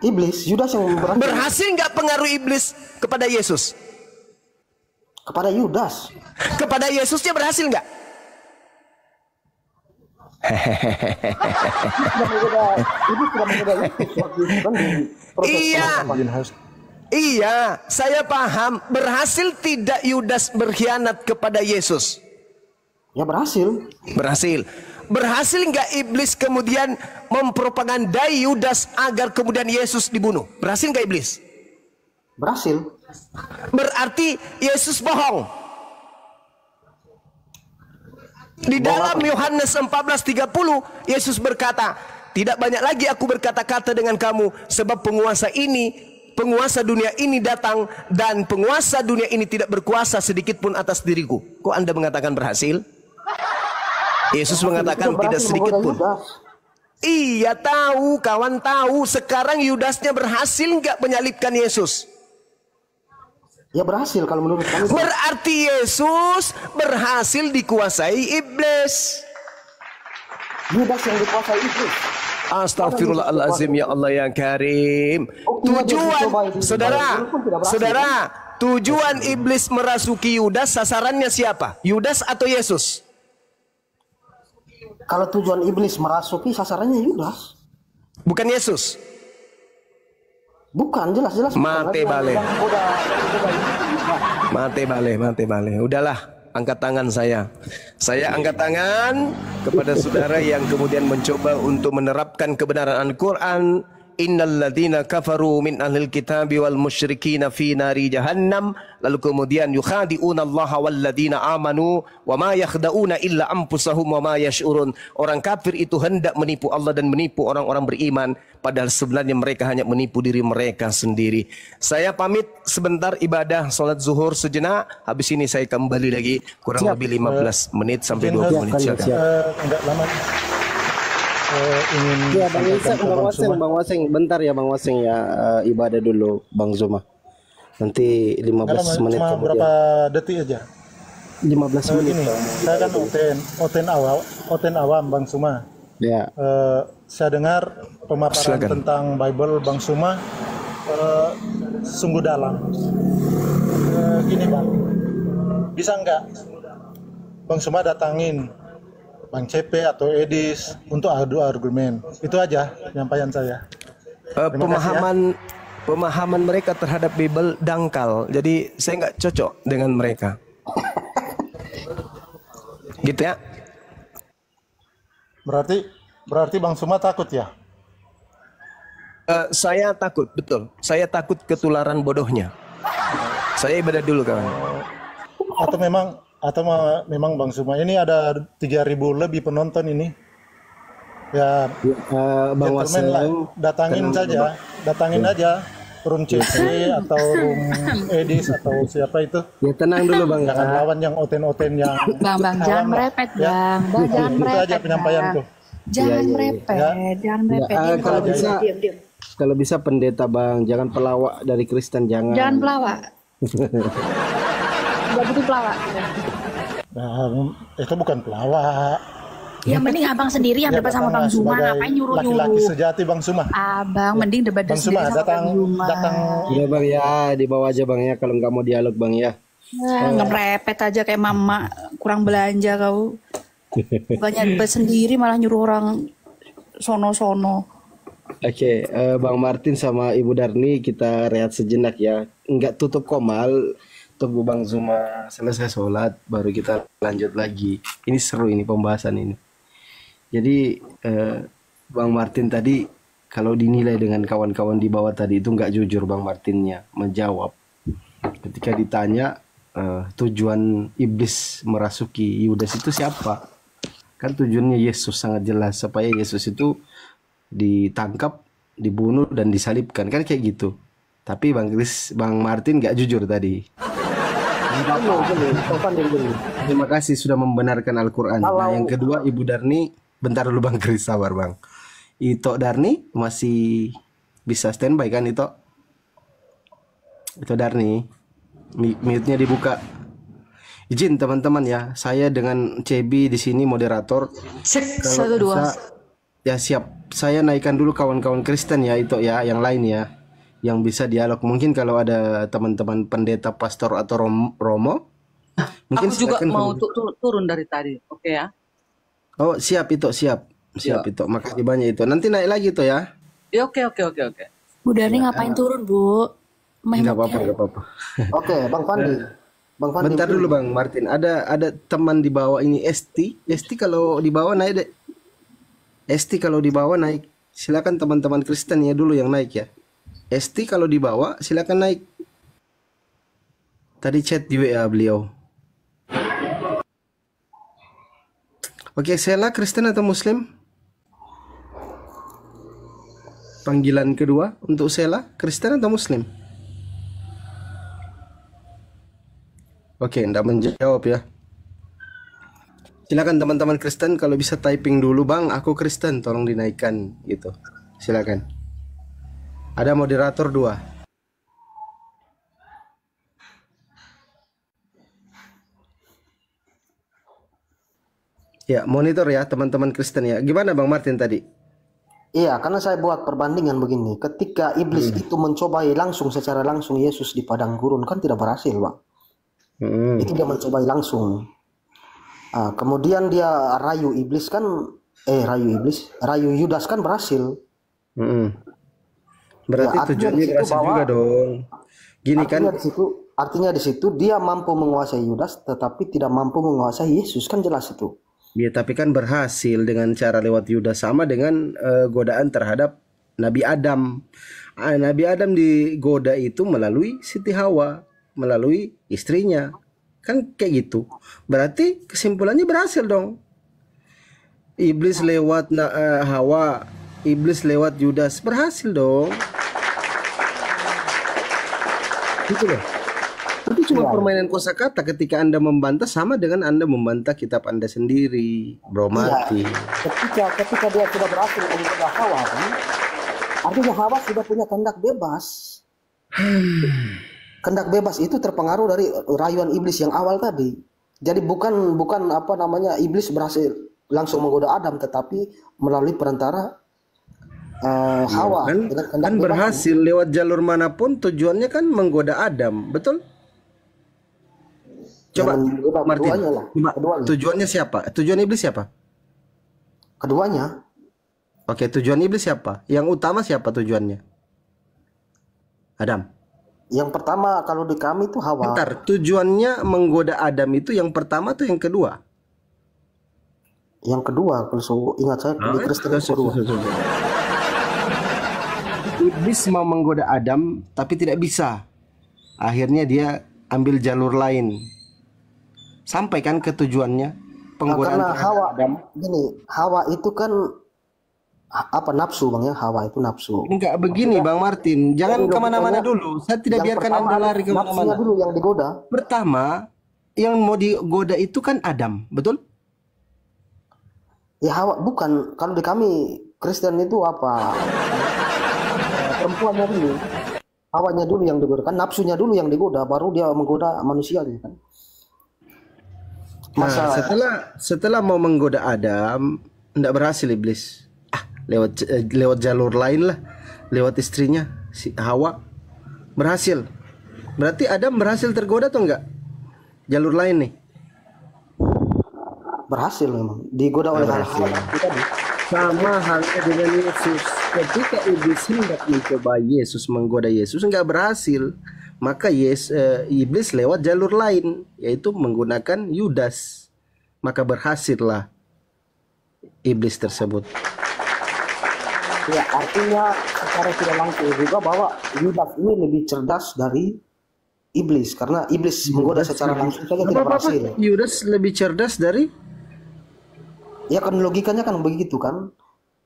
iblis. Yudas yang berhasil. Berhasil nggak pengaruh iblis kepada Yesus? Kepada Yudas. Kepada Yesusnya berhasil nggak? Iya, saya paham. Berhasil tidak Yudas berkhianat kepada Yesus? Ya berhasil. Berhasil. Berhasil nggak iblis kemudian mempropagandai Yudas agar kemudian Yesus dibunuh? Berhasil nggak iblis? Berhasil. Berarti Yesus bohong. Di dalam Yohanes 14:30 Yesus berkata, tidak banyak lagi aku berkata-kata dengan kamu, sebab penguasa dunia ini datang, dan penguasa dunia ini tidak berkuasa sedikit pun atas diriku. Kok Anda mengatakan berhasil? Yesus mengatakan tidak sedikit pun. Iya tahu, kawan tahu. Sekarang Yudasnya berhasil nggak menyalibkan Yesus? Ya berhasil kalau menurut kami. Berarti Yesus berhasil dikuasai iblis. Yudas yang dikuasai iblis. Astagfirullahalazim, ya Allah yang karim. Tujuan saudara, tujuan iblis merasuki Yudas, sasarannya siapa? Yudas atau Yesus? Kalau tujuan iblis merasuki, sasarannya Yudas. Bukan Yesus. Bukan, jelas-jelas. Mate bale. Udahlah, angkat tangan saya. Saya angkat tangan kepada saudara yang kemudian mencoba untuk menerapkan kebenaran Al-Quran. Innal ladzina kafaru min ahlil kitabi wal musyrikina fi nari jahannam. Lalu kemudian yukhadi'una Allah wal ladzina amanu wa ma yakhda'una illa anfusahum wa ma yash'urun. Orang kafir itu hendak menipu Allah dan menipu orang-orang beriman, padahal sebenarnya mereka hanya menipu diri mereka sendiri. Saya pamit sebentar ibadah salat zuhur sejenak. Habis ini saya kembali lagi kurang lebih 15 menit sampai 20 menit. Enggak lama. Ya Bang Waseng, bentar ya Bang Waseng ya, ibadah dulu Bang Zuma. Nanti 15 menit kemudian. Berapa detik aja? 15 menit. Ini, saya kan oten awam Bang Zuma. Ya. Saya dengar pemaparan tentang Bible Bang Zuma sungguh dalam. Gini Bang, bisa nggak Bang Zuma datangin Bang CP atau Edis untuk adu argumen? Itu aja penyampaian saya. Pemahaman mereka terhadap Bible dangkal, jadi saya nggak cocok dengan mereka. Gitu ya? Berarti Bang Zuma takut ya? Saya takut, betul. Saya takut ketularan bodohnya. Saya ibadah dulu kawan. Atau memang Bang Suma ini ada 3.000 lebih penonton ini. Ya, Bang gentleman lah, Wasel, datangin aja room CC atau room Edis atau siapa itu. ya tenang dulu Bang. Jangan lawan yang oten-oten yang Bang, jangan awam lah. merepet, Ya. Bang, jangan Itu merepet. aja penyampaianku. Jangan merepet, jangan merepet. Ya, kalau Diam, bisa diam. kalau bisa pendeta Bang, jangan pelawak dari Kristen, jangan. Jangan pelawak. Gak butuh pelawak. Nah, itu bukan pelawak. Ya mending abang sendiri yang debat sama Bang Zuma, sebagai ngapain laki-laki nyuruh-nyuruh. sejati Bang Suma. Abang mending debat Bang sendiri Suma sama datang Bang Zuma. Udah Bang ya, dibawa aja Bang ya kalau nggak mau dialog Bang ya. Nggak merepet aja kayak mama, kurang belanja kau. Bukannya debat sendiri malah nyuruh orang sono-sono. Oke, Bang Martin sama Ibu Darni kita rehat sejenak ya. Nggak tutup komal, tunggu Bang Zuma selesai sholat baru kita lanjut lagi. Ini seru ini pembahasan ini. Jadi Bang Martin tadi kalau dinilai dengan kawan-kawan di bawah tadi itu nggak jujur Bang Martinnya menjawab. Ketika ditanya tujuan iblis merasuki Yudas itu siapa? Kan tujuannya Yesus sangat jelas supaya Yesus itu ditangkap, dibunuh dan disalibkan kan kayak gitu. Tapi Bang Martin nggak jujur tadi. Terima kasih sudah membenarkan Al-Quran. Nah, yang kedua Ibu Darni, bentar dulu Bang Kris, sabar Bang. Ito Darni masih bisa standby kan Ito? Ito Darni, mute-nya dibuka. Izin teman-teman ya, saya dengan Cebi di sini moderator. Cek Kalau 1 2. bisa, ya siap. Saya naikkan dulu kawan-kawan Kristen ya Ito ya, yang lain ya, yang bisa dialog. Mungkin kalau ada teman-teman pendeta, pastor atau romo, mungkin Aku juga silakan mau kalau- turun dari tadi. Oke ya. Oh siap Ito, siap Ito. Makasih banyak Ito. Nanti naik lagi Ito ya. Ya oke. Bu Darni ngapain turun, Bu? Enggak apa-apa. Oke, Bang Fandi. Bang Fandi. Bentar dulu Bang Martin. Ada teman di bawah ini Esti kalau di bawah naik deh. Esti kalau di bawah naik. Silakan teman-teman Kristen ya dulu yang naik ya. Esti kalau di bawah silakan naik. Tadi chat di WA beliau. Oke, Sela Kristen atau Muslim? Panggilan kedua untuk Sela, Kristen atau Muslim? Oke, enggak menjawab ya. Silakan teman-teman Kristen kalau bisa typing dulu Bang, aku Kristen, tolong dinaikkan gitu. Silakan. Ada moderator 2. Ya, monitor ya teman-teman Kristen ya. Gimana Bang Martin tadi? Iya, karena saya buat perbandingan begini. Ketika iblis itu mencobai secara langsung Yesus di padang gurun kan tidak berhasil, Bang. Itu dia mencobai langsung. Kemudian dia rayu Yudas kan berhasil. Berarti Ya, tujuannya artinya di situ berhasil juga dong. Gini kan? Artinya di situ dia mampu menguasai Yudas, tetapi tidak mampu menguasai Yesus, kan jelas itu. Ya, tapi kan berhasil dengan cara lewat Yudas, sama dengan godaan terhadap Nabi Adam. Nabi Adam digoda itu melalui Siti Hawa, melalui istrinya. Kan kayak gitu. Berarti kesimpulannya berhasil dong. Iblis lewat Hawa, iblis lewat Yudas, berhasil dong. Gitu loh. Itu cuma permainan kosakata. Ketika Anda membantah sama dengan Anda membantah kitab Anda sendiri, Bro Martin. Ketika dia sudah berhasil menggoda Hawa, kan? Artinya Hawa sudah punya kehendak bebas. Kehendak bebas itu terpengaruh dari rayuan iblis yang awal tadi. Jadi bukan iblis berhasil langsung menggoda Adam, tetapi melalui perantara Hawa. Kan berhasil lewat jalur manapun, tujuannya kan menggoda Adam, betul? Coba Martin, tujuannya siapa? Tujuan iblis siapa? Keduanya. Oke, tujuan iblis siapa? Yang utama siapa tujuannya? Adam. Yang pertama kalau di kami itu Hawa. Bentar, tujuannya menggoda Adam itu yang pertama tuh yang kedua? Yang kedua, kalau ingat saya di Kristen yang kedua. Iblis mau menggoda Adam tapi tidak bisa. Akhirnya dia ambil jalur lain. Sampai kan ke tujuannya, penggodaan Karena terhadap Hawa, Adam. gini, Hawa itu kan apa nafsu bang ya, Hawa itu nafsu. Enggak begini Bang Martin, jangan Jadi kemana-mana logikanya, dulu. Saya tidak yang biarkan pertama Anda lari nafsunya kemana-mana. dulu yang digoda. Pertama, yang mau digoda itu kan Adam, betul? Ya Hawa bukan, kalau di kami Kristen itu apa? Perempuannya dulu, Hawanya dulu yang digoda, kan nafsunya dulu yang digoda, baru dia menggoda manusia gitu kan. Nah, setelah mau menggoda Adam, enggak berhasil iblis. Lewat jalur lain lah, lewat istrinya si Hawa berhasil. Berarti Adam berhasil tergoda atau enggak? Jalur lain nih. Berhasil memang, digoda oleh hal-hal tadi. Sama halnya dengan Yesus. Ketika iblis hendak mencoba Yesus, menggoda Yesus, enggak berhasil. Maka iblis lewat jalur lain, yaitu menggunakan Yudas. Maka berhasillah iblis tersebut. Ya artinya secara tidak langsung juga bahwa Yudas ini lebih cerdas dari iblis, karena iblis menggoda secara langsung saja tidak berhasil. Yudas lebih cerdas dari? Ya kan logikanya kan begitu kan.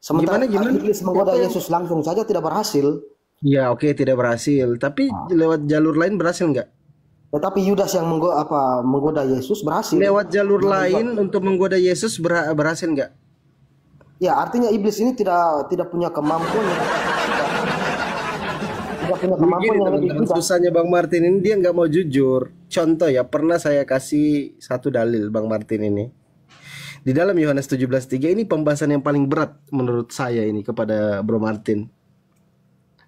Sementara Gimana? iblis menggoda Yesus langsung saja tidak berhasil. Ya oke, tidak berhasil. Tapi lewat jalur lain berhasil nggak? Tetapi Yudas yang menggoda Yesus berhasil. Lewat jalur lain untuk menggoda Yesus berhasil nggak? Ya artinya iblis ini tidak punya kemampuan. Tidak punya kemampuan yang lebih kuat. Susahnya Bang Martin ini, dia nggak mau jujur. Contoh ya, pernah saya kasih satu dalil Bang Martin ini. Di dalam Yohanes 17:3 ini pembahasan yang paling berat menurut saya ini kepada Bro Martin.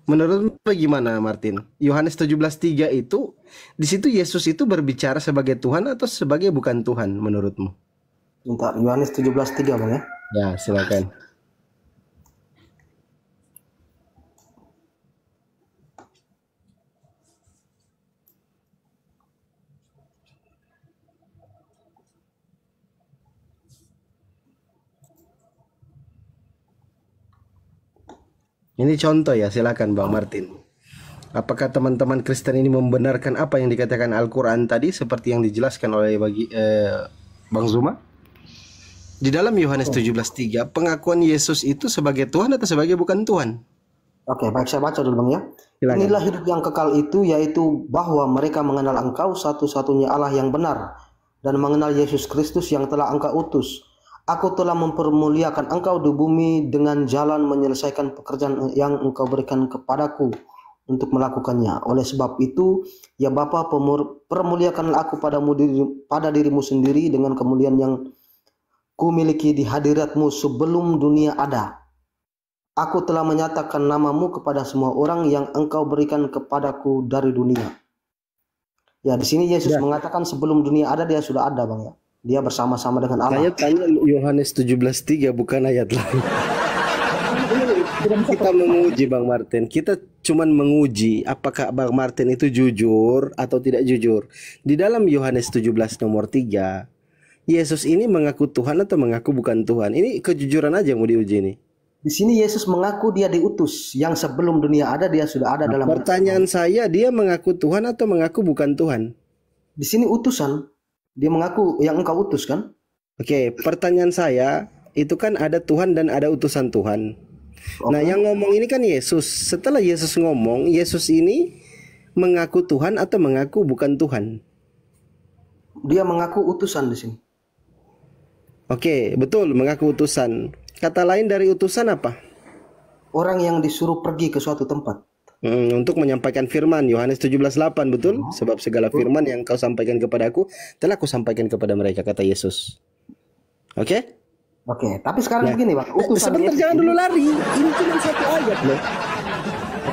Menurutmu bagaimana Martin? Yohanes 17:3 itu, di situ Yesus itu berbicara sebagai Tuhan atau sebagai bukan Tuhan menurutmu? Bentar, Yohanes 17:3 Bang ya. Ya, silakan. Ini contoh ya, silakan Bang Martin. Apakah teman-teman Kristen ini membenarkan apa yang dikatakan Al-Quran tadi seperti yang dijelaskan oleh Bang Zuma? Di dalam Yohanes 17:3 pengakuan Yesus itu sebagai Tuhan atau sebagai bukan Tuhan? Oke, baik saya baca dulu Bang ya. Silakan. Inilah hidup yang kekal itu, yaitu bahwa mereka mengenal Engkau satu-satunya Allah yang benar dan mengenal Yesus Kristus yang telah Engkau utus. Aku telah mempermuliakan Engkau di bumi dengan jalan menyelesaikan pekerjaan yang Engkau berikan kepadaku untuk melakukannya. Oleh sebab itu, ya Bapa, permuliakanlah aku pada dirimu sendiri dengan kemuliaan yang kumiliki di hadiratmu sebelum dunia ada. Aku telah menyatakan namamu kepada semua orang yang Engkau berikan kepadaku dari dunia. Ya, di sini Yesus mengatakan sebelum dunia ada dia sudah ada Bang ya. Dia bersama-sama dengan Allah. Saya tanya Yohanes 17:3 bukan ayat lain. Kita menguji Bang Martin. Kita cuman menguji apakah Bang Martin itu jujur atau tidak jujur. Di dalam Yohanes 17 nomor 3, Yesus ini mengaku Tuhan atau mengaku bukan Tuhan? Ini kejujuran aja yang mau diuji nih. Di sini Yesus mengaku dia diutus, yang sebelum dunia ada dia sudah ada dalam. Pertanyaan saya, dia mengaku Tuhan atau mengaku bukan Tuhan? Di sini utusan. Dia mengaku yang Engkau utus kan? Oke, pertanyaan saya, itu kan ada Tuhan dan ada utusan Tuhan. Nah, yang ngomong ini kan Yesus. Setelah Yesus ngomong, Yesus ini mengaku Tuhan atau mengaku bukan Tuhan? Dia mengaku utusan di sini. Oke, betul, mengaku utusan. Kata lain dari utusan apa? Orang yang disuruh pergi ke suatu tempat. Untuk menyampaikan firman, Yohanes 17:8, betul? Sebab segala firman yang kau sampaikan kepadaku telah aku sampaikan kepada mereka, kata Yesus. Oke? Oke, tapi sekarang begini Pak, utusan sebentar, Yesus jangan ini- dulu lari. Ini cuma satu ayat loh.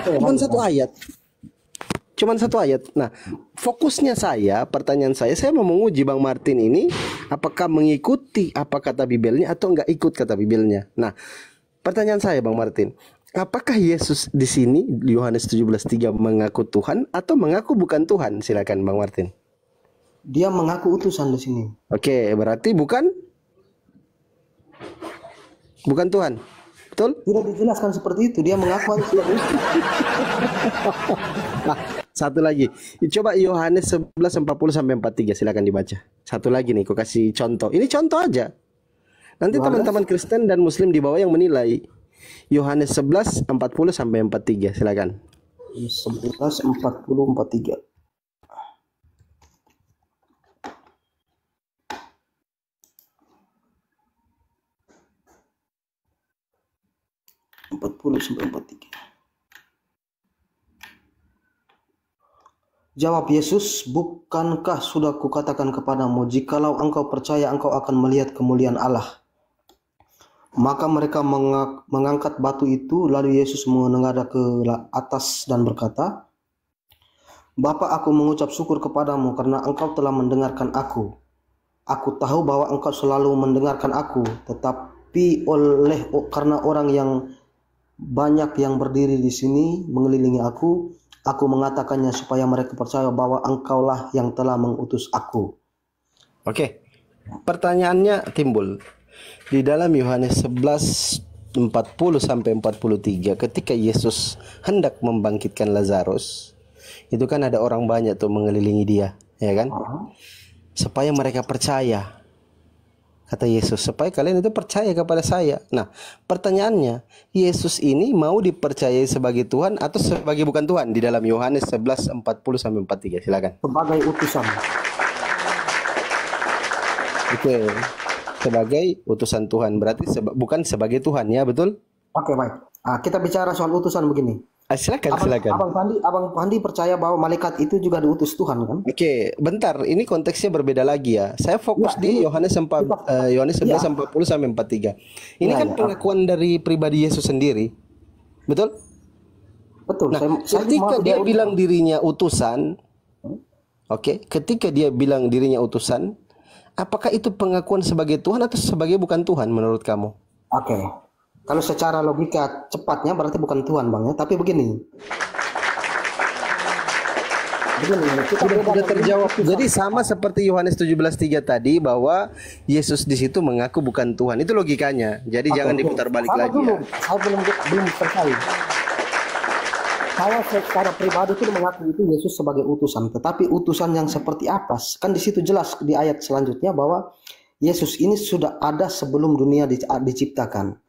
Cuma satu ayat. Cuman satu ayat. Nah, fokusnya pertanyaan saya mau menguji Bang Martin ini apakah mengikuti apa kata Bibelnya atau enggak ikut kata Bibelnya. Nah, pertanyaan saya Bang Martin, apakah Yesus di sini Yohanes 17:3 mengaku Tuhan atau mengaku bukan Tuhan? Silakan Bang Martin. Dia mengaku utusan di sini. Oke, berarti bukan Tuhan. Betul? Tidak dijelaskan seperti itu. Dia mengaku hanya sebagai itu. Nah, satu lagi. Coba Yohanes 11:40-43 silakan dibaca. Satu lagi nih, aku kasih contoh. Ini contoh aja. Nanti teman-teman Kristen dan Muslim di bawah yang menilai. Yohanes 11:40-43 silakan. 11:40-43. Jawab Yesus, bukankah sudah kukatakan kepadamu, jikalau engkau percaya engkau akan melihat kemuliaan Allah. Maka mereka mengangkat batu itu, lalu Yesus menengadah ke atas dan berkata, Bapa, aku mengucap syukur kepadamu karena engkau telah mendengarkan aku. Aku tahu bahwa engkau selalu mendengarkan aku, tetapi karena orang yang banyak yang berdiri di sini mengelilingi aku mengatakannya supaya mereka percaya bahwa engkaulah yang telah mengutus aku. Oke. Pertanyaannya timbul. Di dalam Yohanes 11:40-43 ketika Yesus hendak membangkitkan Lazarus, itu kan ada orang banyak tuh mengelilingi dia, ya kan? Supaya mereka percaya. Kata Yesus, supaya kalian itu percaya kepada saya. Nah, pertanyaannya, Yesus ini mau dipercayai sebagai Tuhan atau sebagai bukan Tuhan? Di dalam Yohanes 11:40-43, silakan. Sebagai utusan. Oke. Sebagai utusan Tuhan, berarti bukan sebagai Tuhan, ya betul? Oke, baik. Kita bicara soal utusan begini. Silakan. Abang Pandi percaya bahwa malaikat itu juga diutus Tuhan, kan? Oke, bentar. Ini konteksnya berbeda lagi ya. Saya fokus di Yohanes 11:40-43. Ini kan pengakuan dari pribadi Yesus sendiri, betul? Betul. Nah, ketika dia bilang dirinya utusan, ketika dia bilang dirinya utusan, apakah itu pengakuan sebagai Tuhan atau sebagai bukan Tuhan menurut kamu? Oke. Kalau secara logika cepatnya berarti bukan Tuhan, Bang, ya. Tapi begini. Sudah terjawab. Jadi sama seperti Yohanes 17:3 tadi bahwa Yesus di situ mengaku bukan Tuhan. Itu logikanya. Jadi jangan diputar balik lagi. Dulu. Saya belum selesai. Saya secara pribadi itu mengaku itu Yesus sebagai utusan. Tetapi utusan yang seperti apa? Kan di situ jelas di ayat selanjutnya bahwa Yesus ini sudah ada sebelum dunia diciptakan.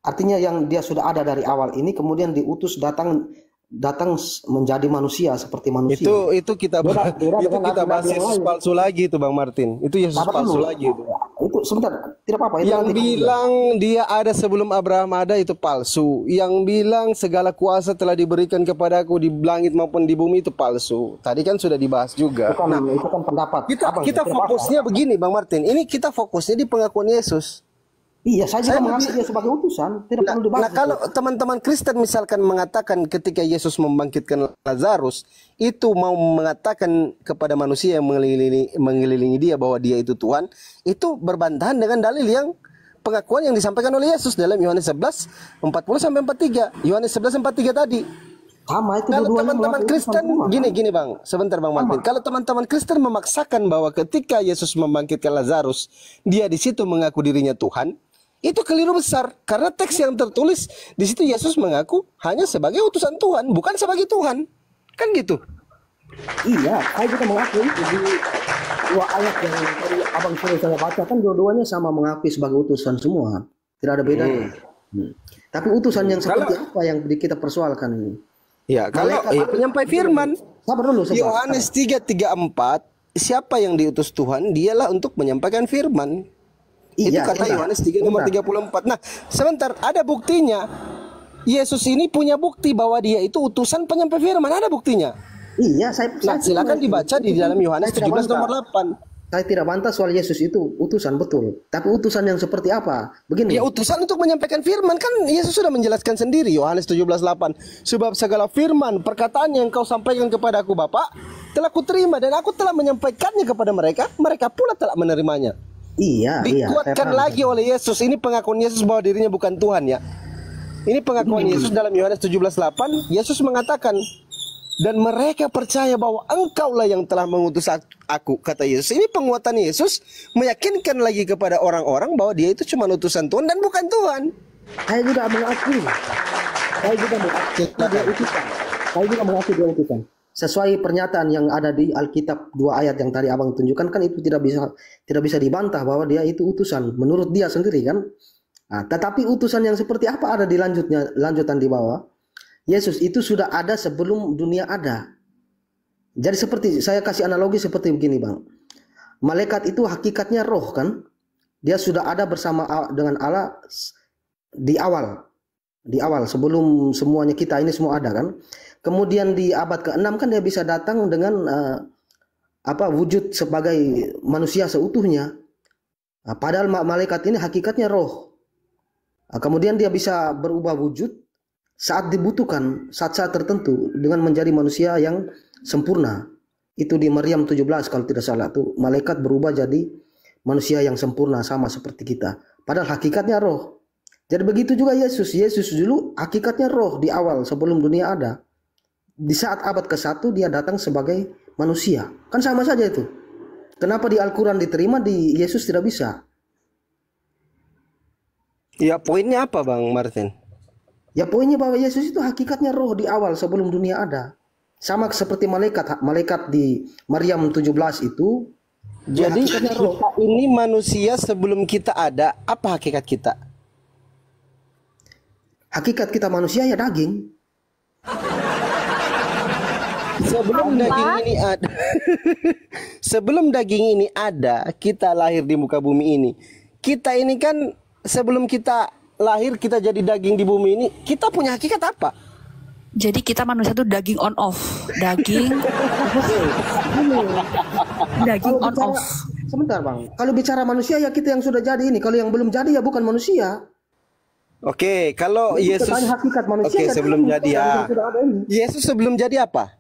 Artinya yang dia sudah ada dari awal ini kemudian diutus datang menjadi manusia seperti manusia. Itu kita bahas Yesus palsu lagi itu Bang Martin. Itu Yesus palsu lagi itu. Itu sebentar, tidak apa-apa. Yang bilang dia ada sebelum Abraham ada itu palsu. Yang bilang segala kuasa telah diberikan kepadaku di langit maupun di bumi itu palsu. Tadi kan sudah dibahas juga. Itu kan pendapat. Kita fokusnya begini Bang Martin. Ini kita fokusnya di pengakuan Yesus. Iya, saya juga menganggap dia sebagai utusan. Tidak perlu dibahas. Nah, kalau teman-teman Kristen misalkan mengatakan ketika Yesus membangkitkan Lazarus, itu mau mengatakan kepada manusia yang mengelilingi dia bahwa dia itu Tuhan, itu berbantahan dengan dalil yang pengakuan yang disampaikan oleh Yesus dalam Yohanes 11:40-43. Yohanes 11:43 tadi. Sama itu. Kalau teman-teman Kristen gini Bang, sebentar Bang Martin. Kalau teman-teman Kristen memaksakan bahwa ketika Yesus membangkitkan Lazarus, dia di situ mengaku dirinya Tuhan, itu keliru besar karena teks yang tertulis di situ Yesus mengaku hanya sebagai utusan Tuhan, bukan sebagai Tuhan. Kan gitu. Iya, saya juga mengaku itu di dua ayat yang tadi Abang suruh saya baca kan dua-duanya sama mengakui sebagai utusan semua. Tidak ada bedanya. Tapi utusan yang seperti apa yang kita persoalkan ini? Ya, kalau penyampai firman. Sabar dulu. Yohanes 3:34, siapa yang diutus Tuhan? Dialah untuk menyampaikan firman. Itu kata Yohanes 3:34. Nah, sebentar, ada buktinya. Yesus ini punya bukti bahwa dia itu utusan penyampai firman. Ada buktinya. Iya, silakan dibaca di dalam Yohanes 17:8. Saya tidak bantah soal Yesus itu utusan, betul. Tapi utusan yang seperti apa? Begini. Ya, utusan untuk menyampaikan firman. Kan Yesus sudah menjelaskan sendiri Yohanes 17:8. Sebab segala firman, perkataan yang kau sampaikan kepada aku Bapa, telah kuterima dan aku telah menyampaikannya kepada mereka. Mereka pula telah menerimanya. Iya. Dikuatkan lagi oleh Yesus. Ini pengakuan Yesus bahwa dirinya bukan Tuhan ya. Ini pengakuan Yesus dalam Yohanes 17:8. Yesus mengatakan, dan mereka percaya bahwa engkaulah yang telah mengutus aku, kata Yesus. Ini penguatan Yesus meyakinkan lagi kepada orang-orang bahwa dia itu cuma utusan Tuhan dan bukan Tuhan. Saya juga mengakui. Saya juga mengakui dia utusan. Saya juga mengakui dia utusan. Sesuai pernyataan yang ada di Alkitab 2 ayat yang tadi Abang tunjukkan kan itu tidak bisa dibantah bahwa dia itu utusan menurut dia sendiri kan. Nah, tetapi utusan yang seperti apa ada di lanjutan di bawah. Yesus itu sudah ada sebelum dunia ada. Jadi seperti saya kasih analogi seperti begini, Bang. Malaikat itu hakikatnya roh kan? Dia sudah ada bersama dengan Allah di awal. Di awal sebelum semuanya kita ini semua ada kan? Kemudian di abad ke-6 kan dia bisa datang dengan wujud sebagai manusia seutuhnya. Nah, padahal malaikat ini hakikatnya roh. Nah, kemudian dia bisa berubah wujud saat dibutuhkan, saat-saat tertentu dengan menjadi manusia yang sempurna. Itu di Maryam 17 kalau tidak salah tuh malaikat berubah jadi manusia yang sempurna sama seperti kita. Padahal hakikatnya roh. Jadi begitu juga Yesus. Yesus dulu hakikatnya roh di awal sebelum dunia ada. Di saat abad ke-1 dia datang sebagai manusia. Kan sama saja itu. Kenapa di Al-Quran diterima, di Yesus tidak bisa? Ya poinnya apa Bang Martin? Ya poinnya bahwa Yesus itu hakikatnya roh di awal sebelum dunia ada. Sama seperti malaikat di Maryam 17 itu. Jadi kita ini manusia sebelum kita ada, apa hakikat kita? Hakikat kita manusia ya daging. Sebelum daging ini ada, sebelum daging ini ada, kita lahir di muka bumi ini. Kita ini kan sebelum kita lahir kita jadi daging di bumi ini, kita punya hakikat apa? Jadi kita manusia tuh daging on off, daging on off. Sebentar Bang, kalau bicara manusia ya kita yang sudah jadi ini, kalau yang belum jadi ya bukan manusia. Oke, kalau Yesus hakikat manusia. Oke, sebelum jadi ya. Yesus sebelum jadi apa?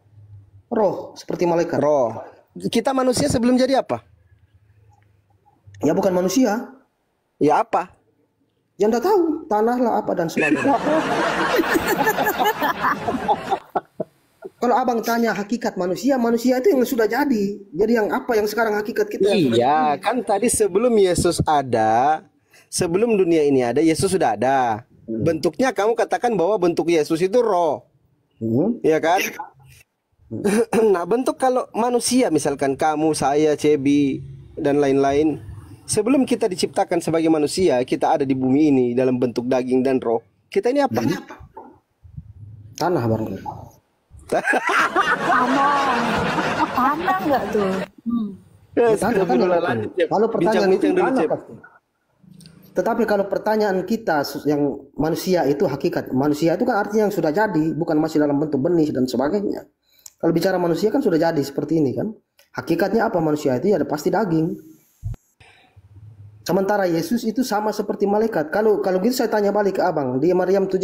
Roh, seperti malaikat. Roh. Kita manusia sebelum jadi apa? Ya bukan manusia. Ya apa? Yang tidak tahu, tanah lah apa dan sebagainya. Kalau abang tanya hakikat manusia, manusia itu yang sudah jadi. Jadi yang apa yang sekarang hakikat kita? Iya, kan tadi sebelum Yesus ada, sebelum dunia ini ada, Yesus sudah ada. Bentuknya kamu katakan bahwa bentuk Yesus itu roh. Iya kan? Nah, bentuk kalau manusia misalkan kamu, saya, Cebi dan lain-lain, sebelum kita diciptakan sebagai manusia, kita ada di bumi ini dalam bentuk daging dan roh. Kita ini apa? Tanah Bang. Tanah enggak tuh? Kalau pertanyaan itu tanah pasti. Tetapi kalau pertanyaan kita yang manusia itu hakikat, manusia itu kan artinya yang sudah jadi, bukan masih dalam bentuk benih dan sebagainya. Kalau bicara manusia kan sudah jadi seperti ini kan. Hakikatnya apa manusia itu ya pasti daging. Sementara Yesus itu sama seperti malaikat. Kalau gitu saya tanya balik ke abang, di Maryam 17.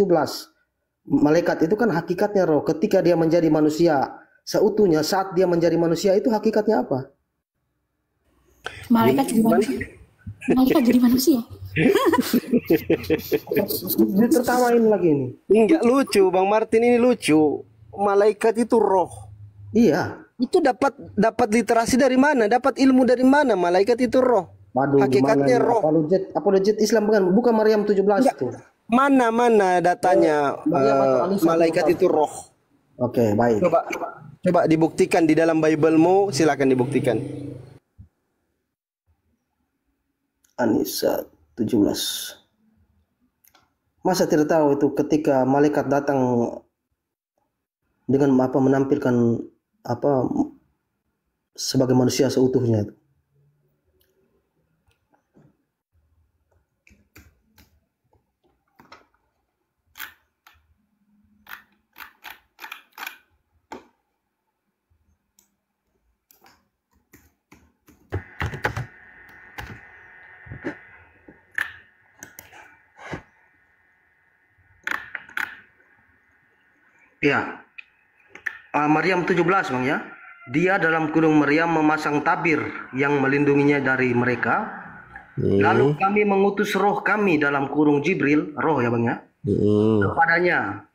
Malaikat itu kan hakikatnya roh. Ketika dia menjadi manusia seutuhnya, saat dia menjadi manusia itu hakikatnya apa? Malaikat jadi manusia. Malaikat jadi manusia. Tertawain lagi ini. Enggak lucu, Bang Martin ini lucu. Malaikat itu roh. Iya. Itu dapat literasi dari mana? Dapat ilmu dari mana? Malaikat itu roh. Waduh, hakikatnya roh. Apologet Islam bukan Maryam 17 itu. Mana datanya malaikat itu roh. Oke, baik. Coba dibuktikan di dalam Bible-mu, silakan dibuktikan. Anisa 17. Masa tidak tahu itu ketika malaikat datang dengan menampilkan sebagai manusia seutuhnya itu. Ya, Maryam 17 Bang ya. Dia dalam kurung Maryam memasang tabir yang melindunginya dari mereka. Lalu kami mengutus roh kami dalam kurung Jibril, roh ya Bang ya, kepadanya,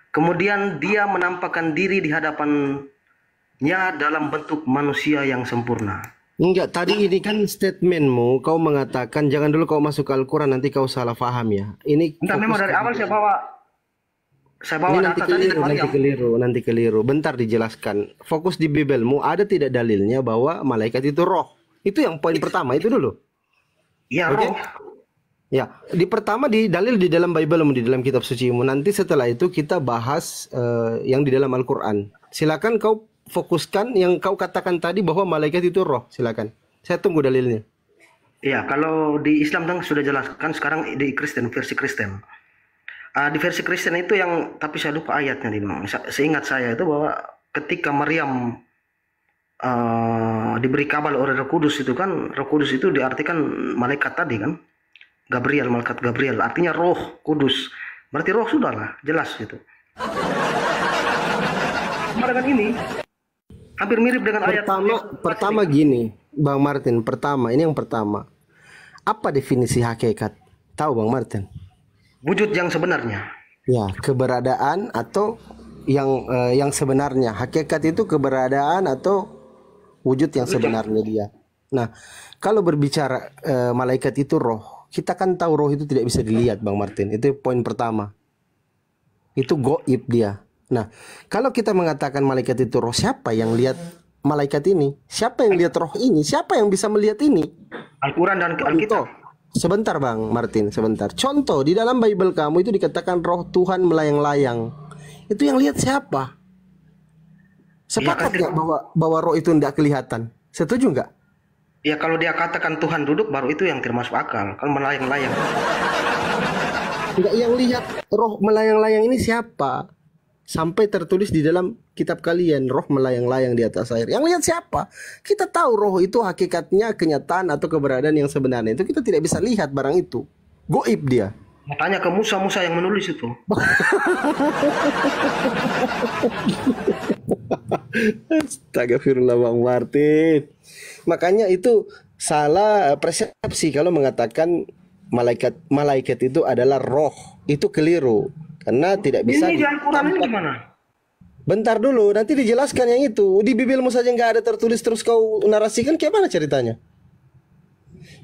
kemudian dia menampakkan diri di hadapannya dalam bentuk manusia yang sempurna. Enggak, tadi ini kan statementmu, kau mengatakan jangan dulu kau masuk ke Al-Quran, nanti kau salah paham ya. Ini Entar memang dari awal saya bawa ini nanti data tadi dari Maryam. nanti keliru. Bentar dijelaskan. Fokus di Bibelmu, ada tidak dalilnya bahwa malaikat itu roh? Itu yang poin pertama itu dulu. Iya, Oke? roh. Ya, di pertama di dalil di dalam Bibelmu, di dalam kitab sucimu. Nanti setelah itu kita bahas yang di dalam Al-Quran. Silakan kau fokuskan yang kau katakan tadi bahwa malaikat itu roh. Silakan. Saya tunggu dalilnya. Iya, kalau di Islam kan sudah jelaskan, sekarang di Kristen, versi Kristen. Di versi Kristen itu yang, tapi saya lupa ayatnya nih, Bang. Seingat saya itu bahwa ketika Maryam diberi kabar oleh Roh Kudus itu kan, Roh Kudus itu diartikan malaikat tadi kan, Gabriel, malaikat Gabriel, artinya Roh Kudus. Berarti roh sudahlah, jelas gitu. Sama dengan ini, hampir mirip dengan ayat Pertama gini, Bang Martin. Ini yang pertama. Apa definisi hakikat? Tahu Bang Martin? wujud yang sebenarnya. Ya, keberadaan atau yang sebenarnya. Hakikat itu keberadaan atau wujud yang sebenarnya dia. Nah, kalau berbicara malaikat itu roh, kita kan tahu roh itu tidak bisa dilihat, Bang Martin. Itu poin pertama. Itu goib dia. Nah, kalau kita mengatakan malaikat itu roh, siapa yang lihat malaikat ini? Siapa yang lihat roh ini? Siapa yang bisa melihat ini? Al-Quran dan Alkitab. Sebentar Bang Martin, sebentar. Contoh, di dalam Bible kamu itu dikatakan roh Tuhan melayang-layang. Itu yang lihat siapa? Sepakat nggak bahwa roh itu tidak kelihatan? Setuju nggak? Ya kalau dia katakan Tuhan duduk, baru itu yang termasuk akal. Kan melayang-layang. Enggak, yang lihat roh melayang-layang ini siapa? Sampai tertulis di dalam kitab kalian, roh melayang-layang di atas air. Yang lihat siapa? Kita tahu roh itu hakikatnya kenyataan atau keberadaan yang sebenarnya. Itu kita tidak bisa lihat barang itu. Goib dia. Tanya ke Musa yang menulis itu. Astagfirullah Bang Martin. Makanya itu salah persepsi kalau mengatakan malaikat itu adalah roh. Itu keliru. Karena tidak bisa. Ini di Al-Quran ini gimana? Bentar dulu, nanti dijelaskan yang itu. Di Bibelmu saja nggak ada tertulis, terus kau narasikan, gimana ceritanya?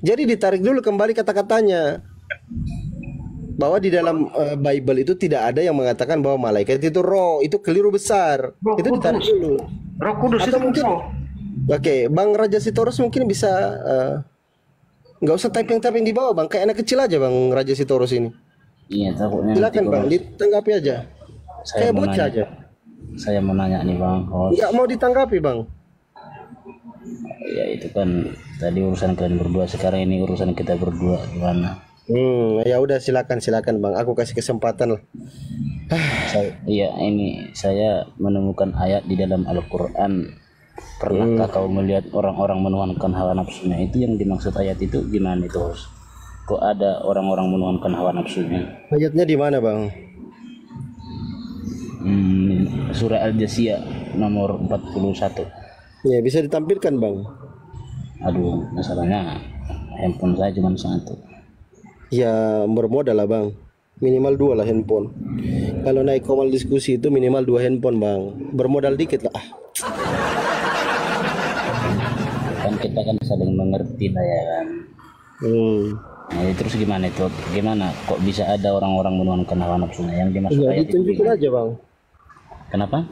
Jadi ditarik dulu kembali kata-katanya. Bahwa di dalam Bible itu tidak ada yang mengatakan bahwa malaikat itu roh. Itu keliru besar. Roh Itu ditarik Kudus. dulu. Roh Kudus Atau itu mungkin, roh. Oke, Bang Raja Sitorus mungkin bisa nggak usah typing di bawah, Bang. Kayak anak kecil aja, Bang Raja Sitorus ini. Iya, takutnya Silakan Bang, ditanggapi aja. Kayak bocah aja. Saya mau nanya nih Bang, host. Nggak mau ditanggapi Bang. Ya itu kan tadi urusan kalian berdua, sekarang ini urusan kita berdua gimana? Ya udah silakan Bang. Aku kasih kesempatan lah. Saya menemukan ayat di dalam Al-Quran. Pernahkah kau melihat orang-orang menuhankan hawa nafsunya? Itu yang dimaksud ayat itu gimana itu, host? Kok ada orang-orang menuhankan hawa nafsunya? Ayatnya di mana Bang? Surah Al-Jasiyah nomor 41. Ya bisa ditampilkan Bang. Aduh, masalahnya handphone saya cuma satu. Ya bermodal lah Bang. Minimal 2 lah handphone. Kalau naik komal diskusi itu minimal 2 handphone Bang. Bermodal dikit lah. Kan kita kan saling mengerti lah ya kan. Nah, terus gimana itu? Gimana kok bisa ada orang-orang menuhankan hawa nafsunya yang dimaksud ayat itu? Ditunjukin aja Bang. Kenapa?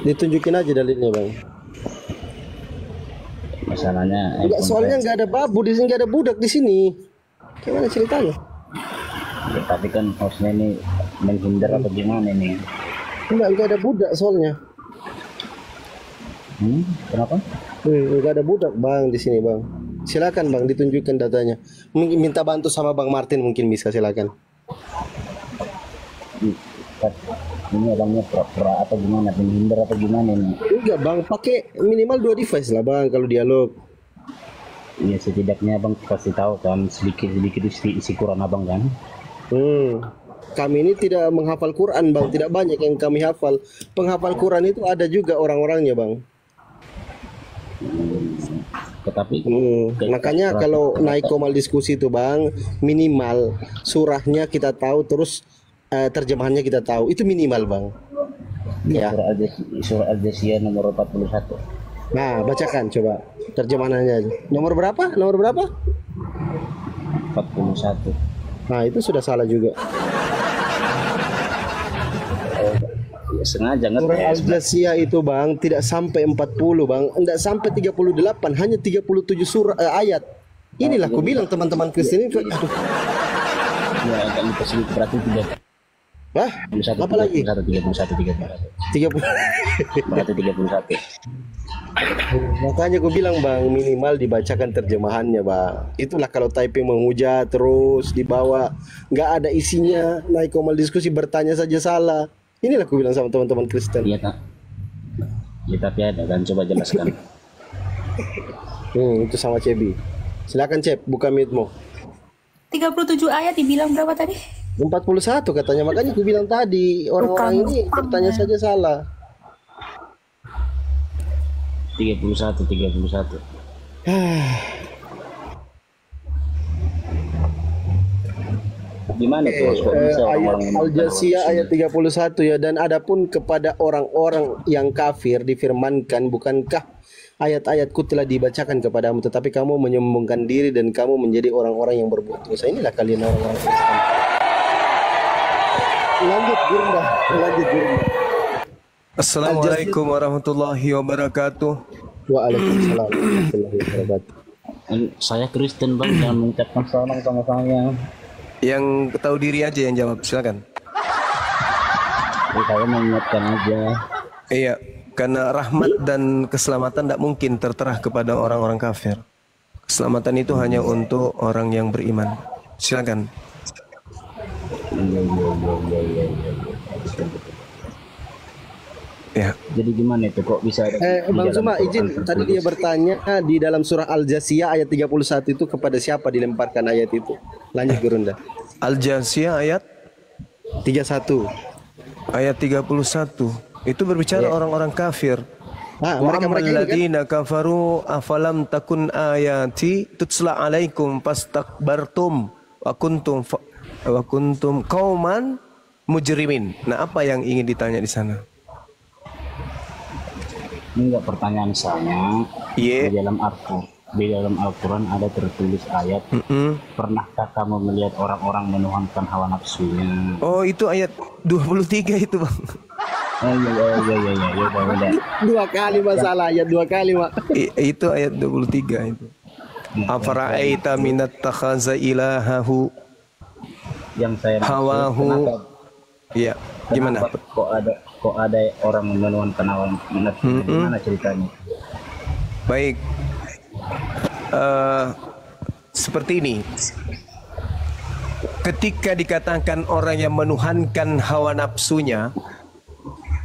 Ditunjukin aja dalilnya Bang. Masalahnya Enggak, soalnya nggak ada babu di sini, nggak ada budak di sini. Gimana ceritanya? Ya, tapi kan hostnya ini menghindar apa gimana ini? Nggak ada budak soalnya. Kenapa? Nggak ada budak Bang di sini Bang. Silakan Bang, ditunjukkan datanya. Minta bantu sama Bang Martin mungkin bisa, silakan. Ini abangnya pura-pura apa gimana? Menghindar apa gimana ini? Enggak Bang, pakai minimal 2 device lah Bang kalau dialog. Iya, setidaknya Abang pasti tahu kan sedikit isi Quran Abang kan? Kami ini tidak menghafal Quran Bang, tidak banyak yang kami hafal. Penghafal Quran itu ada juga orang-orangnya Bang. Tetapi makanya kalau naik komal diskusi itu Bang, minimal surahnya kita tahu, terus terjemahannya kita tahu, itu minimal Bang. Ya. Surah Al-Jasiyah nomor 41. Nah, bacakan coba terjemahannya. Nomor berapa? Nomor berapa? 41. Nah, itu sudah salah juga. Ya, sengaja Surah ngetes. Al-Jasiyah itu Bang tidak sampai 40 Bang, enggak sampai 38, hanya 37 ayat. Inilah aku bilang teman-teman Kristen ini, aduh. Ya, agak lupa sedikit, berarti 30. Wah, apa lagi? 31. 30. Berarti 31. Makanya aku bilang Bang, minimal dibacakan terjemahannya Bang. Itulah kalau typing menghujat terus dibawa, nggak ada isinya, naik komal diskusi bertanya saja salah. Inilah aku bilang sama teman-teman Kristen. Iya tak? Ya tapi ada kan, coba jelaskan. Itu sama Cebi. Silakan Cep, buka mute-mu. 37 ayat dibilang berapa tadi? 41 katanya, makanya aku bilang tadi orang-orang ini bertanya saja salah. 31. Gimana tuh? Kok bisa Ayat orang-orang Al-Jasiyah ayat 31 ya, dan adapun kepada orang-orang yang kafir difirmankan, bukankah ayat-ayatku telah dibacakan kepadamu, tetapi kamu menyombongkan diri dan kamu menjadi orang-orang yang berbuat dosa. Inilah kalian orang-orang Kristen. Lanjut Gurunda. Assalamualaikum warahmatullahi wabarakatuh. Waalaikumsalam warahmatullahi wabarakatuh. Saya Kristen Bang, jangan mengucapkan salam sama saya. Yang tahu diri aja yang jawab, silakan. Saya mengingatkan aja. Iya, karena rahmat dan keselamatan tidak mungkin tertera kepada orang-orang kafir. Keselamatan itu hanya untuk orang yang beriman. Silakan. Ya. Jadi gimana itu kok bisa ada di Bang dalam Zuma Quran izin, tadi dia bertanya di dalam surah Al-Jasiyah ayat 31 itu kepada siapa dilemparkan ayat itu? Lanjut Gurunda. Al-Jasiyah ayat 31. ayat 31. Itu berbicara orang-orang kafir. Ah, Wa mereka ammal ini kan? ladzina kafaru afalam takun ayati tutsla alaikum fastakbartum wa kuntum qauman mujrimin. Nah, apa yang ingin ditanya di sana? Ini enggak pertanyaan saya. Iya. Di dalam Al-Quran ada tertulis ayat, pernahkah kamu melihat orang-orang menuhankan hawa nafsunya? Oh, itu ayat 23 itu, Bang. Oh iya, udah. Dua kali masalah ayat, dua kali Mak. Itu ayat 23 itu. Afara'aita minat takhaza ilahahu Yang saya maksud, hawahu. Iya, gimana? kenapa kok ada orang menuhankan hawa nafsunya? Gimana ceritanya? Baik. Seperti ini. Ketika dikatakan orang yang menuhankan hawa nafsunya,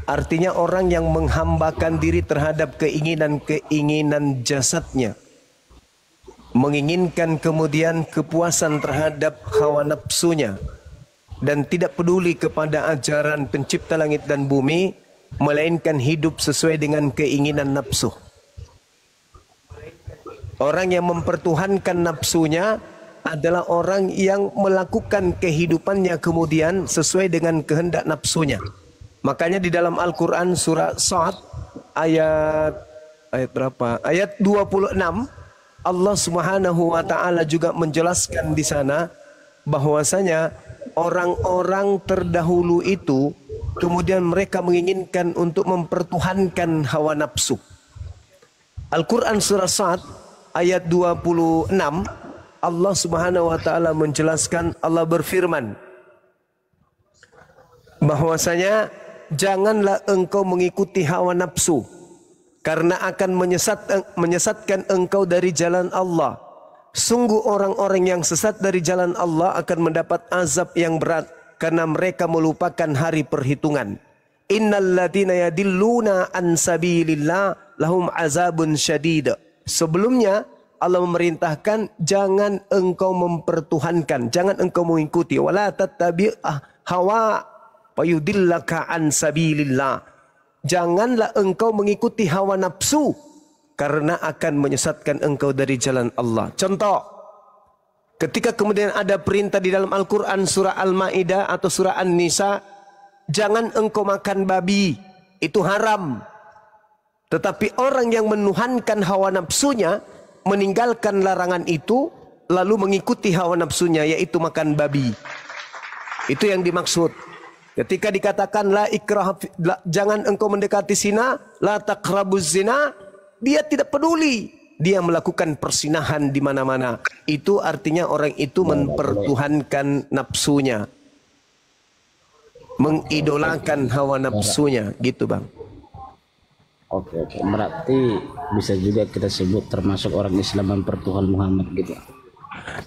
artinya orang yang menghambakan diri terhadap keinginan-keinginan jasadnya, menginginkan kemudian kepuasan terhadap hawa nafsunya, dan tidak peduli kepada ajaran pencipta langit dan bumi, melainkan hidup sesuai dengan keinginan nafsu. Orang yang mempertuhankan nafsunya adalah orang yang melakukan kehidupannya kemudian sesuai dengan kehendak nafsunya. Makanya di dalam Al-Quran surah Sa'ad ayat berapa? Ayat 26, Allah Subhanahu wa taala juga menjelaskan di sana bahwasanya orang-orang terdahulu itu kemudian mereka menginginkan untuk mempertuhankan hawa nafsu. Al-Quran surah Sa'ad ayat 26, Allah Subhanahu wa taala menjelaskan, Allah berfirman bahwasanya janganlah engkau mengikuti hawa nafsu karena akan menyesatkan engkau dari jalan Allah. Sungguh orang-orang yang sesat dari jalan Allah akan mendapat azab yang berat karena mereka melupakan hari perhitungan. Innal ladzina yadilluna an sabilillah lahum azabun syadid. Sebelumnya Allah memerintahkan jangan engkau mempertuhankan, jangan engkau mengikuti, wala tattabi' hawa fayudillaka an sabilillah. Janganlah engkau mengikuti hawa nafsu karena akan menyesatkan engkau dari jalan Allah. Contoh, ketika kemudian ada perintah di dalam Al-Quran surah Al-Ma'idah atau surah An-Nisa, jangan engkau makan babi, itu haram. Tetapi orang yang menuhankan hawa nafsunya, meninggalkan larangan itu, lalu mengikuti hawa nafsunya, yaitu makan babi. Itu yang dimaksud. Ketika dikatakan la ikrah, jangan engkau mendekati zina, la taqrabuz zina, dia tidak peduli. Dia melakukan persinahan di mana-mana. Itu artinya orang itu mempertuhankan nafsunya. Mengidolakan hawa nafsunya, gitu Bang. Oke. Berarti bisa juga kita sebut termasuk orang Islam mempertuhan Muhammad gitu.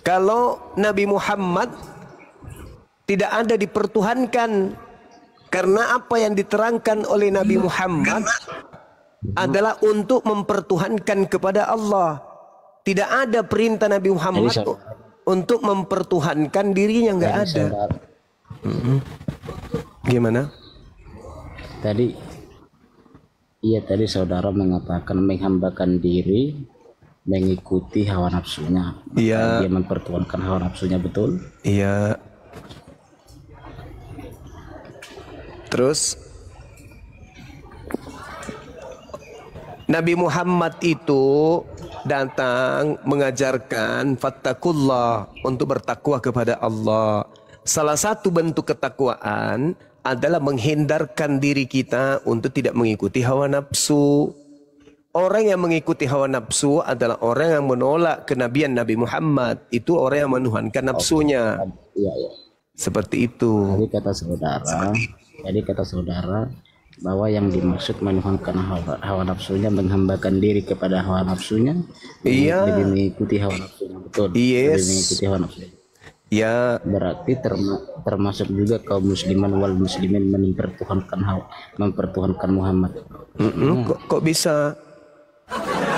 Kalau Nabi Muhammad tidak ada dipertuhankan, karena apa yang diterangkan oleh Nabi Muhammad adalah untuk mempertuhankan kepada Allah. Tidak ada perintah Nabi Muhammad untuk mempertuhankan dirinya, nggak ada. Gimana? Tadi saudara mengatakan menghambakan diri, mengikuti hawa nafsunya. Iya. Dia mempertuhankan hawa nafsunya, betul? Iya. Terus Nabi Muhammad itu datang mengajarkan fattakullah, untuk bertakwa kepada Allah. Salah satu bentuk ketakwaan adalah menghindarkan diri kita untuk tidak mengikuti hawa nafsu. Orang yang mengikuti hawa nafsu adalah orang yang menolak kenabian Nabi Muhammad. Itu orang yang menuhankan nafsunya. Iya. Seperti itu. Jadi kata saudara bahwa yang dimaksud menuhankan hawa nafsunya, menghambakan diri kepada hawa nafsunya, lebih mengikuti hawa nafsunya, betul? Yes. Lebih mengikuti hawa nafsunya. Ya. Berarti termasuk juga kaum musliman wal muslimin mempertuhankan Muhammad. Kok bisa?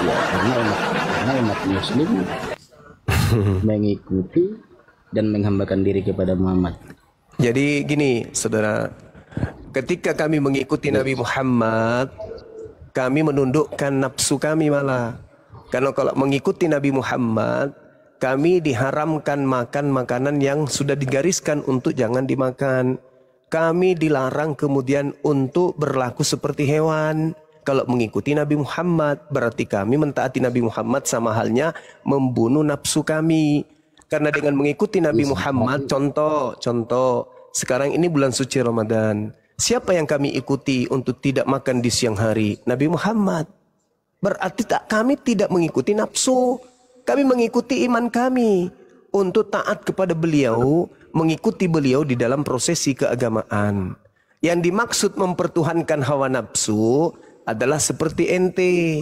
Ya, karena umat muslim mengikuti dan menghambakan diri kepada Muhammad. Jadi gini, saudara, ketika kami mengikuti Nabi Muhammad, kami menundukkan nafsu kami malah. Karena kalau mengikuti Nabi Muhammad, kami diharamkan makan makanan yang sudah digariskan untuk jangan dimakan. Kami dilarang kemudian untuk berlaku seperti hewan. Kalau mengikuti Nabi Muhammad, berarti kami mentaati Nabi Muhammad sama halnya membunuh nafsu kami. Karena dengan mengikuti Nabi Muhammad, contoh, sekarang ini bulan suci Ramadan. Siapa yang kami ikuti untuk tidak makan di siang hari? Nabi Muhammad. Berarti kami tidak mengikuti nafsu. Kami mengikuti iman kami untuk taat kepada beliau, mengikuti beliau di dalam prosesi keagamaan. Yang dimaksud mempertuhankan hawa nafsu adalah seperti ente.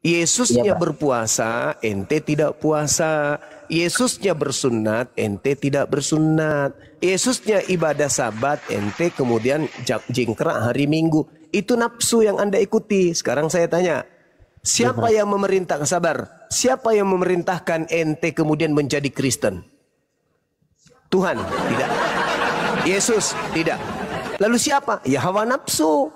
Yesusnya berpuasa, ente tidak puasa. Yesusnya bersunat, ente tidak bersunat. Yesusnya ibadah sabat, ente kemudian jingkrak hari Minggu. Itu nafsu yang Anda ikuti. Sekarang saya tanya, siapa yang memerintah, sabar, siapa yang memerintahkan ente kemudian menjadi Kristen? Tuhan? Tidak. Yesus? Tidak. Lalu siapa? Ya hawa nafsu.